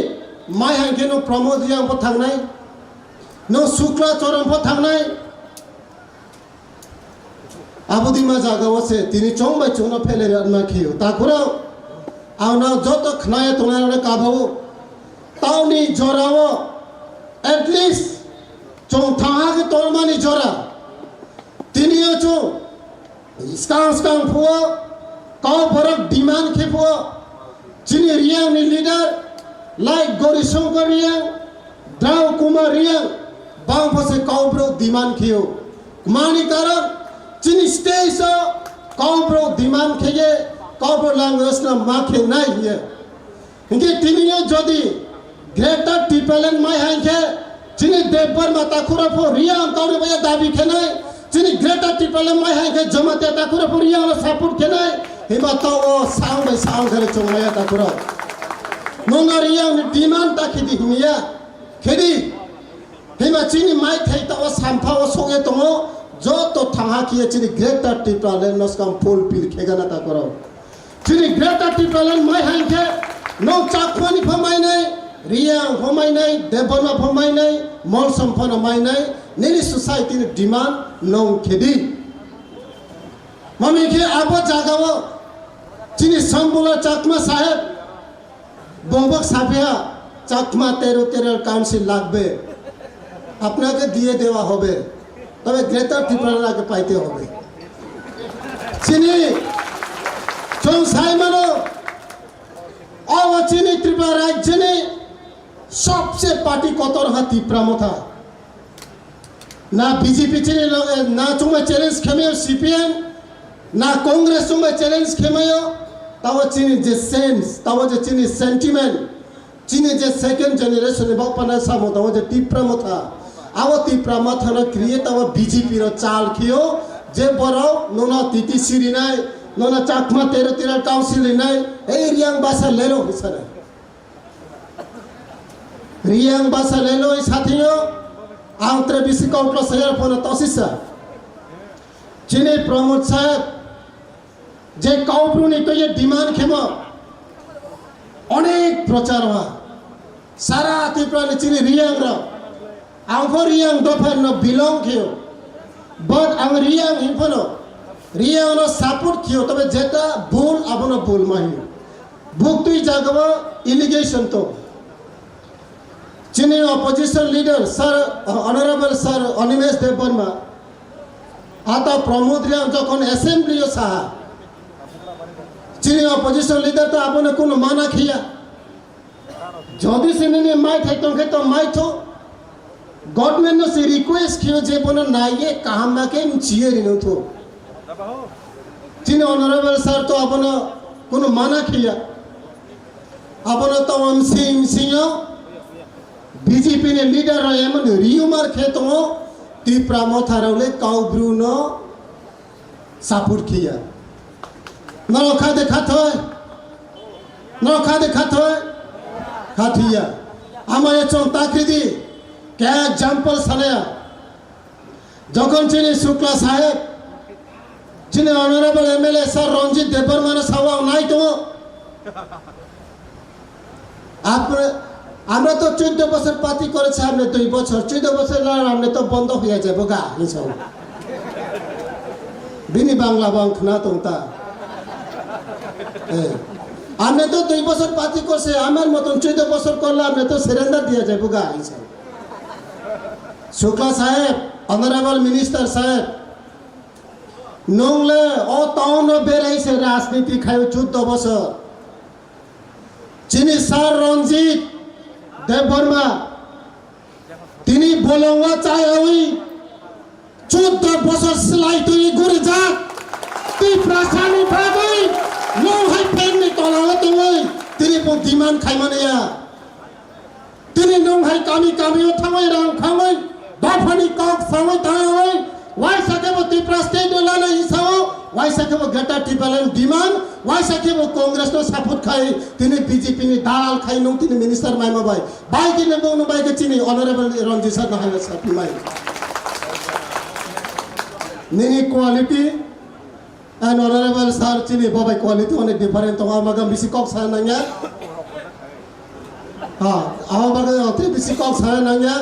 माय हांखे नो प्रमोद रियांग प थांनाय नो शुक्ला चरम प थांनाय আবুদিমা জায়গা আছে তিনি চংবাই চুনো ফেলে রান্না খেয়েও তা করেও আউনা যত খানায় তোমার কাবাও তাওনি জরাও এটলিস্ট চং থাহাকে তলমানি জরা তিনিও চং স্কাং ফুয়া কাউ বরক ডিমান্ড খেফুয়া চিনি রিয়াংনি লিডার লাইক গৌরী শঙ্কর রিয়াং দ্রাও কুমার রিয়াং বাং ফসে কাউ ব্রো ডিমান্ড খেয়েও মানি কারণ চিনি স্টেজ কাউ ব্রো ডিমান্ড খেয়ে কাউ ব্রো ল্যাঙ্গুয়েজ না মাখে নাই হিয়ে ইনকে তিনিও যদি গ্রেটার টিপেলেন মাই হাইকে চিনি দেববার মাতা খুরাফো রিয়াং কাউরে ভাইয়া দাবি খেনাই চিনি গ্রেটার টিপেলেন মাই হাইকে জমাতে তা খুরাফো রিয়াং সাপোর্ট খেনাই হিমা তো ও সাউন্ড করে চংমায়া তা খুরা নঙ্গা রিয়াং ডিমান্ড তা খেদি হিমিয়া খেদি হিমা চিনি মাই থাই তা ও সামফা ও সঙ্গে তো যত থাহা কিয়ে চিনি গ্রেটার টিপেলেন নসকাম ফুল পিল খেগানা তা করো চিনি গ্রেটার টিপেলেন মাই হাইকে নং চাকমানি ফমাই নাই রিয়াং ফমাই নাই দেবনা ফমাই নাই মল সম্পন্ন মাই নাই নিনি সোসাইটির ডিমান্ড নং খেদি মামি খে আবো জাগাও চিনি সম্বুলা চাকমা সাহেব বম্বক সাফিয়া চাকমা 13 কাউন্সিল লাগবে আপনাকে দিয়ে দেওয়া হবে তবে গ্রেটার ত্রিপুরার আগে পাইতে হবে চিনি চং সাইমানো চিনি ত্রিপুরা রাজ্যে सबसे पार्टी कतर हा ত্রিপুরা था ना बीजेपी चिनी ना चुमे चैलेंज खेमे सीपीएम ना कांग्रेस चुमे चैलेंज खेमेयो ताव चिनी जे सेंस ताव जे चिनी सेंटिमेंट चिनी जे सेकंड जनरेशन बापना सामो ताव जे ত্রিপুরা था आव ত্রিপুরা था ना क्रिएट ताव बीजेपी रो चाल खियो जे बरो नोना तिति सिरि नाय नोना चाकमा 13 काउंसिल नाय ए रियांग बासा लेलो हिसारे रियांग बासा लेलो साथियो आंतरे बिसी काउंटलो सयर फोन तसिसा चिनी प्रमोद साहेब जे काउब्रुनी तो ये डिमांड खेमो अनेक प्रचार हुआ सारा त्रिपुरा चिनी रियांग रो आंखो रियांग दोफर न बिलोंग कियो बट आंग रियांग हिफनो रियांग नो सपोर्ट कियो तबे जेटा भूल आबनो भूल माही बुक तुई जागवा इलिगेशन तो चिनी opposition leader sir honourable sir Animesh Debbarma आता प्रमोद रियांग जखन असेंबली साहा चिनी ऑपोजिशन लीडर तो आपने कोनो माना खिया जदि सिने माइ थाइतो के तो माइ थो गवर्नमेंट ने से रिक्वेस्ट कियो जे बनो नाये काम ना के चिए रिनो थो चिनी ऑनरेबल सर तो आपने कोनो माना खिया आपने तो हम सिंह बीजेपी ने लीडर रहे मन रियुमार खेतो त्रिपुरा मथारौले काउब्रुनो सपोर्ट किया नरखा देखाथय खाथिया आमाय चों ताकृदी क्या एग्जांपल सानाया जखन चिनी शुक्ला साहेब चिनी honourable MLA sir Ranjit Debbarma सावा नाई तो आप আমরা তো 14 বছর পার্টি করেছে আপনি 2 বছর 14 বছর আপনি তো বন্ধ হয়ে যাবে গা হিসাব বিনি বাংলা বাংলা তোতা আপনি তো 2 বছর পার্টি করছে আমার মতন 14 বছর করলে আপনি তো সারেন্ডার দিয়ে যাবে গা হিসাব শুক্লা সাহেব অনারেবল মিনিস্টার সাহেব নংলে ও টাউন বেরাইছে রাজনীতি খায় 14 বছর চিনি স্যার রঞ্জিত देवबर्मा तिनी बोलवा चाहे हुई 14 बছর सिलाई तो ये गुरु जात ती प्रशानी भागई नो है पेन तलाव तो वही तिनी पो डिमांड खाइ मानेया तिनी नो है कामी थावै राम खावै बाफनी कक सावै थावै वाइ सकेबो त्रिपुरा स्टेट लाने हिसाब वाइ सकेबो ग्रेटर टिपेलेन डिमांड वाइ सकेबो कांग्रेस नो सपोर्ट खाइ तिनी बीजेपी नि दाल खाइ नो तिनी मिनिस्टर माइमा बाइ बाइ किने बोनो बाइ के चिनी ऑनरेबल रंजित सर नहाय साथी माइ निनी क्वालिटी एंड ऑनरेबल सर चिनी बाबाई क्वालिटी अनेक डिफरेंट तो आमागा बिसी कक सा नांगा हां आमागा अति बिसी कक सा नांगा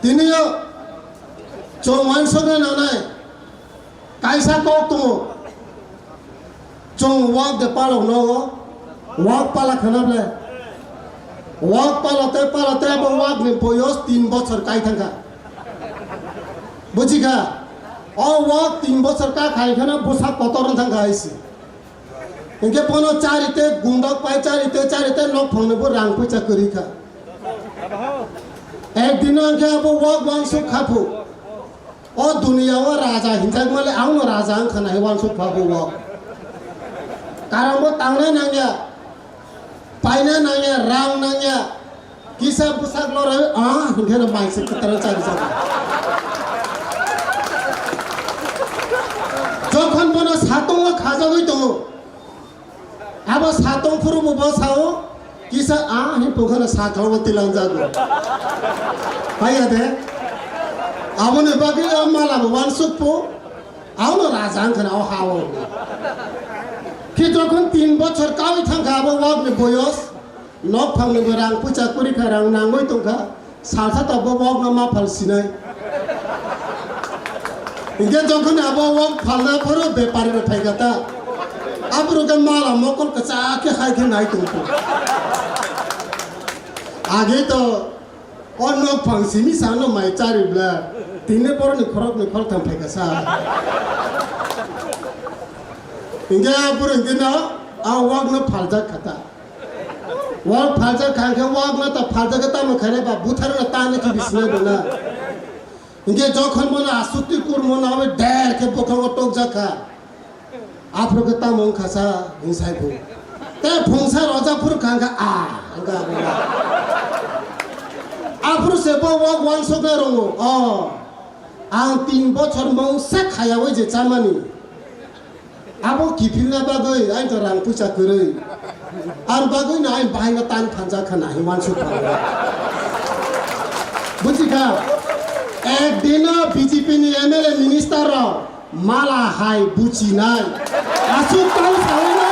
तिनी चौमान सगे नानाय kaisa kok tu chong walk de palo no walk pala khanap le walk palote bo walk ni poyos 3 বছর kai thanga বুঝিকা ও walk 3 বছর ka khai khana bosa kotoron thanga aisi inge pono charite gundok pai charite lok phone bo rang pucha kori kha ek din anke abo walk wan su khapu o dunia o raja hinjak male auno raja ang khana wan su phabu walk karamo tangna nangya paina nangya rang nangya kisa pusak lore hinge na mai se ketara chari jaga যখন বনো সাতং খাজাগই দङ अब सातों फुरुबो बसाओ किसा हि पोखना साथाव तिलां जागो पाया दे आबने बागै मालाबो वानसुपो आउनो राजां खना आउ हावो कि যখন 3 বছর কাই थांखाबो वागने बयस नक फांने रां पुचा कुरि खारां नांगै तंखा साथा तबो वागना मा फालसिनाय इंगे যখন आबो वाग फालना फरो व्यापारी थाइगाता अब रुके माला मोकल कचा के खाई के नहीं तुमको आगे तो और लोग फंसी मी सानो माय चारी ब्ला तीने पर ने खरक थम फेका सा इंगे पुर इंगे ना आ वाग न फालजा खाता वाग फालजा खान के वाग न त फालजा के तम खरे बा बुथर न ताने की बिसने बना इंगे जोखन मना आसुति कुर मना वे डेर के बोखो टोक जाखा आप लोग कितना मोंग खासा हिंसाई को ते फुंसा रोजापुर खांगा अंगा आप लोग से वो वन सौ के रोंगो आं 3 বছর मोंग से खाया वो जे चामानी आप वो किफिलना बागै आइ तो रां पुचा करे आर बागै ना आइ बाहाय ना तान खांजा खाना हिमान सुखा बुझिका एक दिन बीजेपी नि एमएलए मिनिस्टर माला हाय बुची नाय आसु ताउ सावना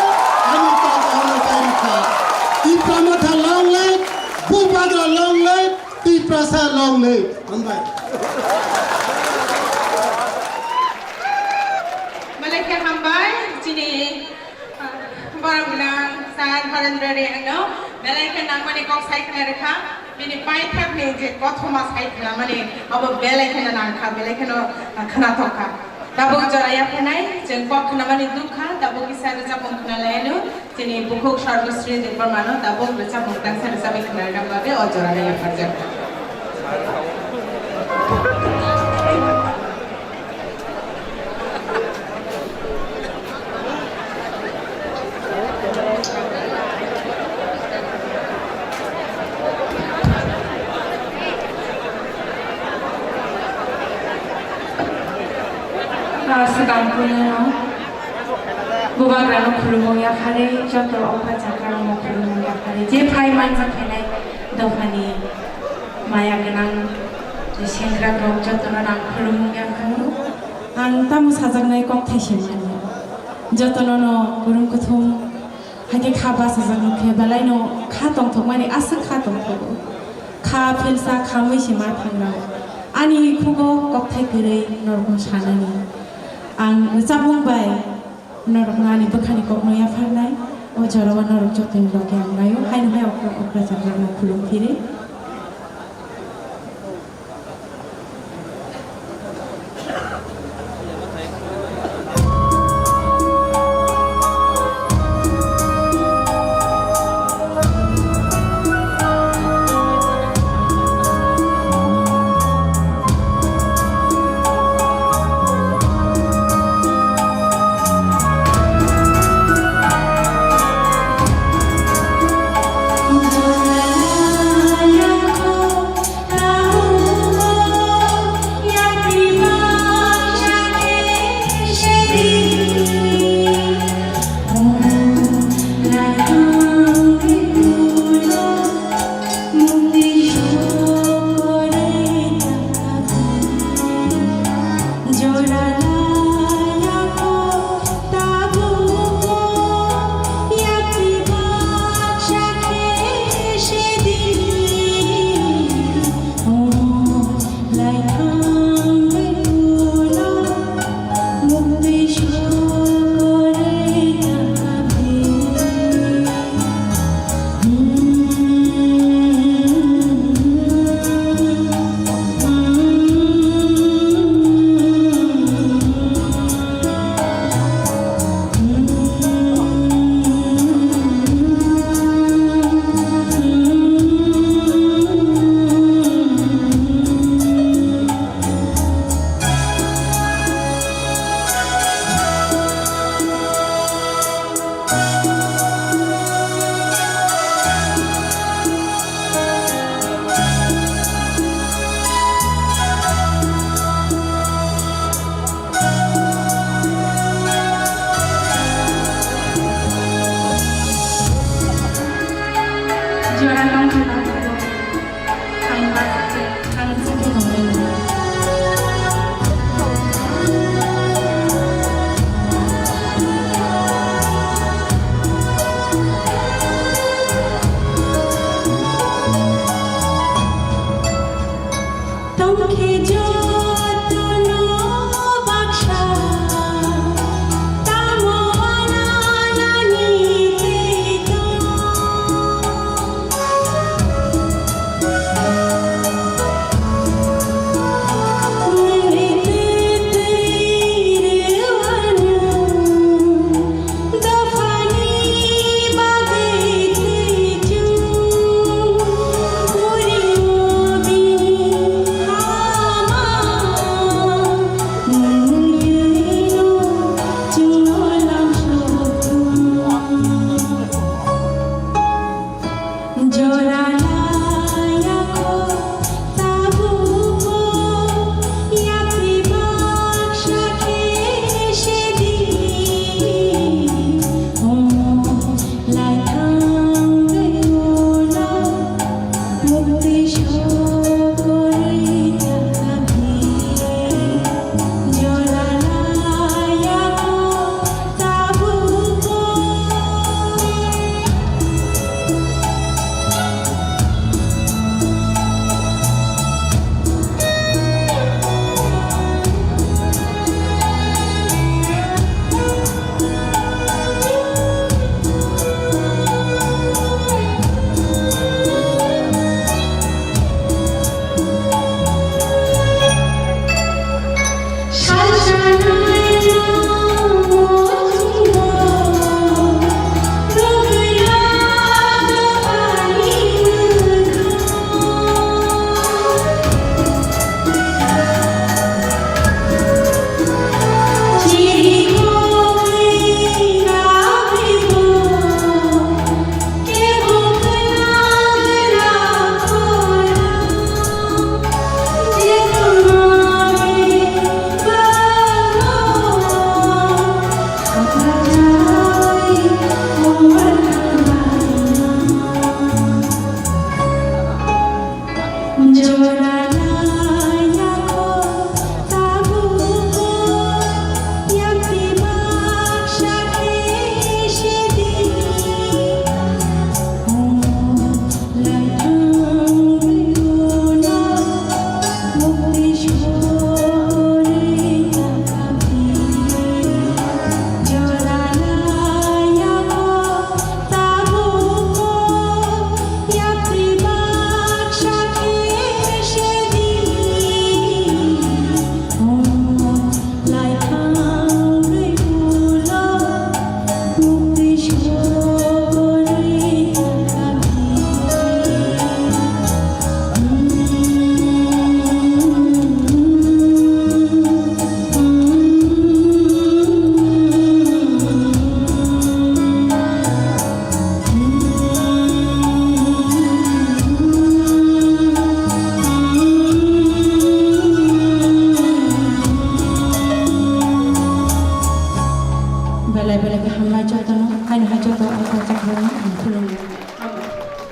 आनि ताउ तारिखा ती प्रमथा लंग ले बुबाग्रा लंग ले ती प्रसा लंग ले हमबाय मलेके हमबाय जिनि बारमना सान हरेंद्र रे आंनो मलेके नांगमानि कक साइखना रेखा बिनि पाइथाक ने जे कथमा साइखना माने अब बेलेके नांखा बेलेके न खनाथका दाबो जराया फनाय जों पखनामानि दुखा दाबो किसा जाबं खनालायनो दिनै बुखौ सर्वश्री देबरमानो दाबो जाबं दांसा जाबाय खनाराबाबे अजराया फारजा sedang punya bubagrano khulumong ya khare joto opa jakrano mo khulumong ya khare je phai mansa khenai dofani maya ganang je sengra rok joto na khulumong ya khare ang tam sajangnai kok thaisimani joto no gurum kuthum hake khaba sajangnai khe balai no kha tong thokmani asa kha tong thok kha philsa khamai sima thangrao ani khugo kok thai gurei norgo sanani ang sabungbai norok ngani bekhani kok noya farnai o jarawa norok jotin loge angayo haino hai okra jagrano khulum phire Yeah.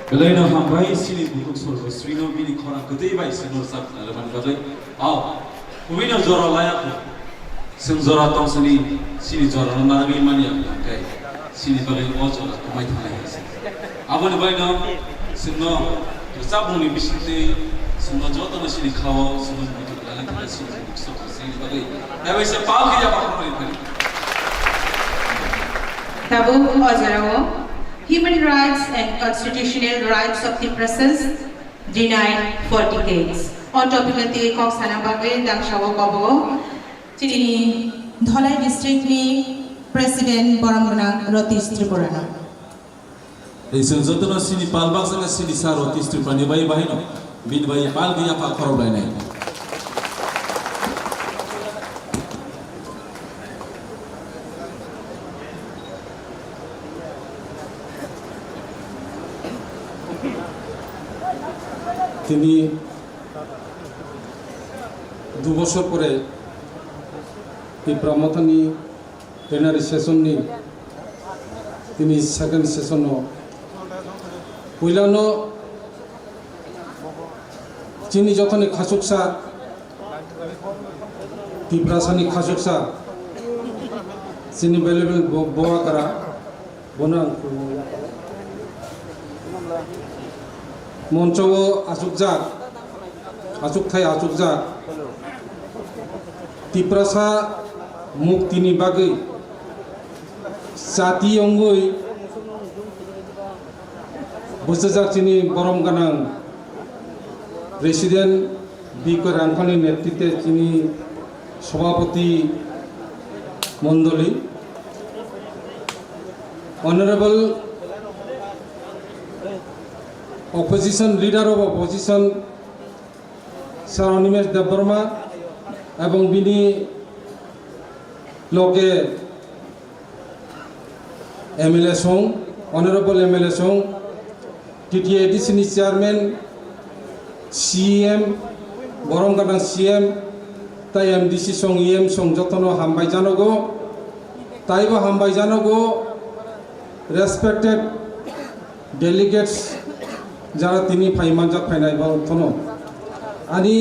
Belai hambai sini bukuk sorgo srino bini khora gede bai senor sak alaman kadai aw umina zora layak sen zora tong sini zora na ngi mani ak kai sini bagai o zora kumai thalai ase abani bai na senno sabuni bisite senno joto na sini khawo senno bukuk lalang kada sini bukuk sorgo sini bagai abai se paal ki ja pakoi thali Tabu Ozarawo, human rights and constitutional rights of the persons denied for decades. On topic of the Kok Sanababe, Dang Shawo Kobo, Tini Dholai district ni President Boramgunang Rotis Tripurana. Isin jotona sini palbak sanga sini sa Rotis Tripurana bai bai no bin bai pal gya pa khoro bai nai. তিনি 2 বছর পরে এই ব্রহ্মথানি plenary সেশননি তিনি second সেশনও পইলানো চিনি যতনে খাসুকসা তিপ্রাসানি খাসুকসা চিনি bailable বোয়া করা বনা মঞ্চও আচুকজাক আচুকথাই আচুকজাক তিপ্রাসা মুক্তিনি বাগै জাতি অঙ্গই বসেজাক চিনি বরম গানাং প্রেসিডেন্ট বি কে রাংখানি নেতৃত্বে চিনি সভাপতি মণ্ডলী honourable opposition leader of opposition sir Animesh Debbarma এবং বিনি লগে এমএলএ সং অনারেবল এমএলএ সং টিটিএডিসিনি চেয়ারম্যান সিএম বরং গানাं সিএম তাই এমডিসি সং ইএম সং যতनो हामबाय जानांगौ ताइबो हामबाय जानांगौ रेसपेक्टेड डेलिगेट्स যারা তিনি ফাইমানজাত ফাইনাই বলতনো আনি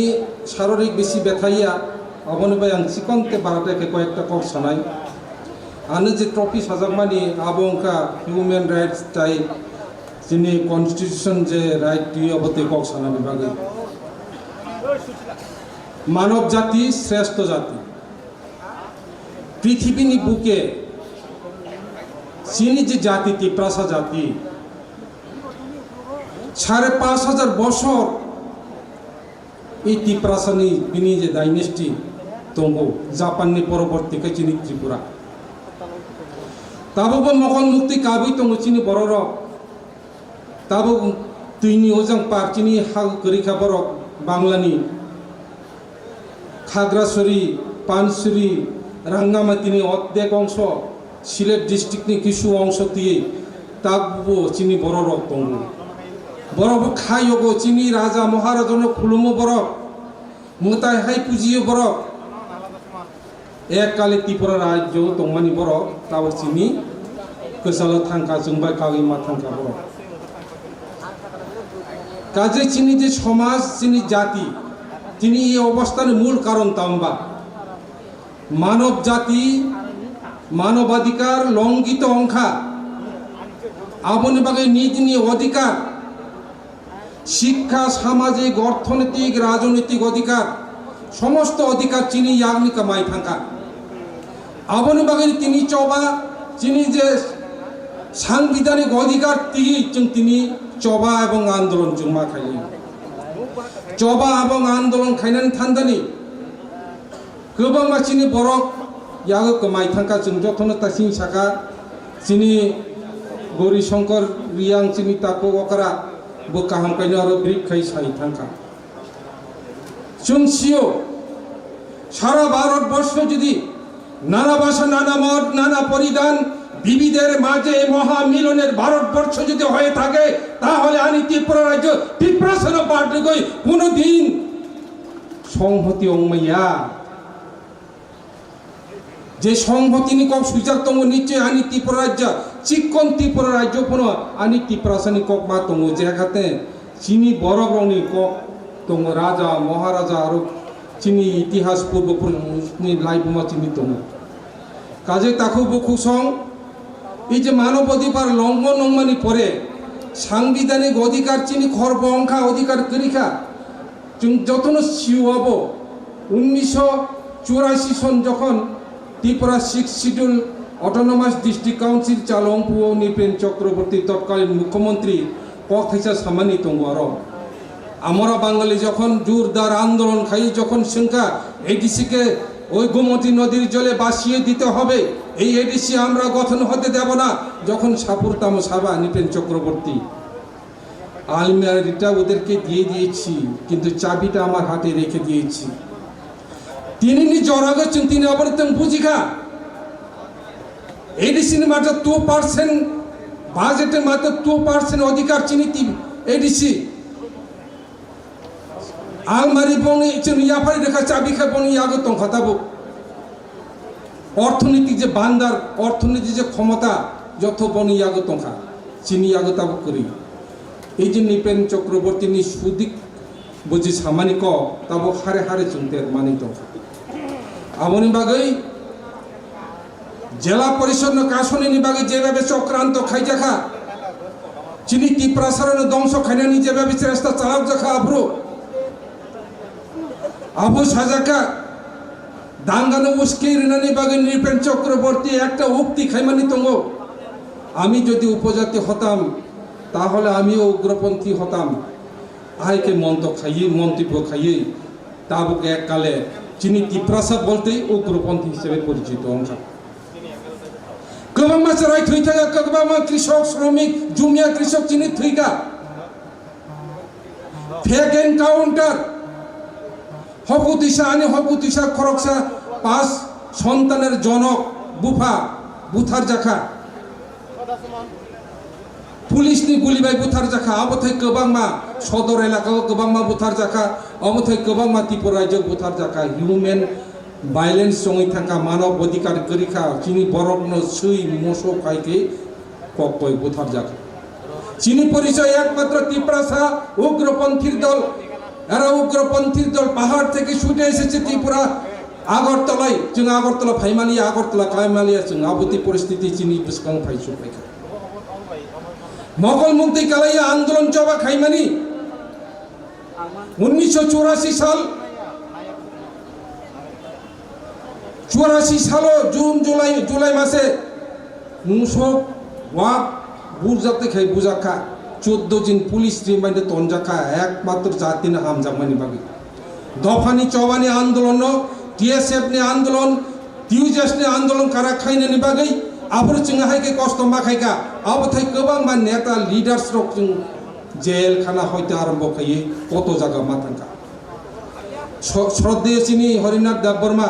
শারীরিক বেশি ব্যথাইয়া অবনবাই আং চিকনতে বারাটাকে কয়েকটা কক সানাই আনে যে ট্রফি সাজাকমানি আবংকা হিউম্যান রাইটস তাই যিনি কনস্টিটিউশন যে রাইট দিয়ে অবতে কক সানানি বাগে মানব জাতি শ্রেষ্ঠ জাতি পৃথিবীনি বুকে চিনি যে জাতি তিপ্রাসা জাতি ৫,৫০০ বছর এই তিপ্রাসানি বিনি যে ডাইনেস্টি দङ জাপাননি পরবর্তীকে চিনি ত্রিপুরা তাবো মকন মুক্তি কাবুই দङ চিনি বড়র তাবো তুইনি ওজাং পার চিনি হাগ করিখা বড় বাংলানি খাগড়াছড়ি পানছড়ি রাঙ্গামাটিনি অর্ধেক অংশ সিলেট ডিস্ট্রিক্টনি কিছু অংশ দিয়ে তাবো চিনি বড়র দङ বরফ খাইগো চিনি রাজা মহারাজন খুলুমো বরফ মুতাই হাই পুজিও বরফ এককালে ত্রিপুরা রাজ্য দংমানি বরফ তাও চিনি গোসাল থাঙ্কা जोंबाय कागिमा থাঙ্কা বরফ কাজে চিনি যে সমাজ চিনি জাতি চিনি এই অবস্থার মূল কারণ তাম্বা মানব জাতি মানবাধিকার লঙ্ঘিত অংখা আপনি বাগে নিজ নিজ অধিকার শিক্ষা সামাজিক অর্থনৈতিক রাজনৈতিক অধিকার সমস্ত অধিকার চিনি ইয়াগনি কামাই থাকা আপনি বাগের তিনি চবা চিনি যে সাংবিধানিক অধিকার তিনি চবা এবং আন্দোলন জমা খাইলি চবা এবং আন্দোলন খাইনানি থান্দানি गोबां मानसिनि बरक यागो कमाई थांका जों जथनो तासिं साका चिनि गौरी शंकर रियां चिनि ताको ओकरा बो काहाम काइनो आरो ब्रिक खाइ साइ थांका जों सियो सारा भारतबर्ष যদি নানা ভাষা নানা মত নানা পরিধান বিবিধের মাঝে মহামিলনের ভারতবর্ষ যদি হয়ে থাকে তাহলে আনি ত্রিপুরা রাজ্য ত্রিপুরাসন পার্টি কই কোনদিন সংহতি অংমাইয়া যে সংহতি নিকক সুজাক দङ নিশ্চয় আনি ত্রিপুরা রাজ্য চিকন ত্রিপুরা রাজ্য কোন আনি ত্রিপুরাসনি কক মা দङ যেখাতে চিনি বড়গ্রনি কক দङ রাজা মহারাজা আরো চিনি ইতিহাস পূর্বপুরুষনি লাইবুমা চিনি দङ কাজে তাকো বকুসং এই যে মানব অধিকার লঙ্ঘন নংমানি পরে সাংবিধানিক অধিকার চিনি খর্ব অংখা অধিকার করিখা जों যতনো সিওয়াব 1984 সন যখন Tripura 6 schedule autonomous district council চালংপুও নিপেন চক্রবর্তী তৎকালীন মুখ্যমন্ত্রী কথাইসা সামানি দङ আরো আমরা বাঙালি যখন জোরদার আন্দোলন খাই যখন সংখ্যা এডিসিকে ওই গোমতী নদীর জলে বাসিয়ে দিতে হবে এই এডিসি আমরা গঠন হতে দেব না যখন সাপুরতাম সাবা নিপেন চক্রবর্তী আলমিরাটা ওদেরকে দিয়ে দিয়েছি কিন্তু চাবিটা আমার হাতে রেখে দিয়েছি তিনি নি জরাগে তিনি আবার তেম বুঝিকা এডিসির মাত্র 2% বাজেটের মাত্র 2% অধিকার চিনি এডিসি আলমারি বনি চিনি ইয়াফারি রেখা চাবি খা বনি ইয়াগো তং খাতাবো অর্থনীতি যে বান্দার অর্থনীতি যে ক্ষমতা যত বনি ইয়াগো তংখা চিনি ইয়াগো তাবো করি এই যে নিপেন চক্রবর্তীনি সুদিক বুঝি সামানিক তাবো হারে হারে চিন্তের মানিত আমনি বাগৈ জেলা পরিষদ কাশনি বাগৈ যেভাবে চক্রান্ত খাইজাখা চিনি টিপ্রাসারণ ধ্বংস খাইনানি যেভাবে চেষ্টা চালাও জাখা আব্রু আবু সাজাকা দাঙ্গানো উস্কে রিনানি বাগৈ নিপেন চক্রবর্তী একটা উক্তি খাইমানি তঙ্গ আমি যদি উপজাতি হতাম তাহলে আমিও উগ্রপন্থী হতাম আইকে মন্তব্য খাইয়ে তাবুকে এককালে চিনি টিপ্রাসা বলতেই উগ্রপন্থী হিসেবে পরিচিত অংশ গোবাং মাছ রায় থই থাকা গোবাং কৃষক শ্রমিক জুমিয়া কৃষক চিনি থইকা ফেক এনকাউন্টার হকুতিসা খরকসা 5 সন্তানের জনক বুথার জাখা পুলিশ নি গুলিবাই বুথার জাখা আবথাই গোবাংমা সদর এলাকাও গোবাংমা বুথার জাখা অবথাই গোবাংমা ত্রিপুরা রাজ্য বুথার জাখা হিউম্যান ভাইলেন্স সঙ্গে থাকা মানব অধিকার গরিখা চিনি বরগ্ন সুই মোসো খাইকে ককই বুথার জাখা চিনি পরিচয় একমাত্র ত্রিপুরা উগ্রপন্থীর দল এরা উগ্রপন্থীর দল পাহাড় থেকে ছুটে এসেছে ত্রিপুরা আগরতলায় जों আগরতলা ফাইমালিয়া আগরতলা কাইমালিয়া जों আবতি পরিস্থিতি চিনি বিস্কাং ফাইছু পাইকা মোগল মুক্তি কালাইয়া আন্দোলন চবা খাইমানি 1984 সাল 84 সালো জুন জুলাই মাসে মুসক ওয়া বুজাতে খাই বুজাখা 14 দিন পুলিশ রিমান্ডে তনজাখা একমাত্র জাতি না হামজামানি বাগি দফানি চবানি আন্দোলন টিএসএফ নি আন্দোলন টিউজেস নি আন্দোলন কারা খাইনানি বাগै আবর जों हायके कष्ट माखायका अबथाय गोबां मान नेता लिडार्स रक जों जेल खाना हयते आरम्भ खायो कत जागा माथांका श्रद्धेय चिनी हरिनाथ देबबर्मा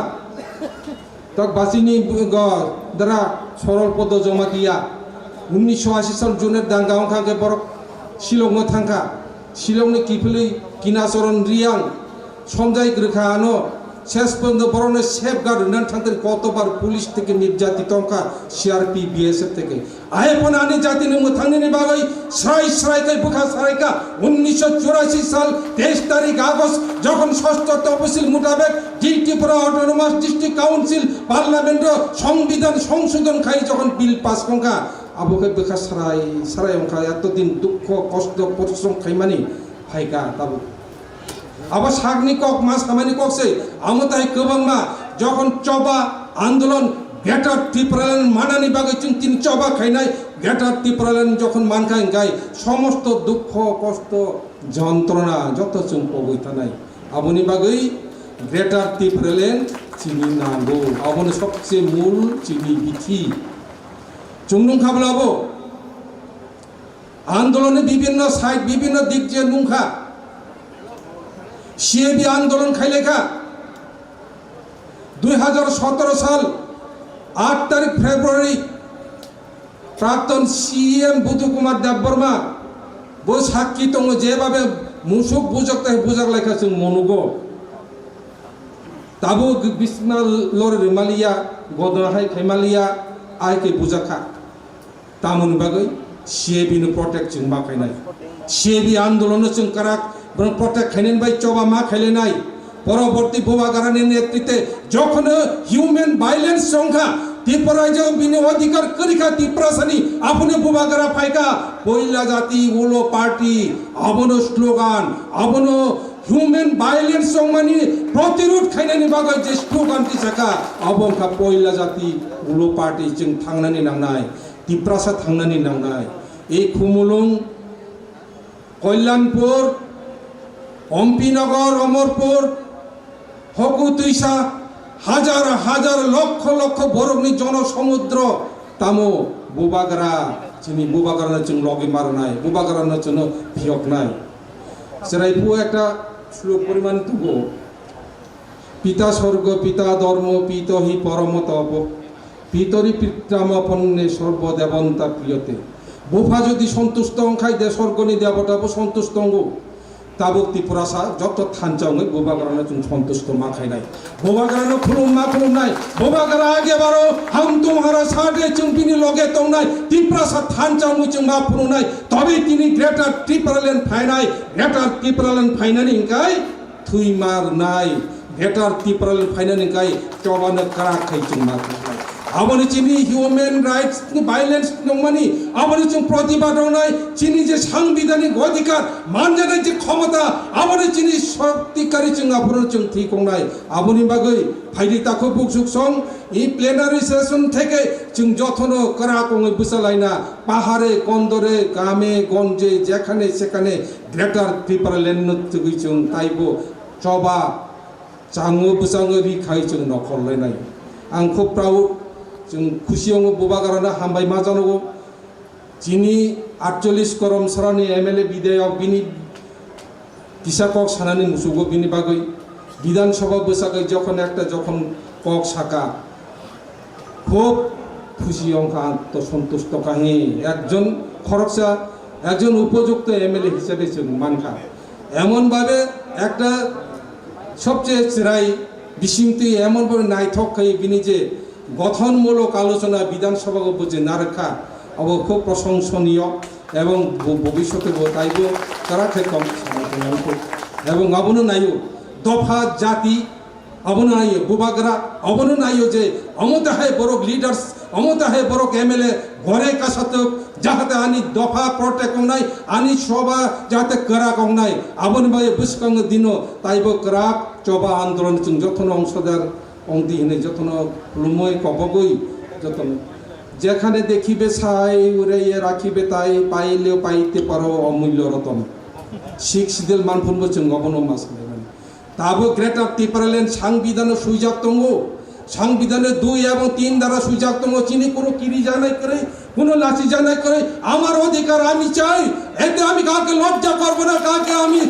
तक बासिनी द्वारा सरल पद जमा दिया 1980 साल जुनेर दांगा अंखाके बरक शिलं थांखा शिलंनि किफिलै किनाचरन रियां समजाय ग्रखा आनो শেষ পর্যন্ত বরং সেফ গার্ড নান থাকতে কতবার পুলিশ থেকে নির্যাতিত অঙ্কা সিআরপি বিএসএফ থেকে আইপন আনি জাতি নিমু থাংনি বাগৈ সরাই বুখা সরাইকা 1984 সাল 23 তারিখ আগস্ট যখন ষষ্ঠ তফসিল মোতাবেক Tripura autonomous district council parliament সংবিধান সংশোধন খাই যখন বিল পাস কঙ্কা আবুকে বুখা সরাই অঙ্কা এতদিন দুঃখ কষ্ট পরিশ্রম খাইমানি ফাইকা তাবু আবার সাগনি কক মাস খামানি ককছে আমতাই গোবাংমা যখন চবা আন্দোলন গ্রেটার ত্রিপুরাল্যান্ড মানানি বাগৈ চিন চবা খাইনাই গ্রেটার ত্রিপুরাল্যান্ড যখন মানখাই গাই সমস্ত দুঃখ কষ্ট যন্ত্রণা যত जों পগৈ থানাই আবনি বাগৈ গ্রেটার ত্রিপুরাল্যান্ড চিনি নাঙ্গো আবনি সবচেয়ে মূল চিনি বিথি চুংনুং খাবলাবো আন্দোলনে বিভিন্ন সাইড বিভিন্ন দিক যে নুংখা সিএবি আন্দোলন খাইলেখা 2017 সাল 8 তারিখ ফেব্রুয়ারি প্রাক্তন সিএম বুধু কুমার দেববর্মা বো সাক্ষী দङ যেভাবে মুসুক বুজাক লেখা जों মনুগো তাবো বিসমাল লর রিমালিয়া গদহাই খাইমালিয়া আইকে বুজাখা তামুন বাগৈ সিএবি নো প্রটেক্ট जों माखायनाय সিএবি আন্দোলন जों কারাক প্রটেক্ট খাইনেন বাই চবা মা খাইলে নাই পরবর্তী বোবাগারানি নেতৃত্বে যখন হিউম্যান ভাইলেন্স সংখ্যা ত্রিপুরায় যে বিনি অধিকার করিখা ত্রিপুরাসানি আপনি বোবাগারা ফাইকা পয়লা জাতি উলো পার্টি আবনো স্লোগান আবনো হিউম্যান ভাইলেন্স সংমানি প্রতিরোধ খাইনানি বাগৈ যে স্লোগানটি থাকা আবংখা পয়লা জাতি উলো পার্টি जों थांनानै नांनाय ত্রিপুরাসা थांनानै नांनाय এই খুমুলুং কল্যাণপুর অম্পিনগর অমরপুর হকুতুইসা হাজার হাজার লক্ষ লক্ষ বরগ্নি জনসমুদ্র তামো বুবাগারা চিনি বুবাগারা जों লগে মারনায় বুবাগারা जों ভিয়ক নাই সেরাইপু একটা শ্লোক পরিমাণ তুগো পিতা স্বর্গ পিতা ধর্ম পিত হি পরম তপ পিতরি পিতৃমপন্নে সর্বদেবন্তা প্রিয়তে বুফা যদি সন্তুষ্ট অংখাই দে স্বর্গনি দেবতা সন্তুষ্ট অঙ্গ ताबुक त्रिपुरासा जत थानचाङै बोबाग्रानो जों सन्तुष्ट मा खायनाय बोबाग्रानो खुलुमनाय बोबाग्रा आगे बारो हम तुम्हारा साथे जों बिनि लगे तंनाय त्रिपुरासा थानचाङै जों मा फुरुनाय तबे तिनि ग्रेटार त्रिपुरालेण्ड फायनाय ग्रेटार त्रिपुरालेण्ड फायनानै इंकाय थुइमारनाय ग्रेटार त्रिपुरालेण्ड फायनानै इंकाय चबानो कराखै जों मा खायनाय आबोनि चिनि ह्यूमन राइट्स भाइलेंस नंमानि आबोनि जों प्रतिबाद होनाय चिनि जे सांविधानिक अधिकार मानजानाय जे क्षमता आबोनि चिनि शक्तिकारी जों आफोर जों थिखंनाय आबोनि बागै फाइदि ताखो बुकसुक सं इ प्लेनारि सेशन থেকে जों যতনো कराकङै बुसालायना पाहाड़े कन्दरे गामे गंजे जेखाने सेखाने ग्रेटार त्रिपुरालेण्ड नतुगै जों ताइबो चबा चाङो बुसाङो रिखाय जों नखरलायनाय आं खुब प्राउड जों खुसियाव बोबाग्रानो हामबाय मा जानांगौ जिनि 48 करम सरानि एमएलए बिदायाव बिनि किसाকক सानानि मुसुगो बिनि बागै विधानसभा बसागै যখন একটা যখন কক শাখা খুব খুশি অঙ্কা তো সন্তুষ্ট কাহি একজন খরচা একজন উপযুক্ত এমএলএ হিসেবে जों মানকা এমন ভাবে একটা সবচেয়ে চিরাই বিশিংতি এমন ভাবে নাইথক খাই বিনি যে গঠনমূলক আলোচনা বিধানসভাকে বুঝে না রাখা অব খুব প্রশংসনীয় এবং ভবিষ্যতে তাইব তারা ক্ষেত্রে এবং আবনো নাইও দফা জাতি আবনো নাইও বুবাগ্রা আবনো নাইও যে অমতা হয় বড়ক লিডার্স অমতা হয় বড়ক এমএলএ ঘরে কাছাতে যাহাতে আনি দফা প্রটেক্ট নাই আনি সভা যাহাতে করা কম নাই আবনো ভাই বুসকাং দিন তাইব করাক চবা আন্দোলন যতন অংশদার অংদি হিনে যতন লুময় কবগই যতন যেখানে দেখিবে ছাই উড়াইয়ে রাখিবে তাই পাইলেও পাইতে পারো অমূল্য রতন শিক্ষিদের মানফুনবো जों অবনো মাস তাবো গ্রেটার त्रिपुरालेण्ड সংবিধান সুইজাক দङ সংবিধানের 2 এবং 3 দ্বারা সুইজাক দङ চিনি কোনো কিরি জানাই করে কোনো লাচি জানাই করে আমার অধিকার আমি চাই এতে আমি কাকে লজ্জা করব না কাকে আমি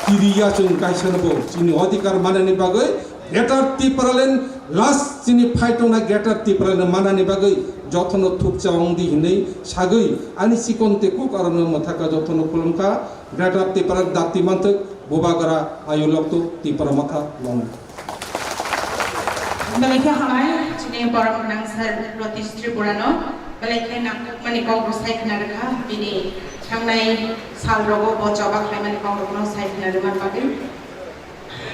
কিরিয়া जों গাইছনবো চিনি অধিকার মানানি বাগৈ গ্রেটার त्रिपुरालेण्ड लास्ट चिनि फाइटना ग्रेटार त्रिपुरालेण्ड मानानि बागै जथन थुपचा अंगदि हिनै सागै आनि सिकन्ते को कारण मथाका जथन खुलमका ग्रेटार त्रिपुरालेण्ड दाति मानथक बोबाग्रा आयुलक्तो त्रिपुरा माथा लं बेलेखे हाय चिनि बरम नांसर प्रतिश त्रिपुरानो बेलेखे नाटक माने कांग्रो साइखना रखा बिनि थांनाय साल रगो बचबा खायमानि कांग्रो साइखना रमान बागै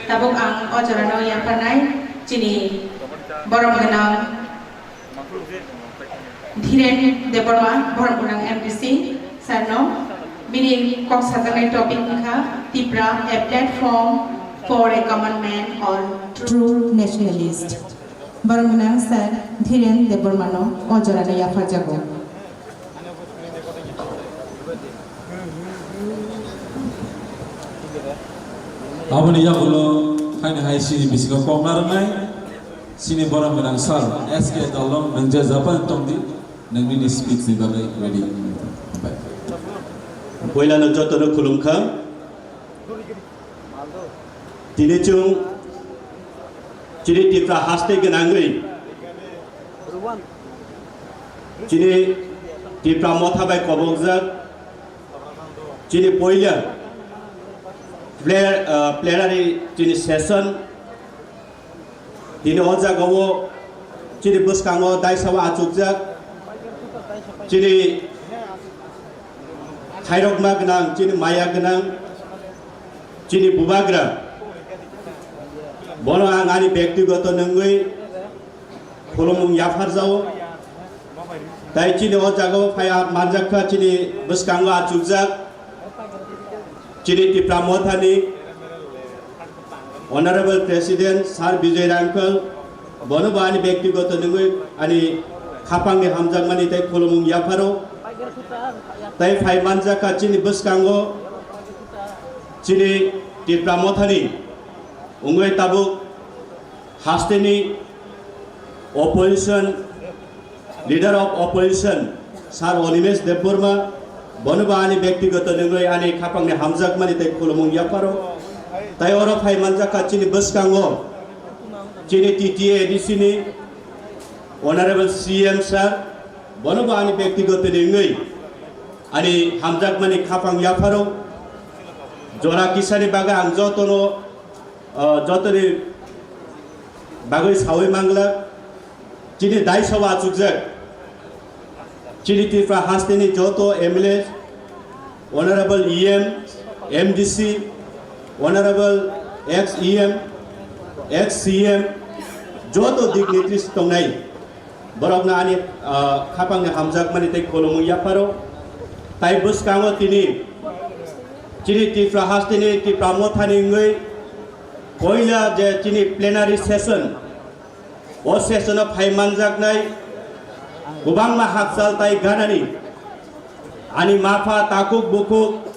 tabuk ang ojarano yapanay chini borong ganang Dhiren Deborma borong ganang MDC sarno bini kok satanay topic nikha Tripura a platform for a common man or true nationalist borong ganang sir Dhiren Deborma no ojarano yapajago Aboni yakulo haini hai sini bisiko pomlarnai sini borang benang sar SK dalom nangja Japan tongdi nangmini speech ni bagai ready boila nang jotono khulumkha tini chung chini Tripura haste genangui chini Tripura mothabai kobokjak chini poila plenary chini session dini ojagawo chini buskango daisawa achukjak chini khairokma gnang chini maya gnang chini bubagra bono ang ani byaktigoto nangui khulumung yafarjao tai chini ojagawo phaya manjakha chini buskango achukjak Chini Tripura Mothani, Honorable President Sir Vijay Rankal, Bonobani Bektigoto Nungui, Ani Kapangi Hamjak Mani Tai Kolomung Yaparo, Tai Phai Manjaka Chini Buskango, Chini Tripura Mothani, Ungui Tabuk, Hasteni, Opposition, Leader of Opposition, Sir Onimesh Deborma, Bonobani Bektigoto Nungui ani Kapangni Hamjak Mani Tai Kolomung Yaparo, Tai Oro Phai Manjaka Chini Buskango, Chini TTA Edisini, Honorable CM Sir, Bonobani Bektigoto Nungui ani Hamjak Mani Kapang Yaparo, जरा किसानि बागै आं जतनि बागै सावै मांगला चिनि दाय सभा आचुकजक चिनि तिफ्रा हास्तेनि जतो MLA honourable EM MDC honourable x EM x CM जतो dignitaries दंनाय Barkakana आनि खापांनि हामजाक मानि तै खोलमु याफारो ताइ बसकांगो तिनि चिनि तिफ्रा हास्तेनि तिफ्रा मोथानि ngै पहिला जे चिनि प्लेनारि सेसन ओ सेसनाव फाइमानजाकनाय गोबां मा हाकसाल ताइ गानानि आनि माफा ताकुक बुकुक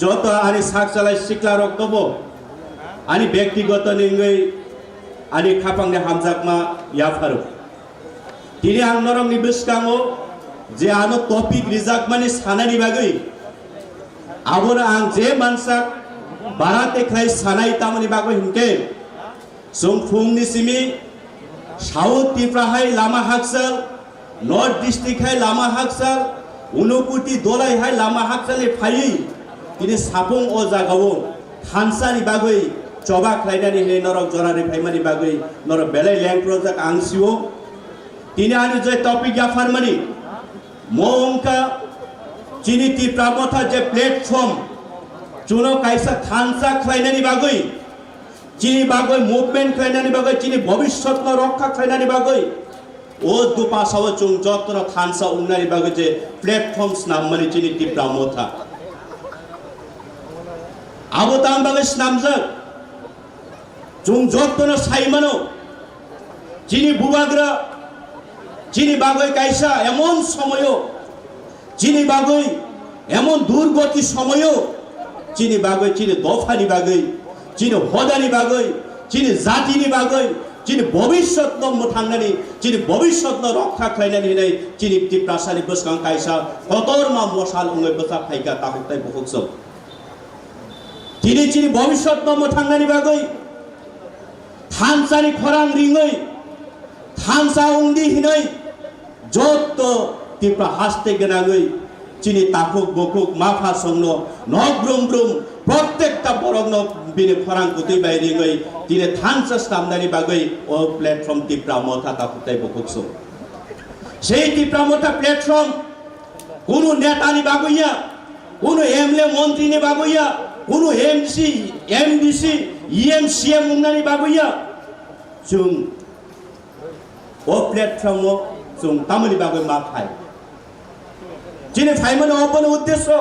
जत आनि साकसालाय सिक्ला रक्तबो आनि व्यक्तिगत निङै आनि खापांनि हामजाकमा याफारो तिनि आं नरंनि बिस्कांगो जे आनो टपिक रिजाक मानि सानानि बागै आबोनो आं जे मानसाक बाराते खाय सानाय तामनि बागै हिनके जों फुंनि सिमि साउथ तिफ्राहाय लामा हाकसाल नर्थ डिस्ट्रिक्ट हाय लामा हाकसाल उनुपुति दोलाय हाय लामा हाकसालि फायै तिनि सापुं अ जागावो खानसानि बागै चबा खायनानि हे नरक जरानि फायमानि बागै नर बेलाय लेंग प्रोजेक्ट आंसिओ तिनि आनि जे टपिक याफारमानि मोंका चिनि तिफ्रा मोथा जे प्लेटफर्म चुनो कायसा खानसा खायनानि बागै चिनि बागै मुभमेंट खायनानि बागै चिनि भविष्यत रक्षा खायनानि बागै ओ दुपासाव चुं जतन खानसा उंनानि बागै जे प्लेटफर्म्स नाममानि चिनि तिफ्रा मोथा आबो ताम बागै स्नामजक चुं जतन साइमानो चिनि बुबाग्रा चिनि बागै कायसा एमन समयो चिनि बागै एमन दुर्गति समयो चिनि बागै चिनि दफानि बागै चिनि हदानि बागै चिनि जातिनि बागै चिनि भविष्यत न थांनानि चिनि भविष्यत न रक्षा खायनानि नै चिनि तिप्रासानि बसकां कायसा कतरमा मसाल उङै बसा फाइका ताहुक्ताय बहुक्सो चिनि भविष्यत न थांनानि बागै थानसानि खरां रिङै थानसा उंदि हिनै जत तिप्रा हास्ते गनाङै चिनि ताकुक बकुक माफा संनो नग्रुम ब्रुम प्रत्येकटा बरगनो बिनि खरां कुतै बायरिङै तिने थानसा स्नामनानि बागै ओ प्लेटफर्म तिप्रा मोथा ताकुतै बकुकसो सेई तिप्रा मोथा प्लेटफर्म कुनु नेतानि बागैया कुनु एमएलए मन्त्रीनि बागैया कुनु MC MDC EM CM उंनानि बागैया जों ओ प्लेटफर्म जों तामनि बागै मा फाय चिनि फाइमानो अपन उद्देश्य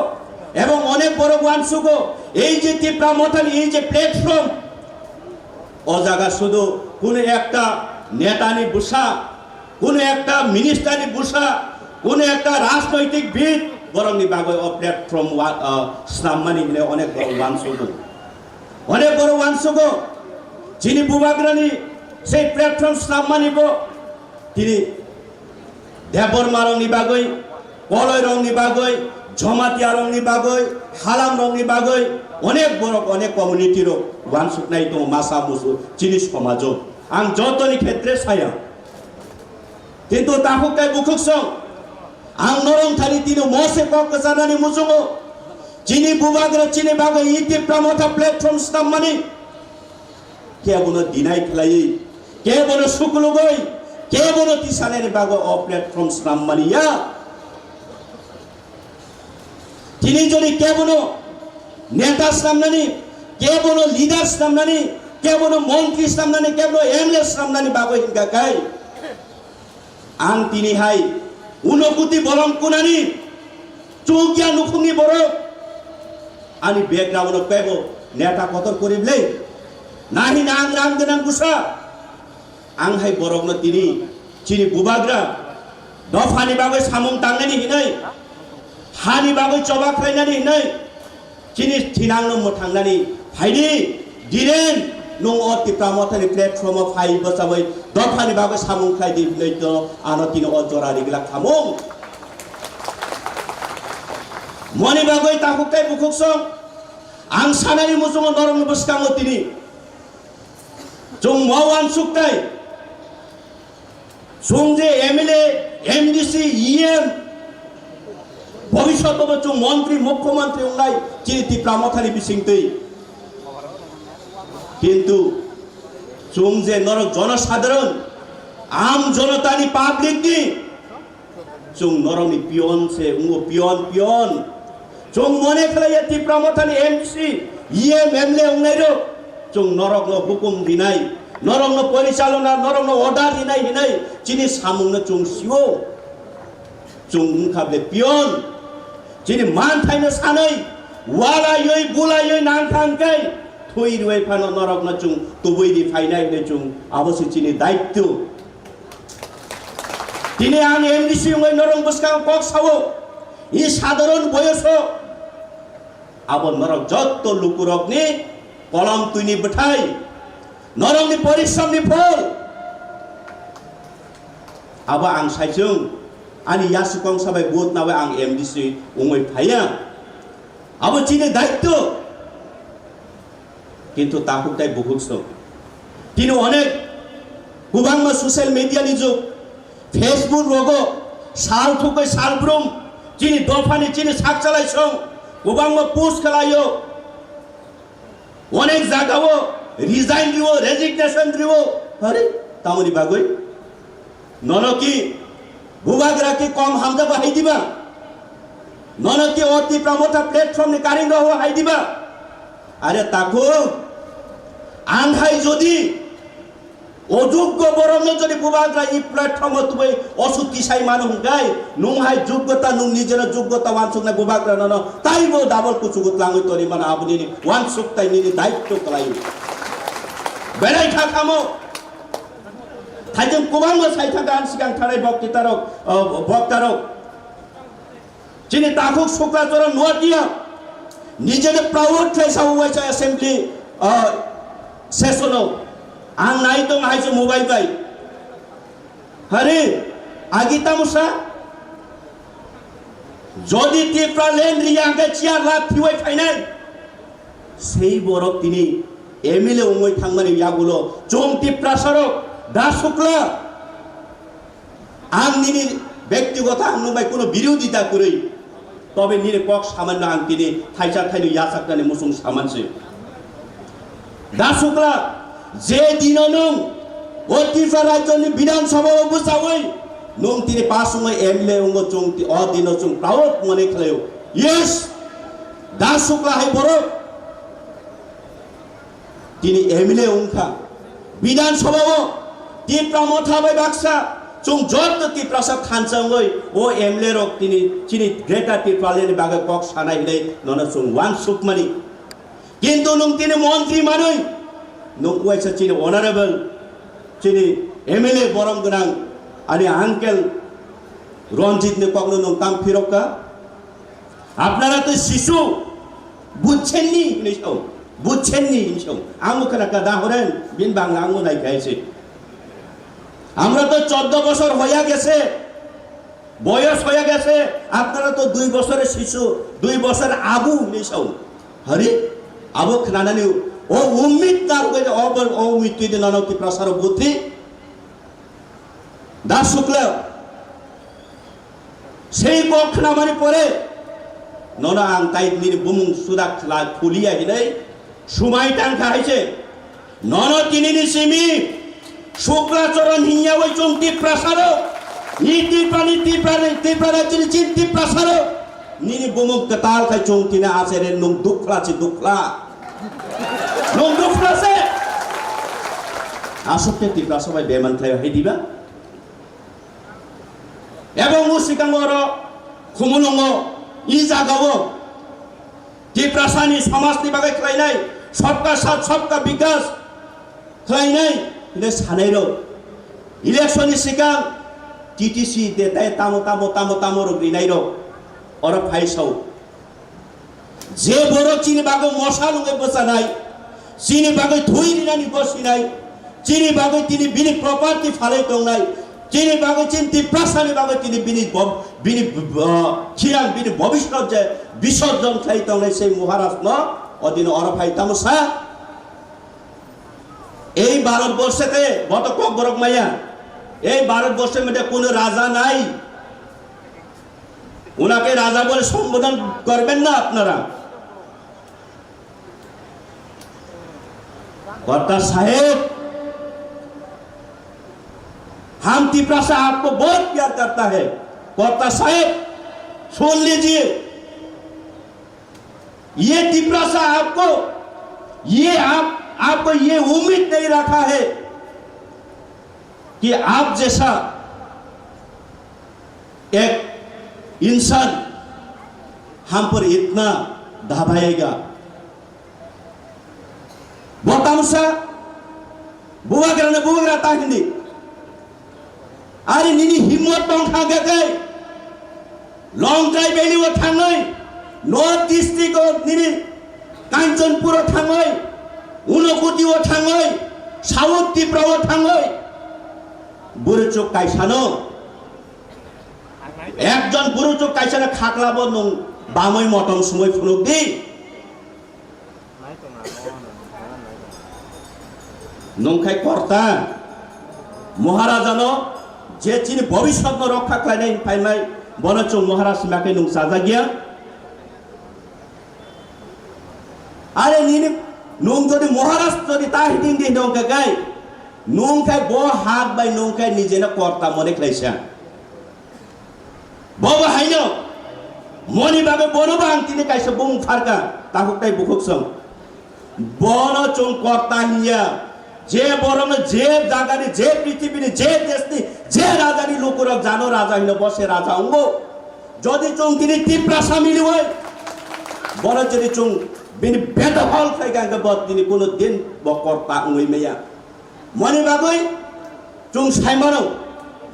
एवं अनेक बड़ वानसुको এই যে তিপ্রা মথানি এই যে প্ল্যাটফর্ম ও জায়গা শুধু কোন একটা নেতানি বুসা কোন একটা মিনিস্টারনি বুসা কোন একটা রাজনৈতিক বিদ বরংনি বাগৈ ও প্ল্যাটফর্ম স্নামমানি হলে অনেক বড় ওয়ানসুগো যিনি বুবাগ্রানি সেই প্ল্যাটফর্ম স্নামমানিব তিনি দেববর্মা রংনি বাগৈ কলয় রংনি বাগৈ जमातिया रंगनि बागै हालाम रंगनि बागै अनेक बरक अनेक कम्युनिटी रो वानसुकनाय दं मासा मुसु चिनि समाजो आं जतनि क्षेत्रे साया किन्तु ताहुकाय बुखुकसं आं नरं थानि तिनो मोसे कक जानानि मुजुङो चिनि बुबाग्रा चिनि बागै इति प्रमोथा प्लेटफर्म स्टाममानि केबनो दिनाय खलायै केबनो सुकुलुगै केबनो तिसानानि बागै अ प्लेटफर्म स्टाममानिया তিনি যদি কেবল নেতা সামনানি কেবল লিডার সামনানি কেবল মন্ত্রী সামনানি কেবল এমএলএ সামনানি বাগৈ হিনকা কাই আং তিনি হাই উনকুতি বরম কুনানি চৌকিয়া নুখুংনি বড় আনি ব্যাকগ্রাউন্ড কেবল নেতা কতর করিবলে নাহি নাং রাং গনাং গুসা आं हाय बरगनो तिनि चिनि बुबाग्रा दफानि बागै सामुं तांनानि हिनै हानि बागै चबा खायनानि हिनै चिनि थिनांनो मोथांनानि फायदि दिरेन नं अति प्रामथानि प्लेटफर्म फाइ बसाबै दफानि बागै सामुं खायदि लैत आनो तिनि अजरानि गला खामुं मनि बागै ताहुकाय बुखुकसं आं सानानि मुसुङो नरम बसकाङो तिनि जों मावान सुक्ताय जों जे एमएलए एमडीसी EM ভবিষ্যৎ চুং মন্ত্রী মুখ্যমন্ত্রী উংনাই চিনি ত্রিপুরা মথানি বিসিংতই কিন্তু চুং যে নরক জনসাধারণ আম জনতানি পাবলিক নি চুং নরকনি পিয়ন সে উঙ্গো পিয়ন চুং মনে খেলাইয়া ত্রিপুরা মথানি এমসি ইএম এমএলএ উংনাইরো চুং নরক ন হুকুম দিনাই নরক ন পরিচালনা নরক ন অর্ডার দিনাই হিনাই চিনি সামুং ন চুং সিও চুং উংখাবলে পিয়ন চিনি মান থাইনো সাनै ওয়ালাयै বুলাयै নাংথাंकै থই রুই ফানো নরক ন চুং তুবৈদি ফাইনাই নে চুং আবসি চিনি দায়িত্ব তিনি আং এমডিসি উঙ্গৈ নরং বসকাং কক সাও ই সাধারণ বয়স আব নরক যত লুকুরকনি কলম তুইনি বঠাই নরংনি পরিশ্রমনি ফল আব আং সাইজং আনি ইয়াসুকং সাবাই বুত নাওয়ে আং এমডিসি উঙ্গৈ ফাইয়া আব চিনি দায়িত্ব কিন্তু তাহুকটাই বহুত সব তিনি অনেক গুবাংমা সোশ্যাল মিডিয়া নি যুগ ফেসবুক রোগো সাল থুকৈ সালব্রুম চিনি দফানি চিনি সাক চালাইছং গুবাংমা পোস্ট খেলাইও অনেক জায়গাও রিজাইন দিও রেজিগনেশন দিও আরে তামনি বাগৈ ননকি গুবাগরা কি কম হামদা বাহাই দিবা ননকি অতি প্রমোটা প্ল্যাটফর্ম নি কারিং রহ হাই দিবা আরে তাকো আনহাই যদি অযোগ্য বরং যদি বুবাগ্রা ই প্ল্যাটফর্ম তুমি অসুতিসাই মানুষ গাই নুংহাই যোগ্যতা নুং নিজের যোগ্যতা ওয়ানসুক না বুবাগ্রা নন তাইবো ডাবল কুচুগুত লাঙই তরি মানে আপনি ওয়ানসুক তাই নিনি দায়িত্ব কলাই বেড়াই থাকামো থাইজং কুবাংমো সাই থাকা আনসিগাং থানাই বক্তারক চিনি তাকুক শুক্রাচর নুয়াটিয়া নিজের প্রাউড ফেসা হয়েছে অ্যাসেম্বলি সেশনও आं नाई तो हाइसे मोबाइल बाई हरे आगिता मुसा जदि टिप्रा लेन रियांगे चियार लाख थिवै फाइनाय सेई बरक तिनि एमएलए उंगै थांमानि यागुलो जों टिप्रा सरक दा शुक्ला आं निनि व्यक्तिगत आं नुबाय कोनो बिरोधिता करै तबे निनि पक्ष सामान्य आं तिनि थाइसा थाइनो यासाकनानि मुसुं सामानसै दा शुक्ला जे दिन नों ত্রিপুরা রাজ্যनि বিধানসভা বসাवै नों तिनि पासुङै एमएलए उंगो चुं अ दिन चुं प्राउड मने खलायो यस दा शुक्ला हाय बरो तिनि एमएलए उंखा विधानसभा ত্রিপুরা मथाबै बाक्सा चुं जत ত্রিপুরা सब खानचंगै ओ एमएलए रक तिनि चिनि ग्रेटर ত্রিপুরাलेनि बागै पक्ष सानाय हिलै नन चुं वान सुकमनि किन्तु नों तिनि मन्त्री मानै नों वाइसा चिनि ऑनरेबल चिनि एमएलए बरम गनां आनि आंकेल रंजित ने कखनो नों ताम फिरका আপনারা তো শিশু বুঝছেননি নিশো বুঝছেননি নিশো আমু খানা দা হরেন বিন বাংলা আমু নাই খাইছে আমরা তো 14 বছর হইয়া গেছে বয়স হইয়া গেছে আপনারা তো 2 বছরের শিশু 2 বছর আবু নিশো হরি আবু খানানি ও উম্মিদ তার কইলে ও মৃত্যু দিন ননকি প্রসার বুদ্ধি দাস শুক্ল সেই পক্ষনা মানে পরে ননা আং তাই নির বুমুং সুদাক লা ফুলিয়া হিলাই সুমাই টাংখা হইছে নন তিনিনি সিমি শুক্লাচরণ হিয়া ওই চংতি প্রসার নীতি প্রাণী ত্রিপ্রাণী চিন্তি প্রসার নিনি বুমুং কতাল খাই চংতি না আছেরে নং দুখলাছে দুখলা নং দুখলাছে আসতে ত্রিপ্রা সবাই বেমান খাই হই দিবা এবং মুসিকাঙ্গর খুমুনঙ্গ ই জাগাও ত্রিপ্রাসানি সমাজनि बागै खालायनाय सबका साथ सबका विकास खालायनाय बे सानैर इलेक्शननि सिगां टीटीसी देताय तामो रिनायर अर फाइसाव जे बर चिनि बागै मसा लुङै बसानाय चिनि बागै धुइ रिनानि बसिनाय चिनि बागै तिनि बिनि प्रपार्टी फालै दंनाय चिनि बागै चिन्ति प्रासानि बागै तिनि बिनि खिरां बिनि भविष्यत जे विसर्जन खाइ तंनाय से महाराज न अदिन अरफाइ तामसा এই ভারতবর্ষেতে গত কবরক মাইয়া এই ভারতবর্ষের মধ্যে কোনো রাজা নাই উনাকে রাজা বলে সম্বোধন করবেন না আপনারা। कर्ता साहेब, हम तिपरासा आपको बहुत प्यार करता है। कर्ता साहेब सुन लीजिए, ये तिपरासा आपको आपको ये उम्मीद नहीं रखा है कि आप जैसा एक इंसान हम पर इतना दबाएगा। बोतामुसा बुवाग्रा ताहिनी आरे निनी हिम्मत दं थांगाखै लं ट्राइबेलि ओ थाङै नर्थ डिस्ट्रिक्ट ओ निनी काञ्चनपुर ओ थाङै उनकोटी ओ थाङै साउथ त्रिपुरा ओ थाङै बुरुचुक काइसानो एकजन बुरुचुक काइसानो खाख्लाबो नं बामै मटन समय फुनुकदि नंखाय कर्ता महाराजानो जे चिनि भविष्य रक्षा खालामनाय फायनाय बनचुं महाराज माके नं साजागिया आरे निनि नं जदि महाराज जदि ताहिदिं दि नंखाय नंखाय ब हात बाय नंखाय निजेनो कर्ता मने खायसा बबा हायनो मनि बाबे बनोबा आं तिनि कायसा बुं फारका ताहुकताय बुखुकसं बनचुं कर्ता हिया जे बरम जे जागानि जे पृथ्वीनि जे देशनि जे राजानि लोकरक जानो राजा हिन बसे राजा अंगो जदि चों तिनि तिप्रासा मिलिवय बर जदि चों बिनि बेदफल खाइगांग बत तिनि कोनो दिन बकर्ता अंगै मैया मनि बागै चों साइमानो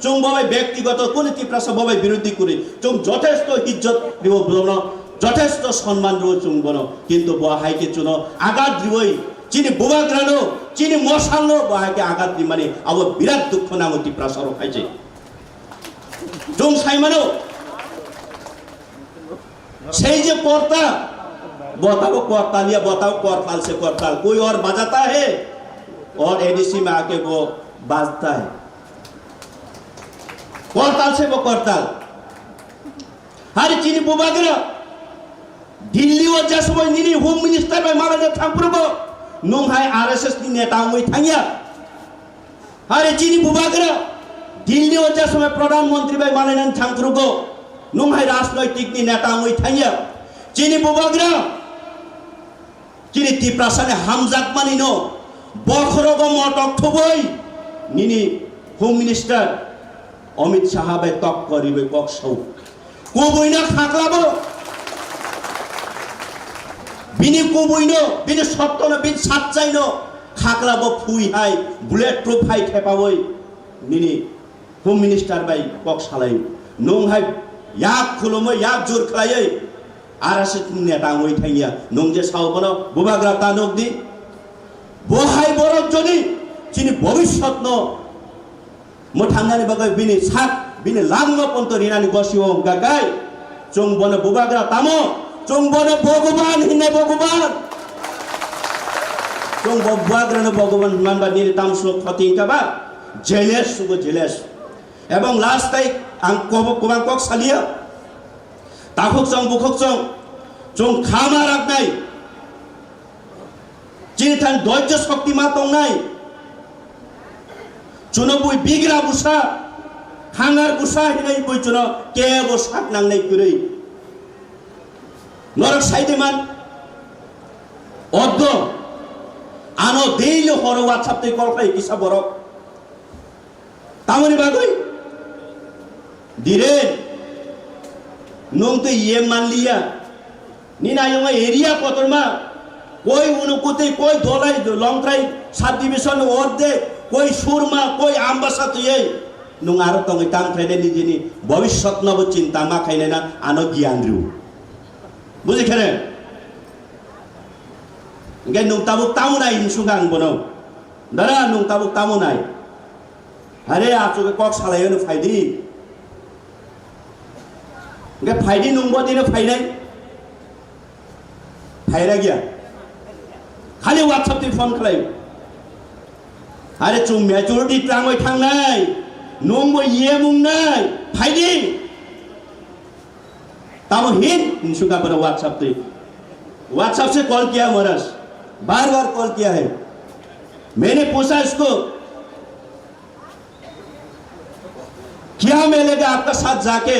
चों बबाय व्यक्तिगत कोनो तिप्रासा बबाय विरोधी करे चों যথেষ্ট इज्जत दिबो बनो যথেষ্ট सम्मान दिबो चों बनो किन्तु बहायके चुनो आघात दिबोय चिनी बुबाग्रानो चिनी मसालो बाहाके आघात दिमाने अब बिराट दुख नामो तिप्रासारो खाइছে जों साइमानो সেই যে कर्ता बताओ कर्ता लिया बताओ करताल से करताल कोई और बजाता है और एडीसी में आके वो बाजता है करताल से वो करताल हर चीनी बुबाग्रा दिल्ली और जसमय निनी होम मिनिस्टर में मारा थांपुरबो नंहाय आरएसएस नि नेता अंगै थांगिया आरे चिनी बुबाग्रा दिल्ली और जसमय प्रधानमंत्री बाय मालायनान थांपुरबो नंहाय राजनैतिक नि नेता अंगै थांगिया चिनी बुबाग्रा चिनी तिप्रासाने हामजाक मानिनो बखरग मटक थबय निनी होम मिनिस्टर अमित शाह बाय तक करिबे कक्सौ कोबैना खाख्लाबो बिनि कोबैनो बिनि सत्तनो बिनि सातजाइनो खाख्लाबो फुइहाय बुलेट प्रुफ हाय खेपावै निनि होम मिनिस्टर बाय कक्सालाय नंहाय याक खुलुमो याक जुर खालायै आरासे नेता अंगै थांगिया नं जे सावबनो बुबाग्रा तानोकदि बहाय बरक जनि चिनि भविष्यतनो मोथांगानि बागै बिनि सात बिनि लांनो पन्त रिनानि गसिओ गागाय जों बनो बुबाग्रा तामो जों बनो भगवान हिने भगवान जों बुबाग्रानो भगवान मानबा निनि तामसो खतिंकाबा जेलेस सुगो जेलेस एवं लास्ट टाइम आं कबांकक सालिया ताखुकजों बुखुकजों जों खामा राखनाय चिनिथान धैर्य शक्ति मा दंनाय चुनबुय बिग्रा बुसा हांगार बुसा हिनै बुइचुनो केबो सात नांनाय गुरै नरक साइदेमान अद्द आनो दैलो हर WhatsApp ते कल खाइ किसा बरक तामनि बागै दिरे नोंते ये मान लिया निना योंगा एरिया पतरमा कोई उनुकुते कोई दोलाई लंगट्राई सब डिविजन ओर्दे कोई सुरमा कोई आम्बासा तो ये नों आरो तंग ताम ट्रेने निजेनि भविष्यत नब चिंता मा खाइनेना आनो ज्ञान रु बुझि खेरे गे नों ताबुक तामुनाय हिंसुगां बनो दरा नों ताबुक तामुनाय अरे आचुके कक सालायनो फाइदि गे फाइदि नंबदिनो फाइनाय फायरा गया खाली WhatsApp ते फोन खालाय अरे चुं मेजॉरिटी ट्रांगै थांनाय नंबो ये मुंनाय फाइदि तामो हिन सुखा पर व्हाट्सएप से कॉल किया महाराज, बार बार कॉल किया है। मैंने पूछा इसको क्या मिलेगा आपका साथ जाके,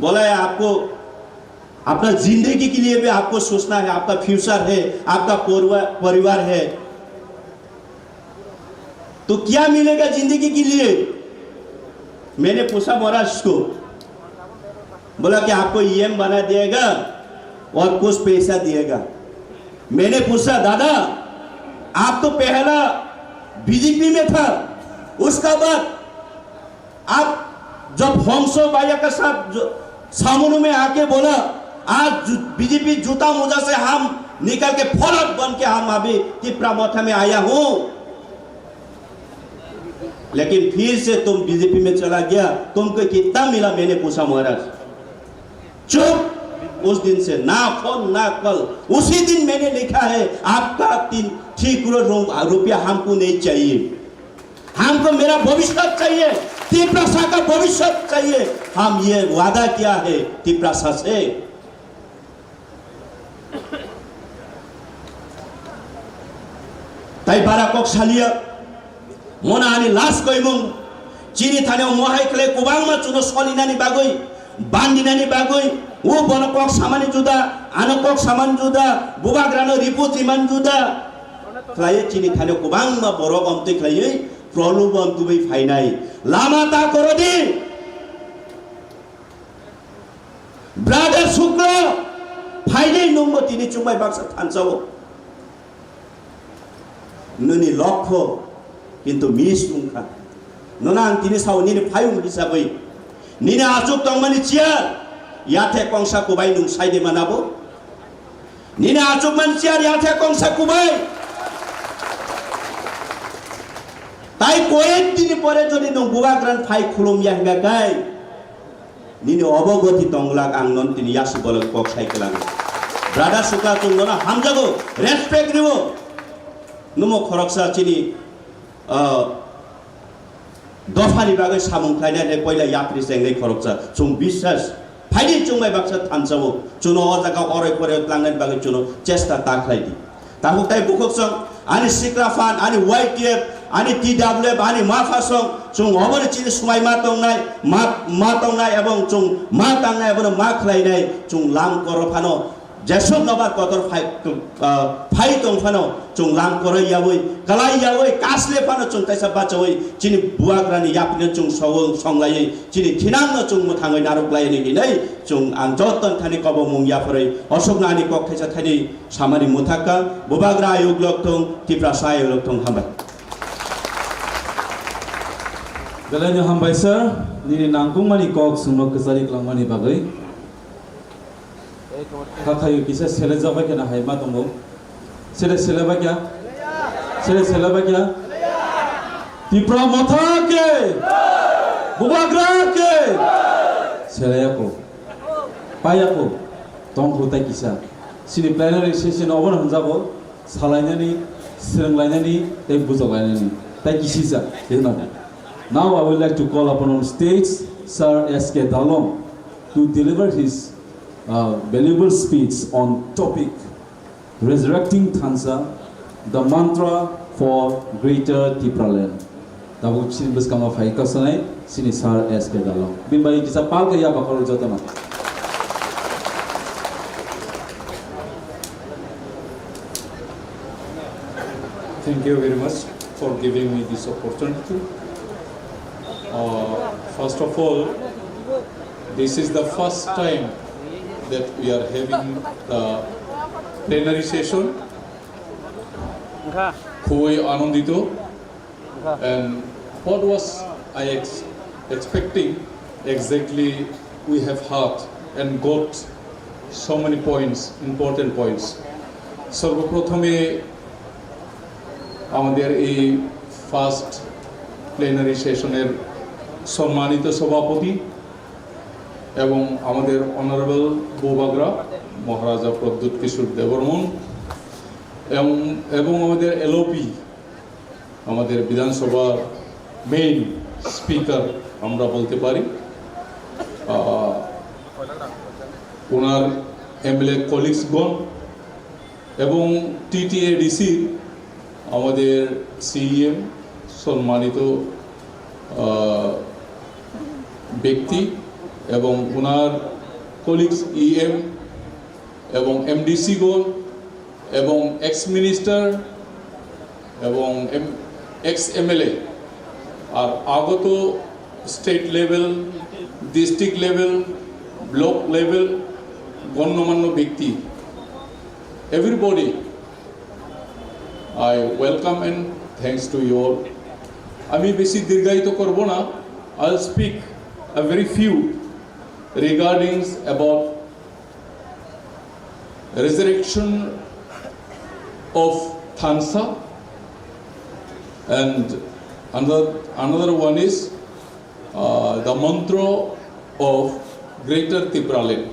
बोला है आपको अपना जिंदगी के लिए भी आपको सोचना है, आपका फ्यूचर है, आपका परिवार है, तो क्या मिलेगा जिंदगी के लिए। मैंने पूछा महाराज को, बोला कि आपको ईएम बना दिएगा और कुछ पैसा दिएगा। मैंने पूछा दादा आप तो पहला बीजेपी में था, उसका बाद आप जब होंसो बाया के साथ सामने में आके बोला आज बीजेपी जूता मोजा से हम निकल के फौरन बन के हम अभी तिपरा मोथा में आया हूं, लेकिन फिर से तुम बीजेपी में चला गया, तुमको कितना मिला। मैंने पूछा महाराज, चुप। उस दिन से ना फोन ना कल। उसी दिन मैंने लिखा है आपका 3 करोड़ रुपया हमको नहीं चाहिए, हमको मेरा भविष्य चाहिए, तिपरासा का भविष्य चाहिए। हम ये वादा किया है तिपरासा से। ताई बारा कोक सालिया मोना आनी लास्ट कोइमुं चीनी थाने मोहाई खले कुबांग मा चुनो सलिनानी बागोई बांदिनानी बागोई वो बनकोक सामानी जुदा आनकोक सामान जुदा बुबाग्रानो रिपोर्ट इमान जुदा खलाये चीनी थाने कुबांग मा बरो बमते खलाये प्रलोभन तुबै फाइनाई लामा ता करोदि ब्रादार शुक्र फाइनाई नंगो तिनी चुंबाई बाक्सा थानसावो ननि लक्ष्य किंतु मिस उनका नोना तिनी साव निने फायुम हिसाबै निने आजुक तंगमानि चियार याथे कंसा कुबाई नुं साइदे मानाबो निने आजुक मान चियार याथे कंसा कुबाई ताई कोएन तिनी परे जदि नुं बुबाग्रान फाइ खुलुम यांगा गाय निने अबगति तंगलाक आंगन तिनी यासु बलक कक साइकेलां ब्रादार सुका तुंगना हामजागो रेसपेक्ट रिवो नुमो खरकसा चिनी दफानि बागै सामुं खायनानै पहिला यात्री सेंगै खरकसा जों विश्वास फाइदि चुंबाय बाक्सा थानसावो चुनो अजागा अरै परे लांनाय बागै चुनो चेष्टा ताख्लायदि ताहु ताइ बुखकसं आनि सिक्राफान आनि वाइटिएफ आनि टीडब्ल्यूएफ आनि माफासं जों अबरे चिनि सुमाय मा तंनाय एवं जों मा तांनाय एवं मा खलायनाय जों लाम करफानो जेसब नबार कतर फाइ तंफानो जों लाम करे यावै कलाय यावै कासले फानो जों ताइसा बाचवै चिनि बुआग्रानि यापने जों सवं संलायै चिनि थिनांनो जों मोथाङै नारुगलायनि हिनै जों आं जतन थानि कब मुंगियाफोरै अशोकनानि कक्थाइसा थानि सामानि मुथाका बुबाग्रा आयोग लक्थं तिप्रासा आयोग लक्थं हामबाय गलायनि हामबाय सर निनि नांगुमानि कक सुंनो कसारि क्लांमानि बागै खाखायो किसे सेले जाबाय केना हायमा दंगो सेले सेलेबा क्या तिप्रा मथा के बुबाग्रा के सेलेयाको पायाको तंखौ ताइ किसा सिनि प्लेनारि सेसन अबन हनजाबो सालायनानि सिरंलायनानि ताइ बुजालायनानि ताइ किसिजा हेना Now I would like to call upon on stage Sir S.K. Dalong to deliver his valuable speech on topic Resurrecting Thansa, the mantra for Greater Tipraland. Tabu sini bersama Faika Sanai, sini Sir S.K. Dalong. Bimbai kisah pal kaya bakal jatama. Thank you very much for giving me this opportunity. First of all, this is the first time that we are having the plenary session. খুবই আনন্দিত, and what was I expecting exactly we have heard and got so many points, important points. সর্বপ্রথমে আমাদের এই first plenary সেশনের সম্মানিত সভাপতি এবং আমাদের অনারেবল বুবাগ্রা মহারাজা প্রদ্যুৎ কিশোর দেববর্মন এবং আমাদের এলওপি আমাদের বিধানসভার মেইন স্পিকার আমরা বলতে পারি ওনার এমএলএ কলিগসগণ এবং টিটিএডিসি আমাদের সিএম সম্মানিত ব্যক্তি এবং ওনার কলিগস ইএম এবং এমডিসিগণ এবং এক্স মিনিস্টার এবং এক্স এমএলএ আর আগত state level district level block level গণ্যমান্য ব্যক্তি everybody I welcome and thanks to you all. আমি বেশি দীর্ঘায়িত করব না I'll speak a very few regarding about resurrection of Thansa and another one is the mantra of Greater Tipraland.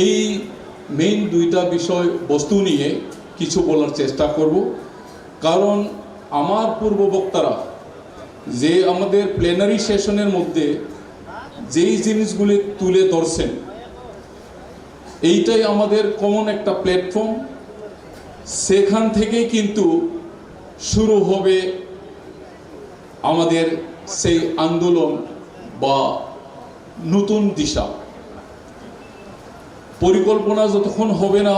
এই main দুইটা বিষয় বস্তু নিয়ে কিছু বলার চেষ্টা করব কারণ আমার পূর্ব বক্তারা যে আমাদের প্লেনারি সেশনের মধ্যে যেই জিনিসগুলি তুলে ধরছেন এইটাই আমাদের কমন একটা প্ল্যাটফর্ম সেখান থেকেই কিন্তু শুরু হবে আমাদের সেই আন্দোলন বা নতুন দিশা পরিকল্পনা যতক্ষণ হবে না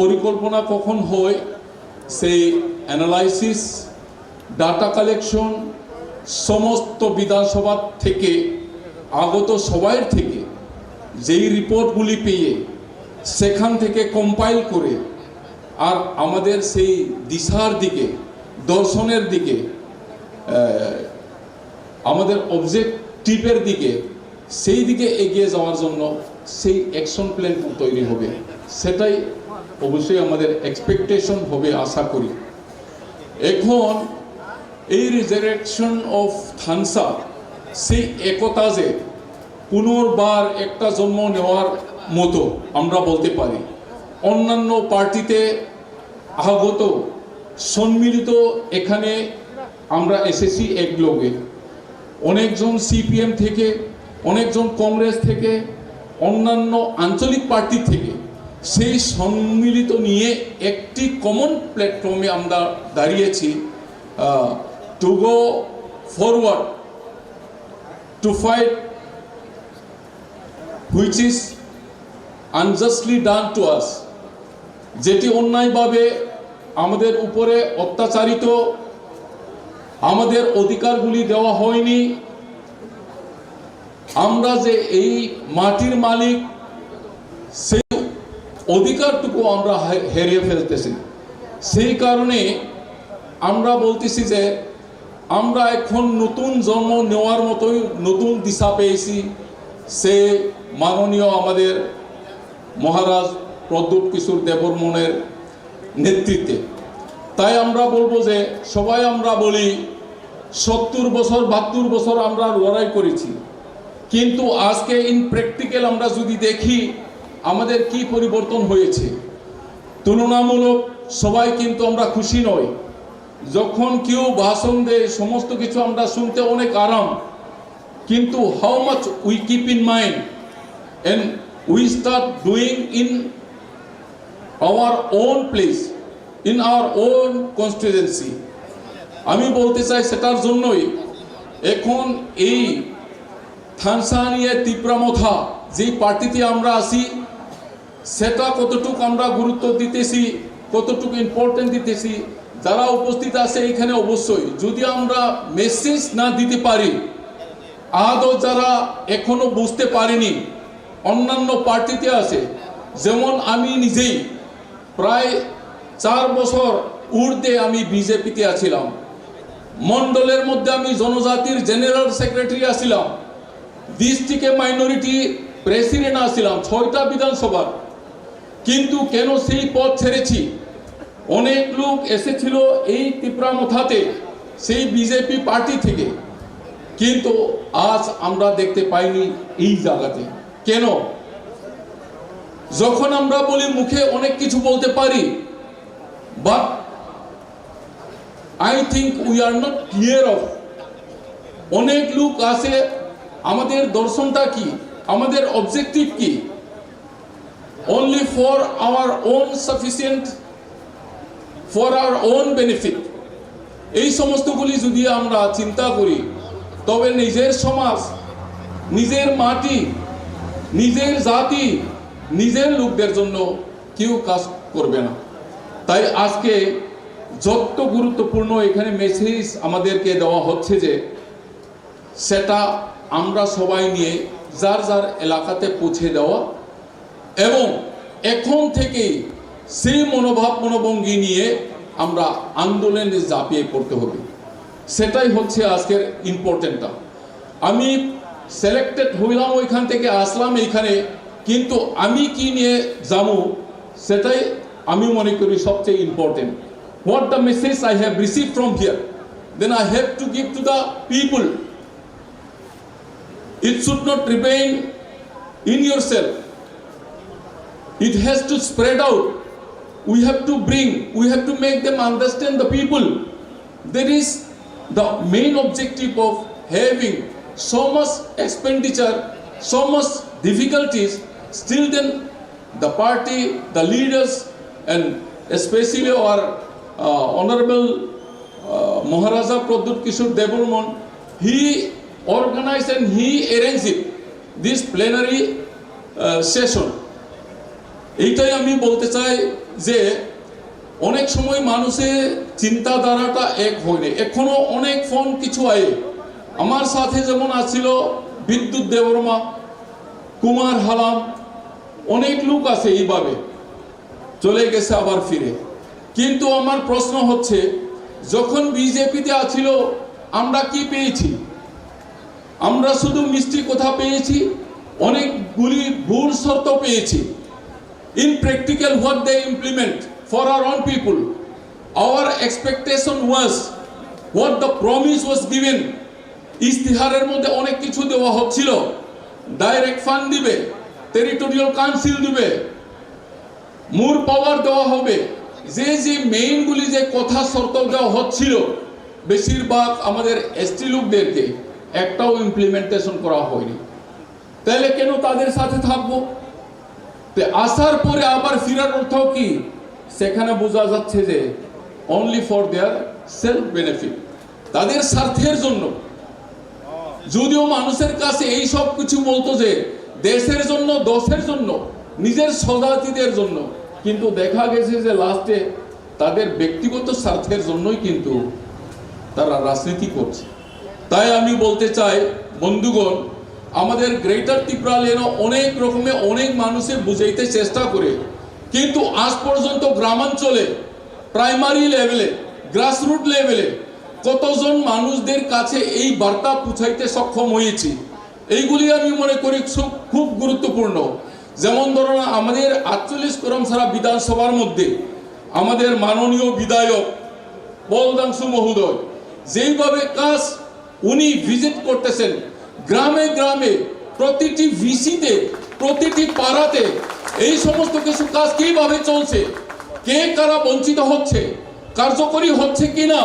পরিকল্পনা কখন হয় সেই অ্যানালাইসিস ডাটা কালেকশন সমস্ত বিধানসভা থেকে আগত সবার থেকে যেই রিপোর্টগুলি পেয়ে সেখান থেকে কম্পাইল করে আর আমাদের সেই দিশার দিকে দর্শনের দিকে আমাদের অবজেক্টিভের দিকে সেই দিকে এগিয়ে যাওয়ার জন্য সেই অ্যাকশন প্ল্যান তৈরি হবে সেটাই অবশ্যই আমাদের এক্সপেকটেশন হবে আশা করি এখন এই রিজারেকশন অফ থানসা সেই একতা যে পুনর্বার একটা জন্ম নেওয়ার মতো আমরা বলতে পারি অন্যান্য পার্টিতে আগত সম্মিলিত এখানে আমরা এসেছি একলগে অনেকজন সিপিএম থেকে অনেকজন কংগ্রেস থেকে অন্যান্য আঞ্চলিক পার্টি থেকে সেই সম্মিলিত নিয়ে একটি কমন প্ল্যাটফর্মে আমরা দাঁড়িয়েছি to go forward to fight which is unjustly done to us যেটি অন্যায়ভাবে আমাদের উপরে অত্যাচারিত আমাদের অধিকারগুলি দেওয়া হয়নি আমরা যে এই মাটির মালিক সেই অধিকারটুকু আমরা হারিয়ে ফেলতেছি সেই কারণে আমরা বলতেছি যে আমরা এখন নতুন জন্ম নেওয়ার মতোই নতুন দিশা পেয়েছি সে মাননীয় আমাদের মহারাজ প্রদ্যুৎ কিশোর দেববর্মনের নেতৃত্বে তাই আমরা বলবো যে সবাই আমরা বলি 70 বছর 72 বছর আমরা লড়াই করেছি কিন্তু আজকে ইন প্র্যাকটিক্যাল আমরা যদি দেখি আমাদের কি পরিবর্তন হয়েছে তুলনামূলক সবাই কিন্তু আমরা খুশি নই যখন কেউ ভাষণ দেয় সমস্ত কিছু আমরা শুনতে অনেক আরাম কিন্তু how much we keep in mind and we start doing in our own place in our own constituency আমি বলতে চাই সেটার জন্যই এখন এই থানসানিয়া তিপ্রামথা যে পার্টিতে আমরা আছি সেটা কতটুকু আমরা গুরুত্ব দিতেছি কতটুকু ইম্পর্টেন্ট দিতেছি যারা উপস্থিত আছে এখানে অবশ্যই যদি আমরা মেসেজ না দিতে পারি আদৌ যারা এখনো বুঝতে পারেনি অন্যান্য পার্টিতে আছে যেমন আমি নিজেই প্রায় 4 বছর ঊর্ধ্বে আমি বিজেপিতে আছিলাম মন্ডলের মধ্যে আমি জনজাতির জেনারেল সেক্রেটারি আছিলাম ডিস্ট্রিক্টে মাইনরিটি প্রেসিডেন্ট আছিলাম 6টা বিধানসভার কিন্তু কেন সেই পদ ছেড়েছি অনেক লোক এসেছিল এই তিপ্রামথাতে সেই বিজেপি পার্টি থেকে কিন্তু আজ আমরা দেখতে পাইনি এই জায়গাতে কেন যখন আমরা বলি মুখে অনেক কিছু বলতে পারি but I think we are not clear of অনেক লোক আছে আমাদের দর্শনটা কি, আমাদের অবজেক্টিভ কি? Only for our own sufficient, for our own benefit. এই সমস্তগুলি যদি আমরা চিন্তা করি তবে নিজের সমাজ, নিজের মাটি, নিজের জাতি, নিজের লোকদের জন্য কেউ কাজ করবে না। তাই আজকে যত গুরুত্বপূর্ণ এখানে মেসেজ আমাদেরকে দেওয়া হচ্ছে যে সেটা আমরা সবাই নিয়ে যার যার এলাকাতে পৌঁছে দেওয়া এবং এখন থেকেই সেই মনোভাব মনোভঙ্গি নিয়ে আমরা আন্দোলনে ঝাঁপিয়ে পড়তে হবে। সেটাই হচ্ছে আজকের ইম্পর্টেন্টটা। আমি সিলেক্টেড হইলাম, ওইখান থেকে আসলাম এইখানে, কিন্তু আমি কি নিয়ে যাবো সেটাই আমি মনে করি সবচেয়ে important. What the message I have received from here, then I have to give to the people. It should not remain in yourself. It has to spread out. We have to bring, we have to make them understand the people. There is the main objective of having so much expenditure, so much difficulties, still then the party, the leaders, and especially our Honorable Maharaja Pradyut Kishore Devarman, he organized and he arranged it, this plenary session. এইটাই আমি বলতে চাই যে অনেক সময় মানুষের চিন্তাধারাটা এক হয়নি, এখনো অনেক ফোন কিছু আয়ে। আমার সাথে যেমন আছিল বিদ্যুৎ দেববর্মা, কুমার হালাম, অনেক লোক আছে এইভাবে চলে গেছে আবার ফিরে। কিন্তু আমার প্রশ্ন হচ্ছে, যখন বিজেপিতে আছিল আমরা কি পেয়েছি? আমরা শুধু মিষ্টি কথা পেয়েছি, অনেকগুলি ভুল শর্ত পেয়েছি। In practical, what they implement for our own people, our expectation was what the promise was given. ইস্তিহারের মধ্যে অনেক কিছু দেওয়া হচ্ছিল, ডাইরেক্ট ফান্ড দিবে, টেরিটোরিয়াল কাউন্সিল দিবে, মোর পাওয়ার দেওয়া হবে, যে যে মেইনগুলি যে কথা শর্ত দেওয়া হচ্ছিল বেশিরভাগ আমাদের এসটি লোকদেরকে একটাও ইমপ্লিমেন্টেশন করা হয়নি। তাহলে কেন তাদের সাথে থাকবো? আসার পরে আবার ফিরার অর্থ কি? সেখানে বোঝা যাচ্ছে যে only for their self benefit, তাদের স্বার্থের জন্য। যদিও মানুষের কাছে এই সব কিছু বলতো যে দেশের জন্য, দশের জন্য, নিজের স্বজাতিদের জন্য, কিন্তু দেখা গেছে যে লাস্টে তাদের ব্যক্তিগত স্বার্থের জন্যই কিন্তু তারা রাজনীতি করছে। তাই আমি বলতে চাই বন্ধুগণ, আমাদের গ্রেটার ত্রিপুরা যেন অনেক রকমে অনেক মানুষের বুঝাইতে চেষ্টা করে, কিন্তু আজ পর্যন্ত গ্রামাঞ্চলে, প্রাইমারি লেভেলে, গ্রাসরুট লেভেলে কতজন মানুষদের কাছে এই বার্তা পৌঁছাইতে সক্ষম হয়েছি, এইগুলি আমি মনে করি খুব গুরুত্বপূর্ণ। যেমন ধরুন আমাদের 48 করমছড়া বিধানসভার মধ্যে আমাদের মাননীয় বিধায়ক বলদাংশু মহোদয় যেইভাবে কাজ উনি ভিজিট করতেছেন, গ্রামে গ্রামে, প্রতিটি ভিসিতে, প্রতিটি পাড়াতে এই সমস্ত কিছু কাজ কিভাবে চলছে, কে কারা বঞ্চিত হচ্ছে, কার্যকরী হচ্ছে কিনা,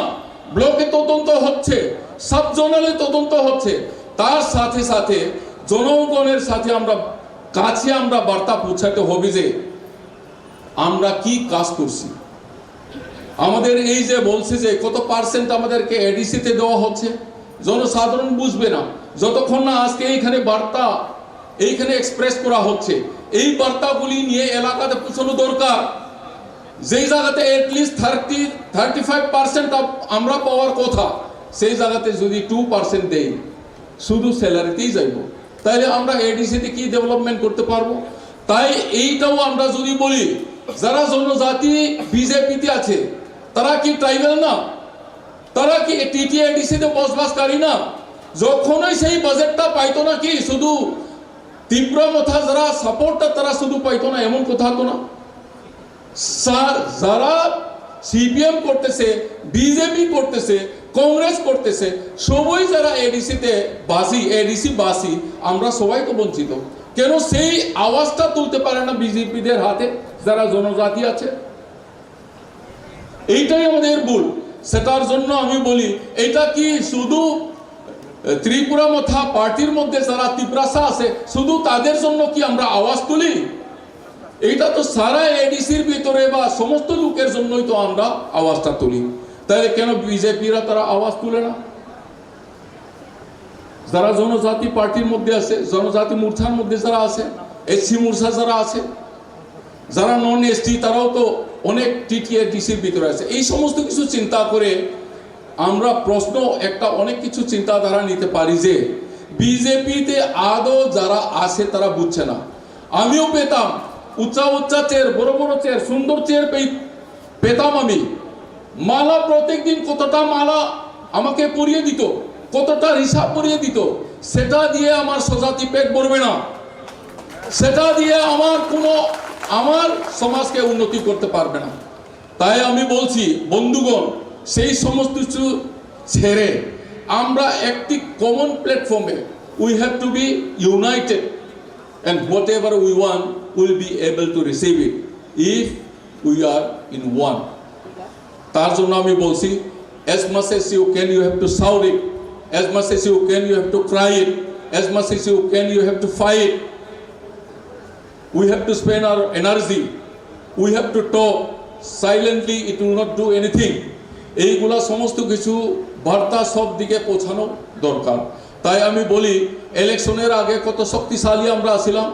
ব্লকে তদন্ত হচ্ছে, সাব জোনালে তদন্ত হচ্ছে, তার সাথে সাথে জনগণের সাথে আমরা কাছে আমরা বার্তা পৌঁছাতে হবে যে আমরা কি কাজ করছি। আমাদের এই যে বলছে যে কত পার্সেন্ট আমাদেরকে এডিসিতে দেওয়া হচ্ছে, জনসাধারণ বুঝবে না যতক্ষণ না আজকে এইখানে বার্তা এইখানে এক্সপ্রেস করা হচ্ছে। এই বার্তাগুলি নিয়ে এলাকাতে পৌঁছানো দরকার। যেই জায়গাতে এটলিস্ট 35% আমরা পাওয়ার কথা, সেই জায়গাতে যদি 2% দেই, শুধু স্যালারিতেই যাইব, তাহলে আমরা এডিসিতে কি ডেভেলপমেন্ট করতে পারবো? তাই এইটাও আমরা যদি বলি, যারা জনজাতি বিজেপিতে আছে তারা কি ট্রাইবেল না? তারা কি টিটিএডিসিতে বসবাসকারী না? যখনই সেই বাজেটটা পাইতো না, কি শুধু তীব্র কথা যারা সাপোর্টটা তারা শুধু পাইতো না এমন কথা তো না। স্যার, যারা সিপিএম করতেছে, বিজেপি করতেছে, কংগ্রেস করতেছে, সবাই যারা এডিসিতে বাসি, এডিসি বাসি, আমরা সবাই তো বঞ্চিত। কেন সেই আওয়াজটা তুলতে পারে না বিজেপিদের হাতে যারা জনজাতি আছে? এইটাই আমাদের ভুল। সেটার জন্য আমি বলি, এটা কি শুধু ত্রিপুরা মথা পার্টির মধ্যে যারা তিপ্রাসা আছে শুধু তাদের জন্য কি আমরা আওয়াজ তুলি? এইটা তো সারা এডিসির ভিতরে বা সমস্ত লোকের জন্যই তো আমরা আওয়াজটা তুলি। তাহলে কেন বিজেপিরা তারা আওয়াজ তুলে না? যারা জনজাতি পার্টির মধ্যে আছে, জনজাতি মোর্চার মধ্যে যারা আছে, এসসি মোর্চা যারা আছে, যারা নন এসটি, তারাও তো অনেক টিটিএ ডিসির ভিতরে আছে। এই সমস্ত কিছু চিন্তা করে আমরা প্রশ্ন একটা অনেক কিছু চিন্তাধারা নিতে পারি যে বিজেপিতে আদৌ যারা আছে তারা বুঝছে না। আমিও পেতাম উচ্চা উচ্চা চেয়ার, বড় বড় চেয়ার, সুন্দর চেয়ার পেতাম আমি। মালা প্রত্যেকদিন কতটা মালা আমাকে পরিয়ে দিত, কতটা হিসাব পরিয়ে দিত, সেটা দিয়ে আমার স্বজাতি পেট ভরবে না, সেটা দিয়ে আমার সমাজকে উন্নতি করতে পারবে না। তাই আমি বলছি বন্ধুগণ, সেই সমস্ত কিছু ছেড়ে আমরা একটি কমন প্ল্যাটফর্মে we have to B United and whatever we want will be able to receive it if we are in one. তার জন্য আমি বলছি, as much as you can you have to shout it, as much as you can you have to cry it, as much as you can you have to fight. We have to spend our energy, we have to talk silently, it will not do anything. এইগুলা সমস্ত কিছু বার্তা সব দিকে পৌঁছানো দরকার। তাই আমি বলি, ইলেকশনের আগে কত শক্তিশালী আমরা ছিলাম।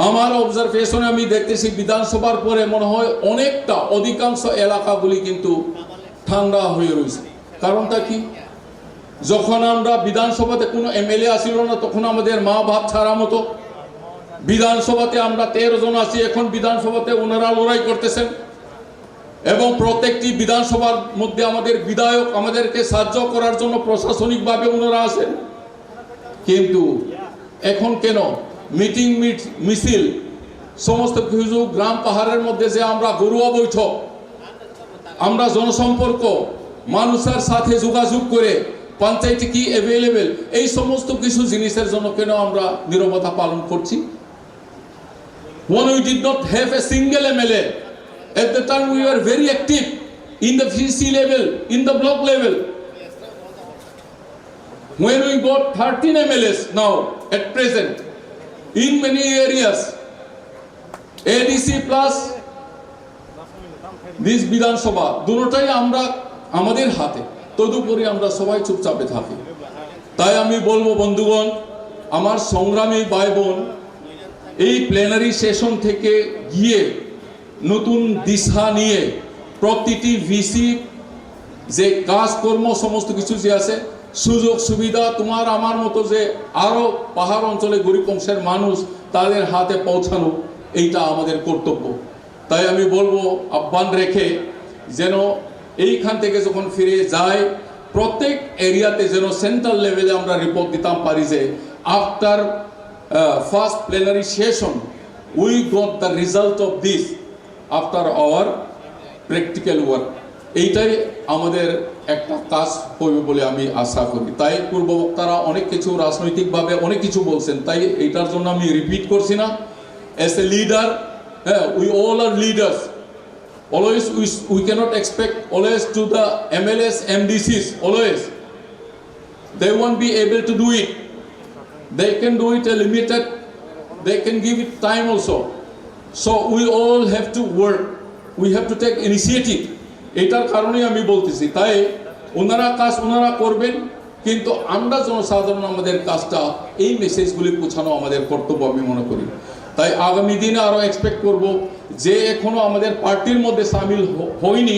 আমার অবজারভেশনে আমি দেখতেছি বিধানসভার পরে মনে হয় অনেকটা অধিকাংশ এলাকাগুলি কিন্তু ঠান্ডা হয়ে রয়েছে। কারণটা কি? যখন আমরা বিধানসভাতে কোনো এমএলএ আসিল না, তখন আমাদের মা বাপ ছাড়া মতো। বিধানসভাতে আমরা 13 জন আছি, এখন বিধানসভাতে ওনারা লড়াই করতেছেন এবং প্রত্যেকটি বিধানসভার মধ্যে আমাদের বিধায়ক আমাদেরকে সাহায্য করার জন্য প্রশাসনিকভাবে ওনারা আছেন। কিন্তু এখন কেন মিটিং মিছিল সমস্ত কিছু গ্রাম পাহাড়ের মধ্যে যে আমরা গরুয়া বৈঠক, আমরা জনসম্পর্ক মানুষের সাথে যোগাযোগ করে পঞ্চায়েতে কি অ্যাভেলেবেল, এই সমস্ত কিছু জিনিসের জন্য কেন আমরা নীরবতা পালন করছি? When we did not have a single MLA, at the time we were very active in the VC level, in the block level. When we got 13 MLAs now at present in many areas, ADC plus this Bidhan Sabha, দুটোটাই আমরা আমাদের হাতে, তদুপরি আমরা সবাই চুপচাপে থাকি। তাই আমি বলবো বন্ধুগণ, আমার সংগ্রামী ভাই বোন, এই প্লেনারি সেশন থেকে গিয়ে নতুন দিশা নিয়ে প্রতিটি ভিসি যে কাজকর্ম সমস্ত কিছু যে আছে, সুযোগ সুবিধা তোমার আমার মতো যে আরো পাহাড় অঞ্চলে গরিব অংশের মানুষ তাদের হাতে পৌঁছানো, এইটা আমাদের কর্তব্য। তাই আমি বলবো আহ্বান রেখে যেন এইখান থেকে যখন ফিরে যায় প্রত্যেক এরিয়াতে যেন সেন্ট্রাল লেভেলে আমরা রিপোর্ট দিতাম পারি যে after first plenary session we got the result of this after our practical work. এইটাই আমাদের একটা কাজ হবে বলে আমি আশা করি। তাই পূর্ববক্তারা অনেক কিছু রাজনৈতিকভাবে অনেক কিছু বলছেন, তাই এইটার জন্য আমি রিপিট করছি না। As a leader, we all are leaders, always we cannot expect always to the MLAs, MDCs, always they won't be able to do it. They can do it a limited, they can give it time also. So we all have to work, we have to take initiative. এটার কারণেই আমি বলতেছি, তাই ওনারা কাজ ওনারা করবেন, কিন্তু আমরা জনসাধারণ আমাদের কাজটা এই মেসেজগুলি পৌঁছানো আমাদের কর্তব্য আমি মনে করি। তাই আগামী দিনে আরো এক্সপেক্ট করব যে এখনো আমাদের পার্টির মধ্যে সামিল হয়নি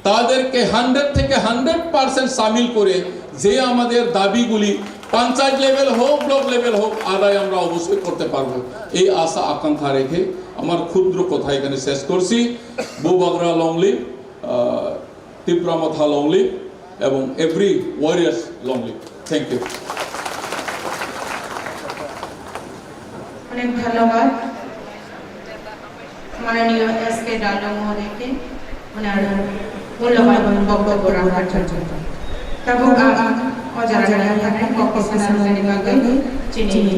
তাদেরকে 100 থেকে 100% সামিল করে যে আমাদের দাবিগুলি পঞ্চায়েত লেভেল হোক, ব্লক লেভেল হোক, আদায় আমরা অবশ্যই করতে পারবো। এই আশা আকাঙ্ক্ষা রেখে আমার ক্ষুদ্র কথা এখানে শেষ করছি। বুবাগরা long live, Tripura Motha long live এবং every warriors long live. Thank you. অনেক ধন্যবাদ মাননীয় এসকে ডালো মহোদয়কে ওনার মূল্যবান বক্তব্য রাখার জন্য। তবু অজানা জানাই কক্সবাজার বিভাগে যিনি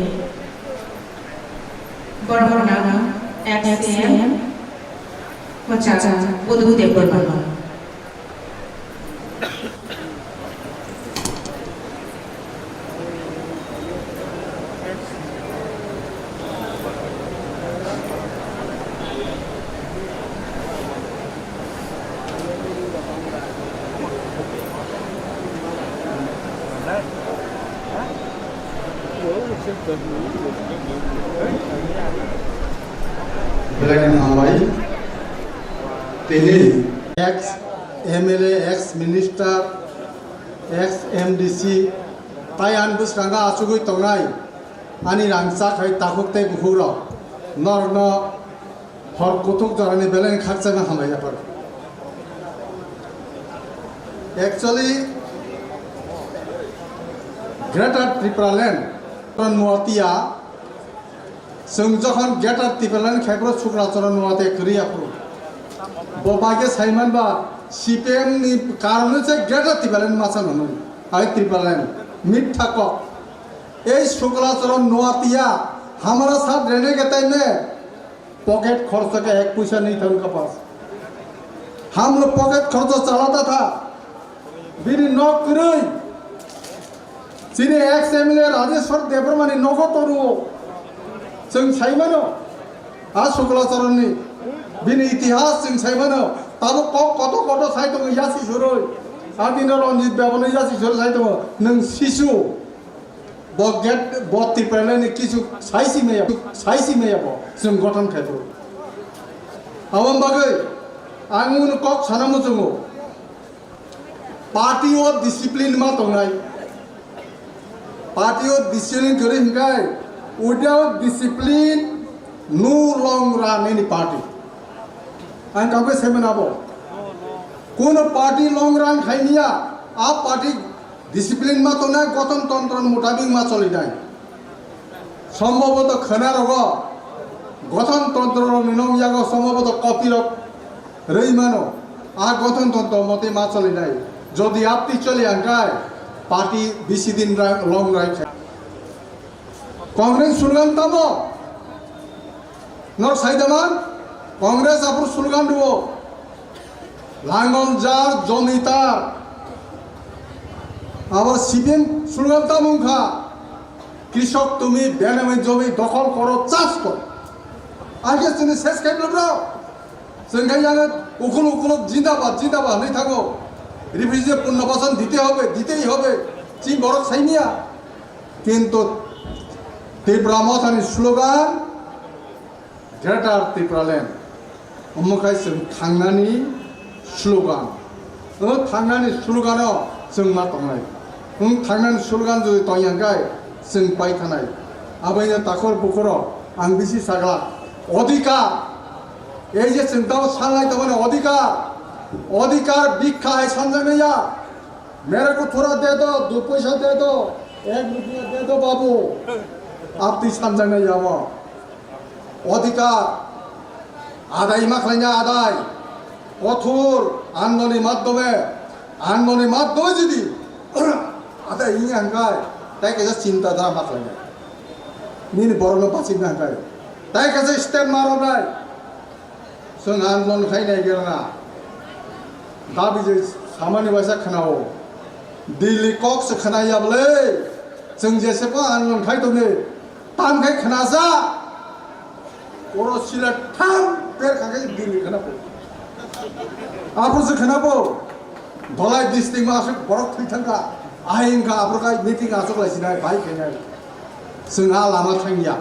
বরহনা এক্সএম চাচা Buddhadeb Barman. Belakangan hambai, ini ex MLA, ex Minister, ex MDC, tayan bus kanga asugui tongai, ani rangsa kai takuk teh buhuro, norno, hor kutuk jarane belakangan khaksa na hambai apa. Actually, Greater Tripura Land, Nuatia, Sungjohan Greater Tripura Land, Khebro Chukracharan Nuatia Korea Pro. Bobage Simon Ba, CPM ni Karone se Greater Tripura Land Masan Honu, Hai Tripura Land, Mithako. Ei Chukracharan Nuatia, हमारा साथ रहने के time में pocket खर्च का 1 पैसा नहीं था उनका पास. हम लोग पॉकेट खर्च चलाता था. बिरी नौकरी Sini ex-MLA Rajeshwar Devarmani nogo toru, sing saimano, Suklacharan ni, bini itihas sing saimano, tabo koto saito yasi suroi, adina Ranjit Babano yasi suroi saito, nang sisu, boget botti pelani kisu saisi meya bo, sing gotan kaitu. Awam bagai, angun kok sanamu jungo, party or discipline matongai. Party of discipline kering guy. Without discipline, no long run any party. And kabe semen abo. Kono party long run khainia. Aap party discipline ma to na goton tantran mutabik ma choli nai. Sambhaboto khana rogo. Goton tantran minong yago sambhaboto copy rok rei mano. A goton tantran mote ma choli nai. Jodi apti choli angkai. Party BC din long right. Congress slogan tamo. Nor Saidaman. Congress apur slogan duo. Langon jar jomita. Our CPM slogan tamo kha. Kishok tumi bename jomi dokol koro chas kor. Aage sini ses kai bro. Sengai jangan ukul jindabad nahi thago. Refugee পুনর্বাসন দিতেই হবে চীন বড় সাইনিয়া কিন্তু ত্রিপুরা মথানি slogan greater Tripura land অমুখাই जों थांनानै স্লোগান थांनानै স্লোগাनाव जों मा दंनाय थांनानै स्लोगान जुदि तयांगाय जों बाय थानाय आबायनो ताखर बुखराव आं बिसि साग्ला अधिकार এই যে जों दाव साननाय दंमोन अधिकार भिक्षा है संजय भैया मेरे को थोड़ा दे दो 2 पैसा दे दो 1 रुपया दे दो बाबू आप ती संजय नहीं जाओ अधिकार आदाय माखलाइना आदाय कठोर आंदोलननि माध्यमे যদি आदाय इ आंगाय ताई के चिंता धारा माखलाइना निन बरनो बासिन आंगाय ताई के स्टेप मारनाय जों आंदोलन खायनाय गेलना दाबी जे सामान्य भाषा खोनाओ दिल्ली कक्स खोनायाबले जों जेसेबां आंदोलन खायदोंनो तामखाय खोनाजा बर' सिला थाम बेरखांखाय दिल्ली खोनाबो आफोरसो खोनाबो धलाई डिस्ट्रिक्ट मासो बरफ थैथांगा आयेंगा आफोरखाय मिटिं आसोलायसिनाय बाहाय फैनाय जोंहा लामा थांगिया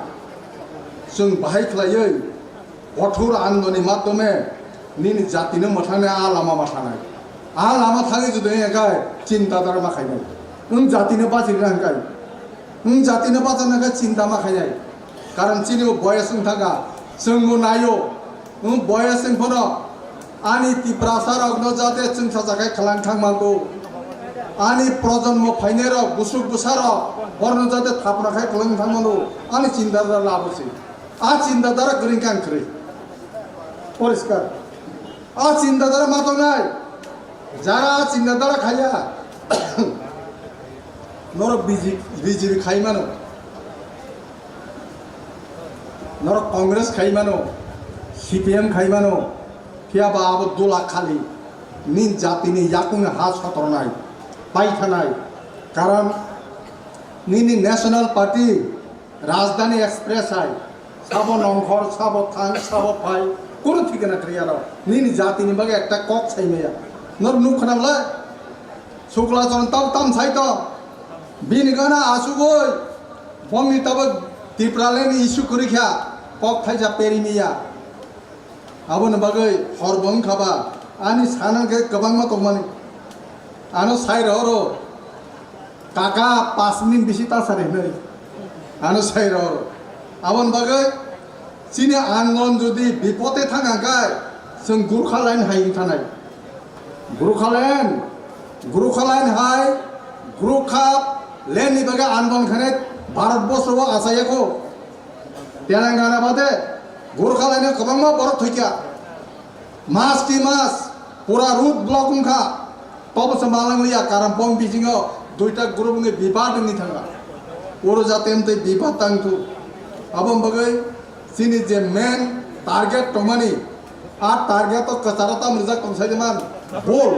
जों बाहाय खालायै कठोर आन्दोलननि माध्यमे निन जातिनो मथाने आ लामा माथानाय आ लामा थाङै जुदि एगाय चिन्ता दार माखायनाय जातिनो बाजिनो हांगाय जातिनो बाजानाय चिन्ता माखायनाय कारण चिनिबो बयसं थांगा जोंबो नायो बयसं फनो आनि तिप्रासारकनो जाते जों साजाखाय खालां थांमांगौ आनि प्रजन्म फाइनेरक गुसुक बुसारक हरनो जाते थापनाखाय खालां थांमांगौ आनि चिन्ता दार लाबोसै आ चिन्ता दार गरिंकां खरै परिष्कार आ चिंता दारा मातोनाय जारा चिंता दारा खाया नर बीजेपी खाइमानो नर कांग्रेस खाइमानो सीपीएम खाइमानो कियाबा अब 2 लाख खाली निन जातिनि याकुंग हा सतरनाय पाइथानाय कारण निनि नेशनल पार्टी राजधानी एक्सप्रेस आय साबो नंखर साबो थां साबो फाय কোনো ঠিকানা ক্রিয়ার নিনি জাতিনি বাগে একটা কক চাইমেয়া নর নুখ খানাবলে শুক্লাচরণ তাও তাম চাইতো বিন গানা আসুগই bongni tabo tipralen isu kurikha pok thaisa perimiya abon bagai horbong khaba ani sanan ke kabangma tongmani ano sai ro kaka 5 min bisi ta sare nei ano sai ro abon bagai sini angon jodi bipote thanga gai जों Gurkha line हायिं थानाय Gurkha line हाय गुरखा लेनि बागे आंदोलन खाने भारतबर्ष व आसायाखौ तेलंगाना बादे Gurkha line गोबांमा बरफ थैया मास की मास पूरा रूट ब्लॉक उनखा तब समालांगलिया कारामपंग बिजिङाव दुइटा ग्रुपनि बिबादनि थांगा ओरो जाते हमते बिबाद तांतु आबम बागे सिनि जे मेन टारगेट टमानी आ टारगेट तो कसारता मिर्जा कंसाइमान बोल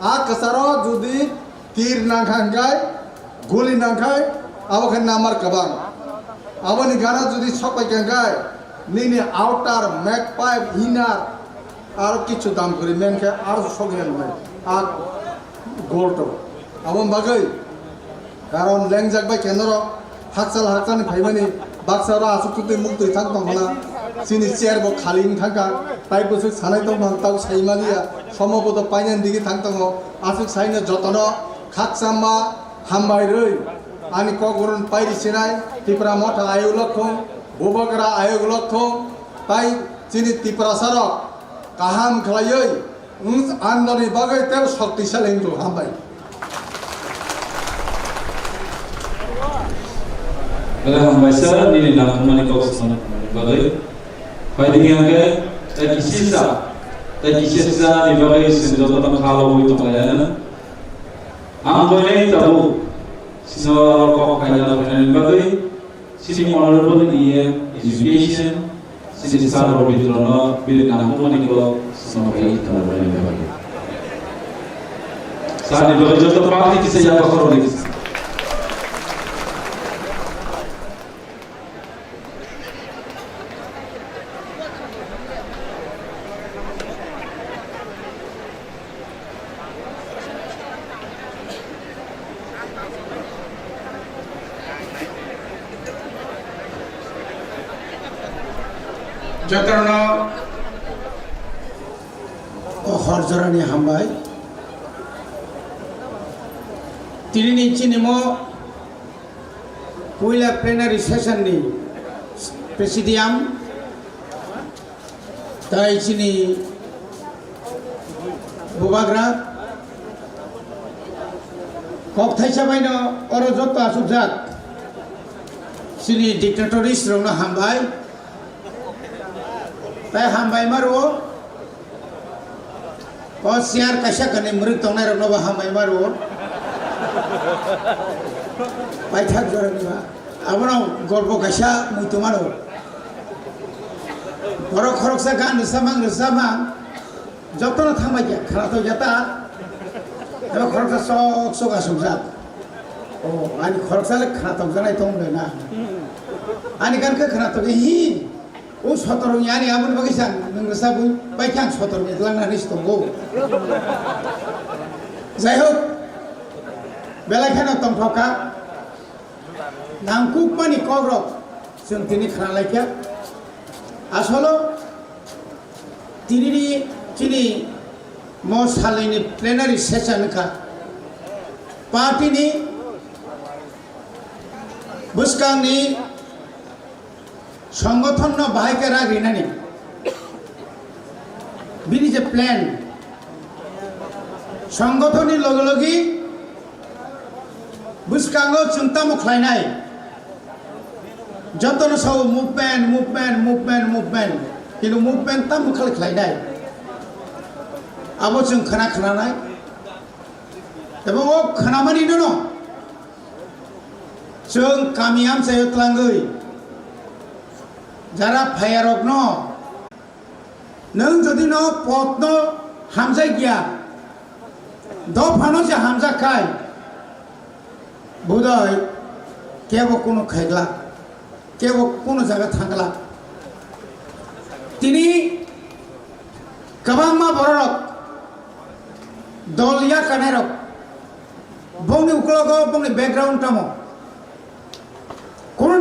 आ कसारो जुदी तीर नांखांगाय गुली नांखाय आबो नामार कबां आबोनि गाना जुदी सपायखांगाय निनि आउटार मैक पाइप इनार आरो किछु दाम करि मेनके आरो सगियान नाय आ गोल्टो आबो बागै कारण लेंजाक बाय केन्द्र हाकसाल हाकसानि फाइमानि बाक्सारा आसुतुति मुक्ति थां दंना सिनि चेयार बो खालिं थांगा ताइ बोसो सानाय दं ताव साइमालिया समबोद पाइनान दिगि थां दङ आसुक साइनो जतन खाकसामा हामबाय रै आनि कगुरुन पाइरि सिनाय तिप्रा मथा आयोग लखौ बोबगरा आयोग लखौ ताइ सिनि तिप्रा सार काहाम खलायै आन्दोलननि बागै तेव शक्तिशाली हिन्दु हामबाय Baisa ni nakumani kau sana bagai. Pada yang ke tadi sisa ni bagai senjata tam kalau itu pelajaran. Angkone tahu sisa kau kaya dalam bagai. Sisi honorable ni education. Sisi sana berbeda lana bila nakumani kau sama bagai kalau bagai. Saat ni bagai jatuh pasti kisah yang kau korang. जतरना हरजरानि हामबाय तिनि चिनिमो पुइला प्लेनारि सेशननि प्रेसिडियाम ताइ चिनि बुबाग्रा कक थाइसाबायनो अर जत आसुजाक सिनि डिक्टेटरिस रंनो हामबाय ताइ हामबाय मारो ओ सियार काशा कने मृग तंनाय रनोबा हामबाय मारो पाइथाक जरनिबा आबनो गल्प काशा मुइतुमानो बर खरकसा गान रसामां जतन थांबाय क्या खाना तो जाता एबा खरकसा सक सक आसुजा ओ आनि खरकसाले खाना तो जानाय तंले ना आनि गानखो खाना तो हि ओ सतर यानि आबुन बगिसां नों साबु बायखां सतर मेदलांनानै दंगौ जाय होक बेलाखाना तंथका नांकुकमानि कग्रक जों दिनै खालायखा आसलो तिनिनि चिनि मसालिनि प्लेनारि सेशनखा पार्टीनि बुस्कांनि संगठन बाहायके रागिनानि बिनि जे प्लान संगठननि लगलगि बुस्कांगो चिंता मुखलायनाय जतन सब मुभमेन्ट किन्तु मुभमेन्ट ता मुखलायनाय आबो जों खोनानाय एबा ओ खोनामानि न जों कामियाम जायतलांगै যারা ফায়ারক ন নং যদি ন পত্ন হামজাই গিয়া দফানো যে হামজা খায় বোধহয় কেব কোনো খাইগলা কেব কোনো জায়গা থাকলা তিনি কবাংমা বড়রক দলিয়া কানেরক বংনি উকলগ বংনি ব্যাকগ্রাউন্ড টামো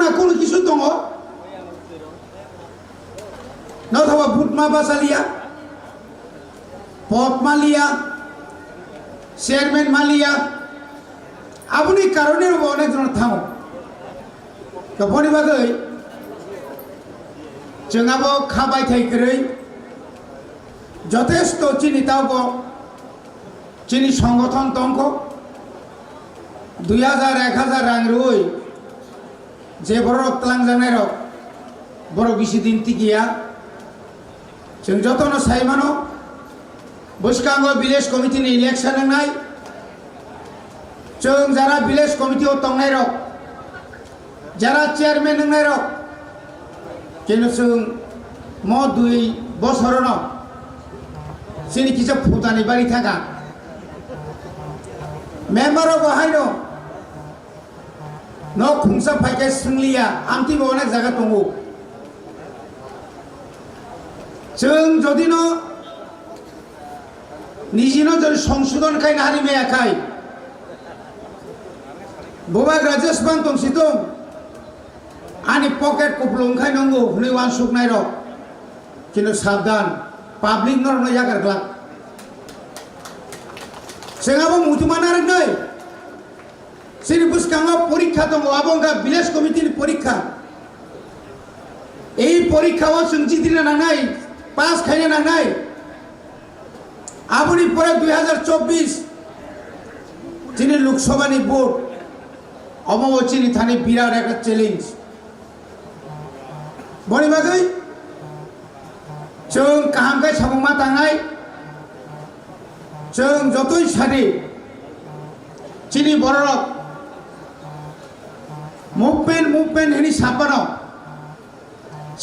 ना कोनो किसु दङ नथाबा बुटमा बासालिया पद मालिया चेयरमैन मालिया आबुनि कारणे अनेक जन थाङो तो बनि बागै जोंहाबो खाबाय थाइखरै যথেষ্ট চিনিতাও চিনি সংগঠন তঙ্ক 2000-1000 রাং রই যে বড় তলাং জানাই রক বড় বেশি দিন টিকিয়া जों যতন সাইমানো বৈশকাঙ্গ ভিলেজ কমিটিনি ইলেকশন নাই जों যারা ভিলেজ কমিটিও তংনাই রক যারা চেয়ারম্যান নাই রক কিন্তু जों म 2 বছরন sini kisah putani bari thaga member of haino no khungsa phaike sunglia amti bo onek jaga tongo जों jodi no nijino jodi সংশোধন kai nari me akai boba rajasthan tong situng ani pocket kuplung khai nango huni wan suknai ro kintu sabdan public nor no jagar glak sengabo mutuman arek noi sini buskanga porikha tongo abonga village committee ni porikha ei porikha wa sungjidina nangai pass khaina nangai abuni pore 2024 chini lok sabha ni vote omo chini thani birat ekta challenge boni bagai जों काहामखाय साबुमा थांनाय जों जतई सारि चिनि बररक movement हेनि सापानो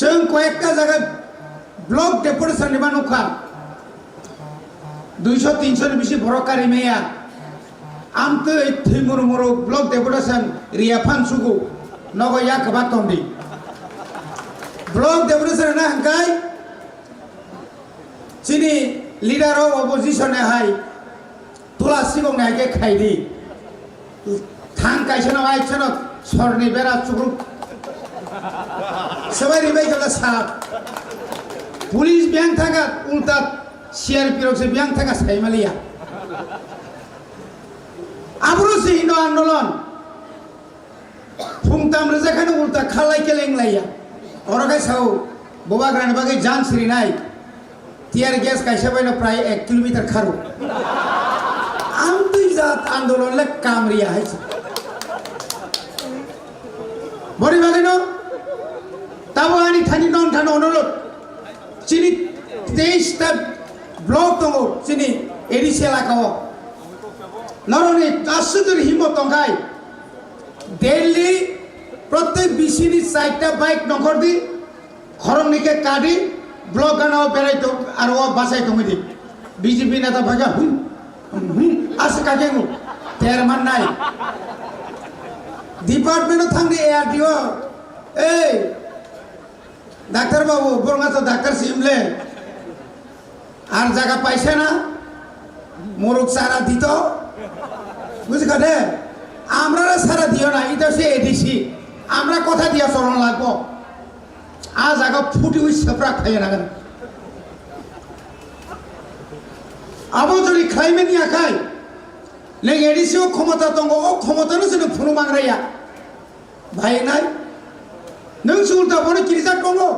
जों कयेकटा जायगा block deputation निबा नुखा 200-300 नि बेसि बरकारि मेया आमते थैमुरमुरु ब्लक डेपुटेशन रिया फानसुगु नगो या खबा तंदि ब्लक डेपुटेशन ना हंगाय Sini leader of opposition hai tula sigong nai ke khaidi thang kai chana ai chana sorni bera chukru sabai ribai kala sap police biang thaga ulta CRP rok se biang thaga saimaliya abro se indo andolon phungtam reja khane ulta khalai keleng laiya orokai sau boba gran bagai jan sri nai tear gas কাইসা বাইনা প্রায় 1 kilometre খারু আন্তর্জাত আন্দোলনলে কামরিয়া হইছে বড়ি বাগানো তাবো আনি Thani নন থানো অনুরোধ চিনি 23 টা ব্লক দङ চিনি এডিসি এলাকাও নরনি তাসুদুর হিম্মত দংখাই দিল্লি প্রত্যেক বিসিনি 4টা বাইক নখর দি খরংনিকে কাডি ब्लॉक गाना बेराय तो आरो बासाय तो मिदि बीजेपी नेता भागा आस कागेंगु तेरमान नाय डिपार्टमेंट थांदि एआरटीओ ए डाक्टर बाबू बोरगा तो डाक्टर सिमले आर जागा पाइছে না মোরক সারা দিত বুঝছ দে আমরা সারা দিও না এটা সে এডিসি আমরা কথা দিয়া চলন লাগবো आ जागा फुटी हुई सपरा खाया ना अब जो खाइमें नहीं आखाई लेकिन एडिसी वो क्षमता तो वो क्षमता न से फुनु मांग रही है भाई नाई नंग सुलता बने किरिसा टोंगो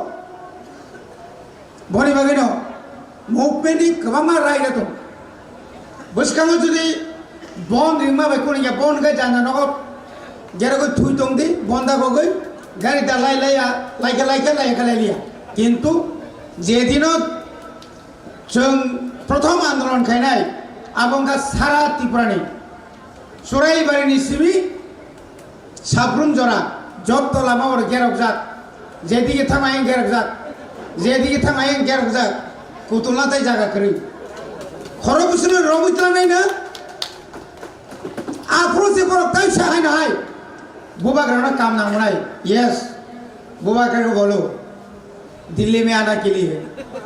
बने बागे नो मूवमेंट ही कबामा राय ना तो बस कांगो जुदी बॉन्ड रिंगमा बाइकों ने या बॉन्ड का जाना ना को जरा को थुई टोंग दी बॉन्डा को गई गाड़ी डालाई लाया लाइका लिया किंतु जेदिनो जों प्रथम आंदोलन खायनाय आबंगा सारा त्रिपुरानि सुराइबारिनि सिबि साब्रुम जरा जत लामा और गेरक जाक जेदिके थामायें गेरक जाक जेदिके थामायें गेरक जाक कुतुलना ताय जागा करै खर बुसुनो रबितला नायना आफ्रो से पर ताय साहाय नाय बुबा ग्राना काम ना होना है यस बुबा कर को बोलो दिल्ली में आना के लिए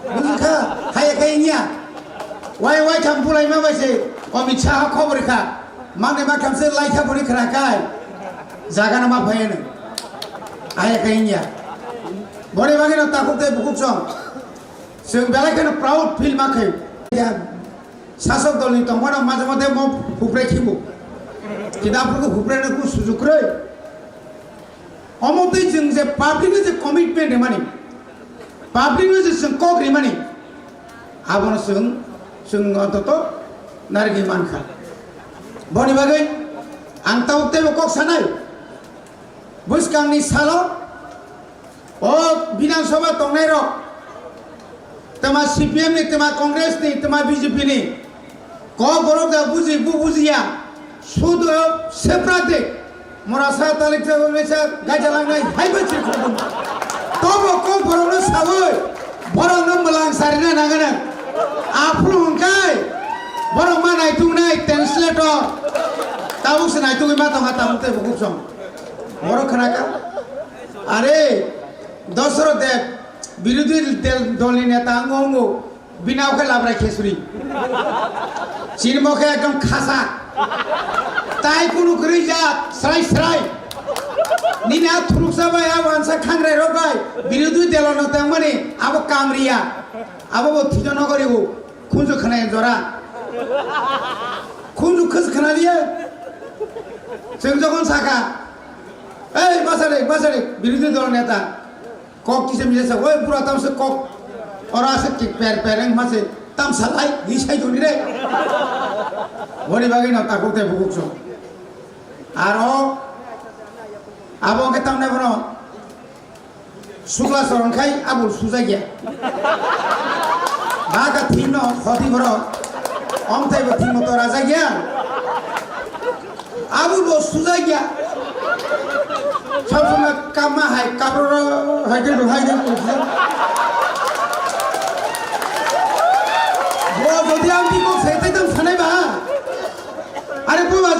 बुझखा हाय कहीं निया वाई थम पुलाई में वैसे अमित शाह खबर खा माने मा थमसे लाइखा बनि खराखाय जागा ना मा भयन ayah kayaknya boleh bagi nak takut deh buku song seng belai kena proud feel makai ya sasok dol ni tongkona macam-macam mau hupre kibu kita perlu hupre nak ku sujuk rey omong tu jeng je public je commitment ni mani public je sengkok ni mani abon seng antoto nargi manka boni bagai angtau te kok sanai bus kang ni salo oh bidan soba tongnai ro tema CPM ni tema Kongres ni tema BJP ni ko borok da buji bu bujiya sudu separate morasa talik te mesa gajalang nai haiba chi khobun tobo ko borok no sawoi borok no malang sarina nangana apru kai borok ma nai tung nai translator tahu senai tung ma tong hatam te buku song borok khanaka are dosro dev বিরোধী দল নেতা অঙ্গ বিনাওকে লাভরাই খেসুরি চিরমুখে একদম খাসা তাই কোনো করি জাত স্রাই স্রাই নিনা থুরুকসাবাই আনসা খাংরাই রবাই বিরোধী দল নেতা মানে আবো কামরিয়া আবো থিজন করিব খুঁজু খানায় জরা খুঁজু খস খানা দিয়ে जों যখন সাকা এই বাসারে বিরোধী দল নেতা kok kisah bisa woi pura tam se kok orang se kik pereng masih tam salai disai joni re boni bagi na takut te bukuk so aro abong ke tam ne bono sukla sorong khai abul sujagia baga thino khoti boro om thai bo thimo to raja gya abul bo sujagia সবসময় কামা high কাপড় হাইকে হাইকে করছে যদি আমি কি সেটাই তো শোনাই বা আরে বাস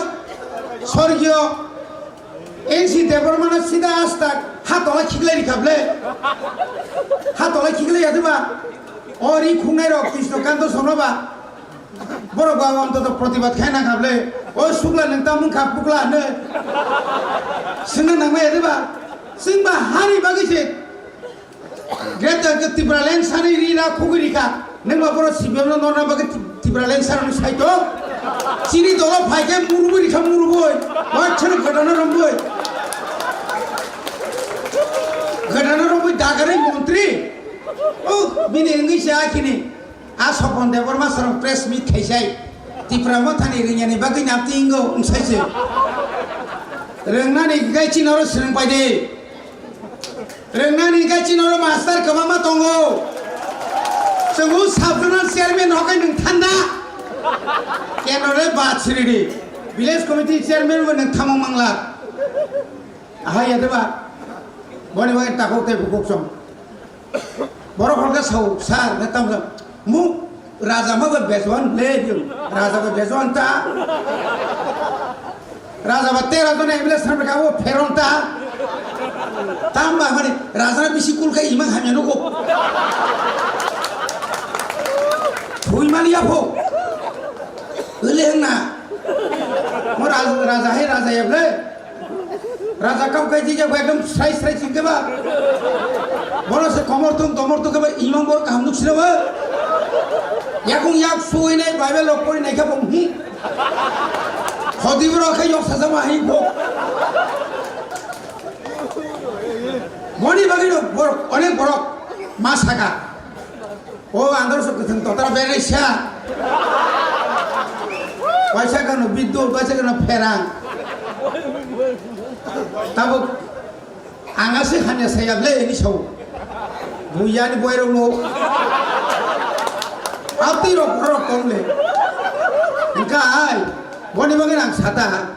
স্বর্গীয় এনসি দেবরমানের সিধা আস্তা হাতলা খিগলাই খাবলে হাতলা খিগলাই যাবা অরি খুনাই রক কৃষ্ণকান্ত শোনবা বড় বাবা অন্তত প্রতিবাদ খাই না খাবলে ওই শুক্লা নেতা মুখ খাপ পুকলা নে sing nang mai deba sing ba hari bagi se greta ke tibralen sani rira khuguri ka nang ba boro sibem no na bagi tibralen sani saito chini dolo phaike muruburi kha muruboi wachhon ghadana romboi dagare mantri oh bini engi se akini a sopon deborma sarong press meet khaisai tipramo thani rinyani bagi naptingo unsaise Rengnani gai cinoro sering pade, rengnani gai cinoro master kemama tongo, sungguh sabtunan chairman hokai neng thanda, kenore bat siridi, village committee chairman wo neng thamong mangla, ahai ada ba, boni bani takok te bukuk song, borok holga sau sar netam song, mu raja ma go bezwan le diu, raja go bezwan ta. Raja batera tu ni bila sampai kamu peronta, tambah mana raja bisi kulka imang hanya nuko, hui malia po, lelehna, mau raja ya boleh, raja kau kaji je begadang serai cingke ba, bola se tomor tu ke ba imang bor kaham nuk sila ba, yakung yak suai ni Bible lokpori naik apa mungkin. Khodi bro khay yok sasama hi bo moni bagi no onek borok masaka oh andar so ketheng totara bere sha paisa kano biddut paisa kano ferang tabo angase khanya sayable ini sau buyani boyro no apti ro borok kongle kai boni bagi nang sata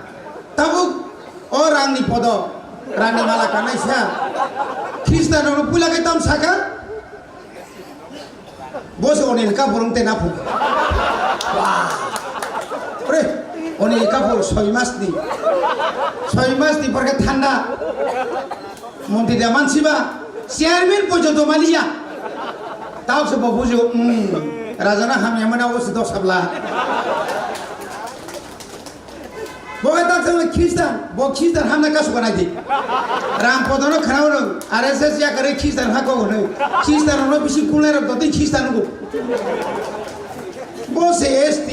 tabuk orang ni podo rani mala kanai sya Kristen orang pula ke tam saka bos onil ka burung te napu wah pre onil ka bur soi mas ni porque thanda monti daman siba chairman পর্যন্ত মালিয়া তাও সে বুঝো রাজানা হাম এমন অবস্থিত সাবলা Boy tak sama Kristen, bo Kristen hamna kasu kanai di. Ram podono khana orang, RSS ya kare Kristen hako orang. Kristen orang bisi kulai orang doti Kristen orang. Bo se ST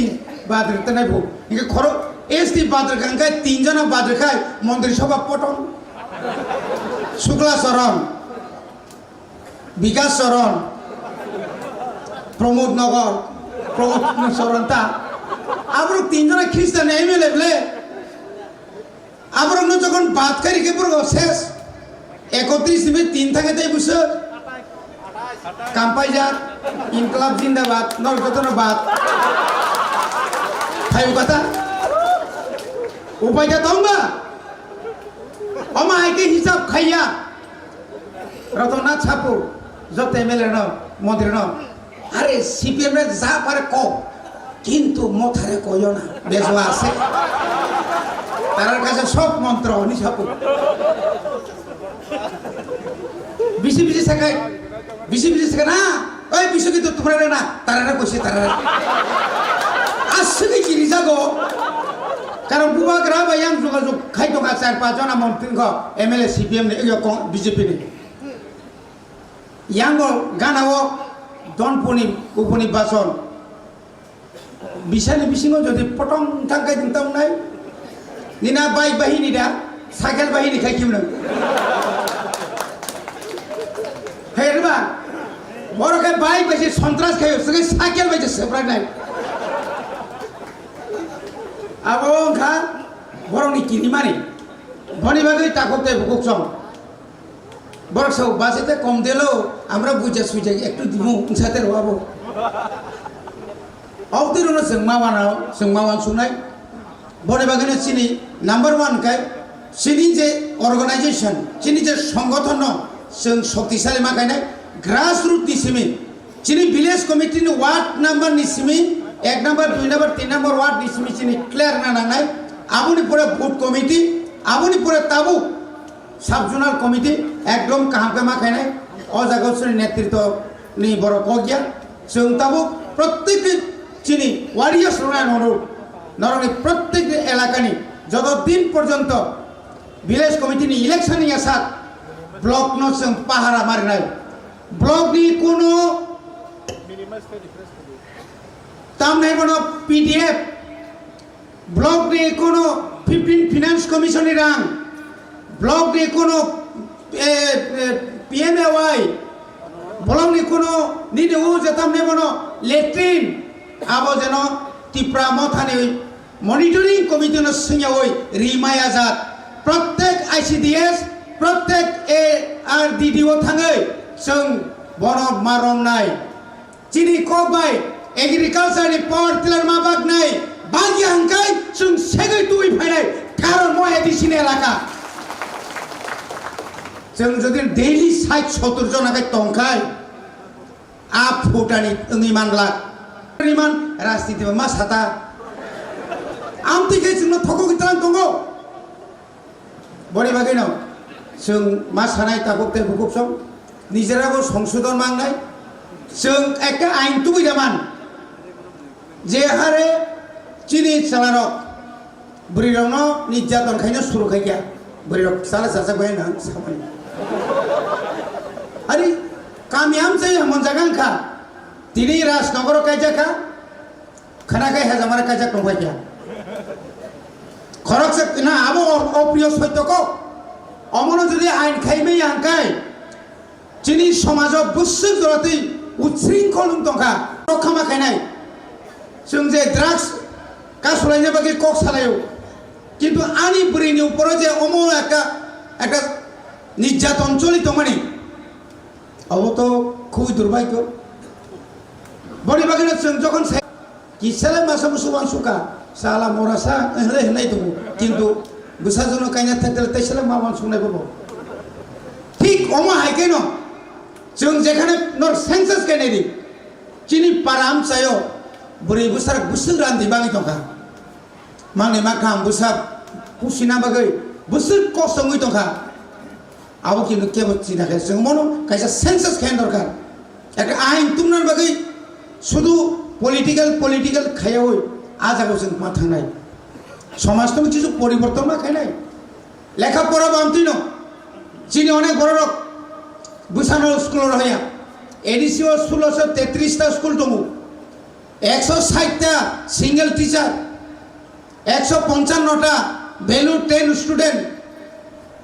badr tanai bo. Ini khoro ST badr kan kai 3 jana badr kai mandir sabha potong. Shukla Saran, Vikas Saran, Pramod Nagar, Pramod Saran ta. Abro 3 jana Kristen MLA le. আবার অন্য যখন বাদ করি কে পুরো শেষ 31 মে 3 থাকে তাই বুঝছো কাম্পাই যা ইনকলাব জিন্দাবাদ নরকতন বাদ তাই কথা উপায়টা দংবা অমাইকে হিসাব খাইয়া রতনাথ ছাপু যত এমএলএ ন মন্ত্রী ন আরে সিপিএম এর যা পারে ক কিন্তু মথারে কইও না বেজোয়া আছে তার কাছে সব মন্ত্র নিছাপু বিসি শেখায় বিসি শেখায় না ওই বিসি কিন্তু তোমরা না তারা কইছে তারা আসছে কি রিজাগো কারণ বুবাগ্রা বায়াম যোগাযোগ খাইতো কা 4-5 জন মন্ত্রী এমএলএ সিপিএম নে বিজেপি নে ইয়াঙ্গো গানাও দনপুনি উপনির্বাচন বিশানি বিসিঙ্গ যদি পটং থাকাই দিতাম নাই Nina baik bahini dah, sakal bahini kaki mana? Hei rumah, orang kan baik baca sontras kayu, sekarang sakal baca seberang naik. Abang kan, orang ni kini mana? Bani bagai takut deh bukuk som. Borok sah bahasa itu kom delo, amra buja suja ektu dimu, unsate roabo. Awak tu orang sengmawan sunai. বনে বাগানের চিনি number 1 কাই চিনি যে organisation চিনি যে সংগঠন जों শক্তিশালী মাখাইনাय গ্রাস রুট নিসিমি চিনি ভিলেজ কমিটি नि ওয়ার্ড নাম্বার নিসিমি 1 নাম্বার 2 নাম্বার 3 নাম্বার ওয়ার্ড নিসিমি চিনি ক্লিয়ার না নাঙাই আবুনি পরে বুট কমিটি আবুনি পরে তাবু সাব জোনাল কমিটি একদম কাহামকে মাখাইনাय অ জায়গাছনি নেতৃত্ব নি বড় কগিয়া जों তাবু প্রত্যেক চিনি ওয়ারিয়ার্স রনায় নরু নরনি প্রত্যেক এলাকানি যতদিন পর্যন্ত ভিলেজ কমিটি নি ইলেকশন নি আসাত ব্লক নো जों পাহারা মারিনাय ব্লক নি কোনো তামনাই বনো পিডিএফ ব্লক নি কোনো 15 ফিনান্স কমিশন রাং ব্লক নি কোনো পিএমএওয়াই ব্লক নি কোনো নিনে ও যেতামনে বনো লেট্রিন আবো যেন টিপ্রা মথানি মনিটরিং কমিটি নো সিংয়া ওই রিমাই আজাদ প্রত্যেক আইসিডিএস প্রত্যেক এআরডিডিও থাঙ্গै जों বন মারম নাই চিনি কবাই এগ্রিকালচার নি পাওয়ার টিলার মাবাক নাই বাগি হাঙ্কাই जों সেগৈ তুই ফাইনাই কারণ মহে দিছিনে এলাকা जों যদি ডেইলি 60-70 জন আগে টংখাই আপ ফুটানি ওই মানলা রিমান রাজনীতি মা সাতা আমতিকে जों থকো গিতান দঙ্গো বড়ি বাগै নাও जों मा सानाय ताबुकते बुकुबसं निजेराबो संशोधन मांगनाय जों একটা আইন তুবিদামান যে হারে চিনি চালানক বুড়িরনো নির্যাতন খাইনো শুরু খাইয়া বুড়িরক সালা সাসা বয় না সামাই আরে কামিয়াম চাই মন জাগাংখা তিনি রাজনগর কাইজাখা খানাকাই হাজামারা কাইজাক নবাইয়া খরকসে না আবো অপ্রিয় সত্যক অমন যদি আইন খাইমেই হাঙ্কাই চিনি সমাজ বুঝছে জড়াতেই উচ্ছৃঙ্খল দঙ্কা রক্ষামা খাইনাই जों যে ড্রাগস কাসলাইনে বাকি কক সালাইও কিন্তু আনি বুড়িনি উপরে যে অমো একটা নির্যাতন চলিত মানে অব তো খুবই দুর্ভাগ্য বড়ি বাগানে जों যখন কি ছেলে মাসা মুসুবান সুকা সালা মরাসা হলে নাই তো কিন্তু বুসাজন কাইনা থাকলে তাই ছেলে মামান শুনাই বলবো ঠিক অমো হাইকে ন जों যেখানে নর সেন্সাস কেনে দি চিনি পারাম চায়ো বুড়ি বুসার বুসুর রান্দি বাঙি টঙ্কা মাংনে মাখাম বুসার পুসিনা বাগৈ বুসুর কসঙ্গই টঙ্কা আবো কিন্তু কে বচ্ছি দেখে जों মনো কাইসা সেন্সাস খেন দরকার একটা আইন তুমনার বাগৈ শুধু পলিটিক্যাল খাইয়া হই আজ আগো जों মা থাংনাই সমাজ তো কিছু পরিবর্তন না খাই নাই লেখাপড়া বামতি ন চিনি অনেক বড় রক বুসানো স্কুল রহিয়া এডিসি স্কুল আছে 33টা স্কুল দমু 160টা সিঙ্গেল টিচার 155টা ভ্যালু 10 স্টুডেন্ট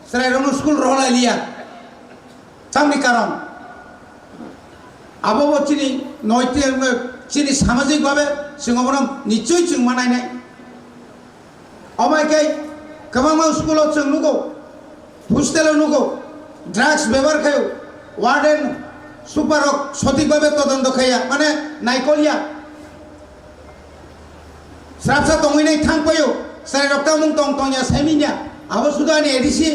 সেরা রন স্কুল রহলাই লিয়া সামনে কারণ আবহাওয়া চিনি নৈতিক চিনি সামাজিকভাবে সিংহবরম নিশ্চয়ই চিং মানাই নাই অমাইকে গোबां স্কুলাव जों नुगौ हस्टेलाव नुगौ ड्राग्स ব্যবহার খায় वार्डेन सुपारक सঠিকভাবে তদন্ত খায়া মানে নাইকলিয়া স্রাবসা দङैनाय थांफायो सारे रक्ता मुं दं दंया साइमिनिया आबो सुदानि एडिसि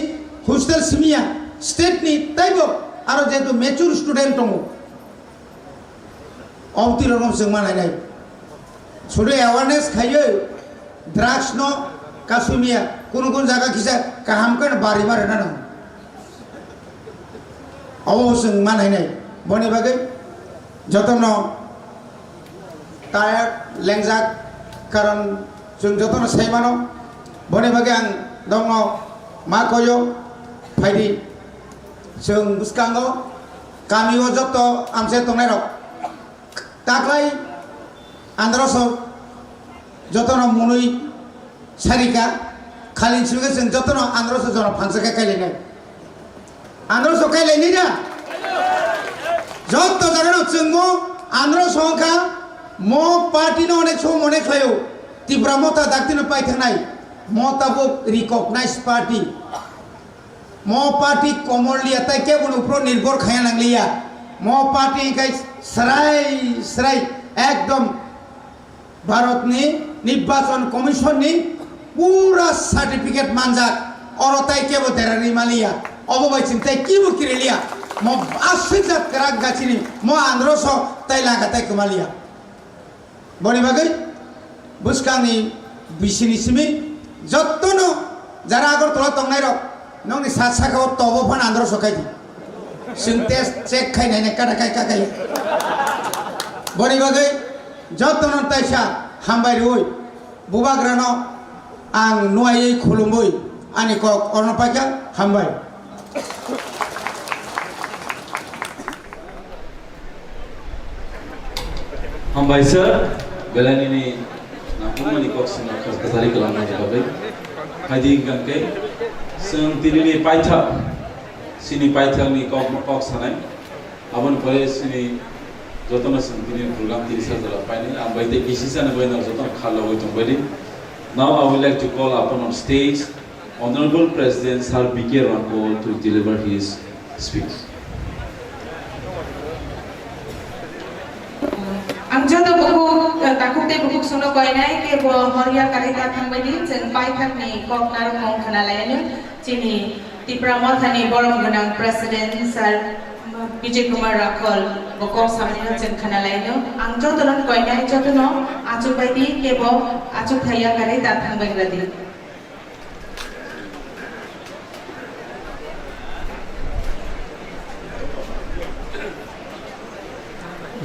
हस्टेल सिमिया स्टेटनि ताइबो आरो जेतु मेचुर स्टुडेन्ट दङ औति रकम जों मानायनाय सुदु एवारनेस खायो ड्राग्स न कासुमिया कुनु कुनु जागा किसा गाहाम कन बारि मारे ना अवश्य मानायनाय बनि बागै जतन टायार लेंजाक कारण जों जतन साइमानो बनि बागै आं दङ मा कयो फाइदि जों बुसकांगो गामियाव जत आमसे दंनाय रक दाख्लै आन्ध्रस जतन मुनुइ सारिका खालि सुगे जों जतन आन्ध्रस जन फांसका कायलायनाय आन्ध्रस कायलायनाय ना जत जानो जों आन्ध्रस का मो पार्टी न अनेक सम अनेक खायो तिब्रा मता दाक्तिनो पाइथानाय मताबो रिकगनाइज पार्टी मो पार्टी कमरलिया ताइ के बुनु प्रो निर्भर खाया नांगलिया मो पार्टी गाय सराय सराय एकदम भारतनि निर्वाचन कमिशननि पूरा सर्टिफिकेट मानजाक अरताय केबो देरानि मालिया अबबाय चिंताय किबो किरेलिया म आसिजात कराक गाचिनि म आन्ध्रस ताइ लागा ताइ कमालिया बनि बागै बुसकांनि बिसिनि सिमि जत्तनो जारा आगरतला तंनाय रक नंनि सात साखाव तबो फान आन्ध्रस खायदि जों टेस्ट चेक खायनाय काटा खाय काकाय बनि बागै जत्तनो ताइसा हामबाय रय बुबाग्रानो आं नुवायै खुलुमबै आंनि कक अर्णपाइका हामबाय हामबाय सर बेलानिनि नाफुमनि कक्सिना खरखासारि खालामनाय जाबाय हायदि गांके जों दिनैनि पाइथा सिनि पाइथानि कक सानाय आबन फरे सिनि जतन जों दिनै प्रग्राम दिनै साजला पाइने आं बायदि बिसि जानो बायना जतन खालावै दंबायदि Now I would like to call upon on stage Honorable President Sir B.K. Ramkol to deliver his speech. Ang jado buku takute buku suno koinai ke bo horia karita thangbaidi jeng paithakni kok narumong khanalainu chini tipramothani borong ganang President Sir Vijay Kumar Rakol bokok samina jeng khanalainu ang jodonon koinai jodono achuk baidi ke bo achuk thaya karita thangbaidi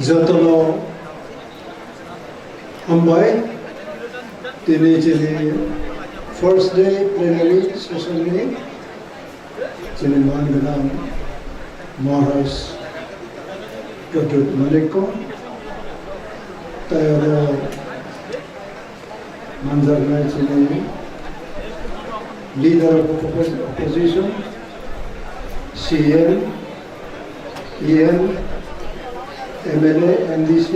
जतनो हामबाय दिनै जोंनि first day प्लेनारि सेसननि जोंनि मानगोनां महाराज doctor मालिको तायारो मानजानाय जोंनि leader of opposition CN EN MLA MDC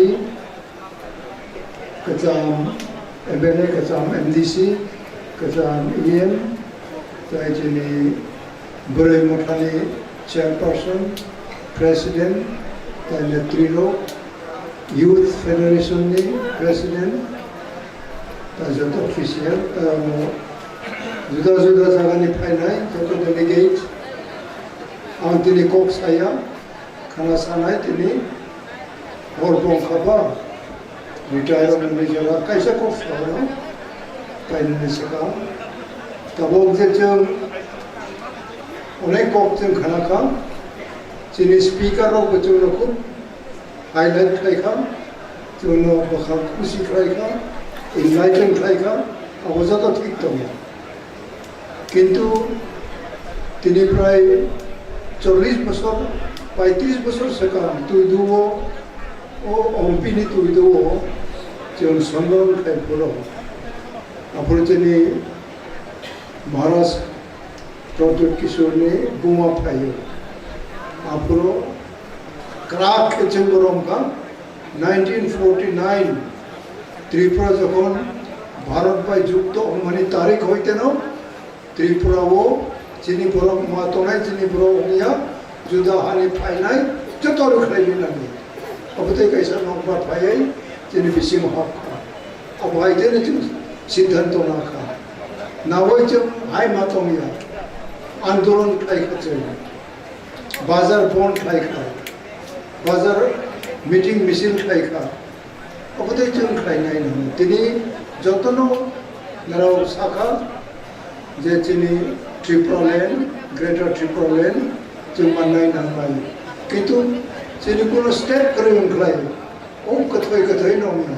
Kecam MLA Kecam MDC Kecam EN Tajini Burai Mutani Chairperson President Tanya Trilo Youth Federation ni President Tajat Official Juda-juda jaga ni Painai Jatuh Delegate Antini Kok saya Karena sanai ini Horbong kaba retirement में जगह कैसे को फलो पाइने सका तबों से जो उन्हें कोक्चन खाना का जिन्हें स्पीकर रो बच्चों लोग को हाईलाइट करेगा जो लोग बखान खुशी करेगा इनलाइटन करेगा অবস্থা তো ঠিক তো কিন্তু তিনি প্রায় 40 বছর 35 বছর সেখান তুই দুবো ও অম্পিনি তুই দুবো जों संगम टाइपफोराव आपरो जोंनि महाराज प्रद्युत किशोरनि बुमा फायो आपरो क्राक जों गरमका 1949 त्रिपुरा যখন भारत बाय যুক্ত মানে तारीख হইতেন त्रिपुराও যিনি বড় মাতনায় যিনি বড় উনিয়া जुदा हानि फायनाय যত রখাইনি নানি অবতে কাইসা নকবা ফায়াই जोंनि बिसिम हाबखा अबहायदोनो जों सिद्धांत नाखा नावै जों हाय मातमिया आंदोलन खालायखा जों बाजार बन खालायखा बाजार मिटिं मिছিল खालायखा अबते जों खालायनाय नङा दिनै जतन नाराव साखा जे जोंनि ट्रिपुरालेण्ड ग्रेटर ट्रिपुरालेण्ड जों माननाय नांबाय किन्तु जोंनि कोनो स्टेट फोरोंग्राय ओ कथै नङा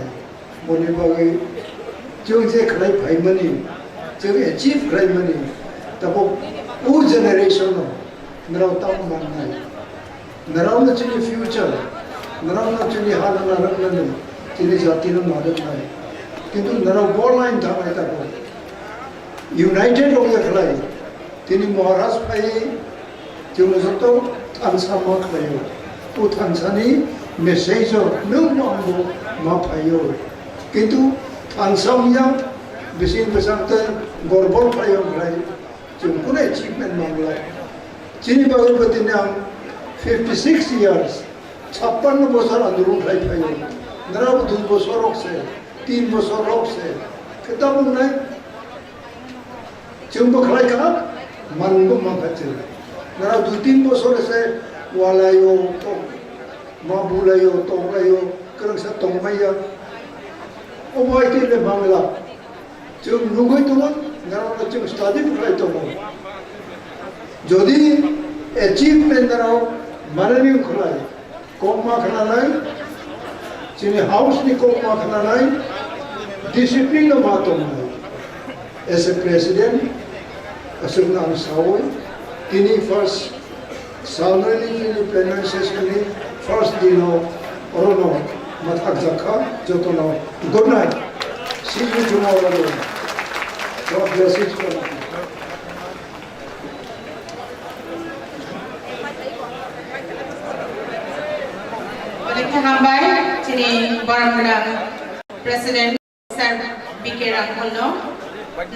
मनि बागै जों जे खालाय फायमनि जों एचिव खालायमनि दाबो ओ जेनेरेशन नराव ताम माननाय नरावनो जोंनि फ्यूचर नरावनो जोंनि हालना रखनानै जोंनि जातिनो मादनाय किन्तु नराव बरलाइन थानाय दाबो यूनाइटेड होया खालाय दिनै महाराज फाय जों जत थानसा मा खालायो ओ थानसानि मेसेज नों आंबो मा फायो किन्तु थानसामिया बेसिं बेसांते गरबल फायो ओमफ्राय जों कोनो एचिभमेन्ट मांला जोंनि बागैबो दिनै आं 56 इयार्स 56 बছर आन्दोलन फायो नराव 2 बছर हकसे 3 बছर हकसे खोथा बुंनाय जोंबो खालायखा मानबो माखासे नराव 2-3 बছर एसे वालायो मा बुलायो तंलायो गोरोंसा तंमाया अबायदि बांला जों नुबाय दङ नाराव जों स्टाडि खालाय दङ जुदि एचिभमेन्टआव माननि खालाय कम मा खालामनाय जोंनि हाउसनि कम मा खालामनाय डिसिप्लिन मा दंनाय एज ए प्रेसिडेन्ट असुरना आं सावै दिनै फार्स्ट सावनायनि जोंनि प्लेनारि सेसननि First dino, Orono, Matakzaka, Jotono. Good night. See you tomorrow. God bless each one of you. Oleh hambai, sini Baramudang President Sir B.K. Rangkolno.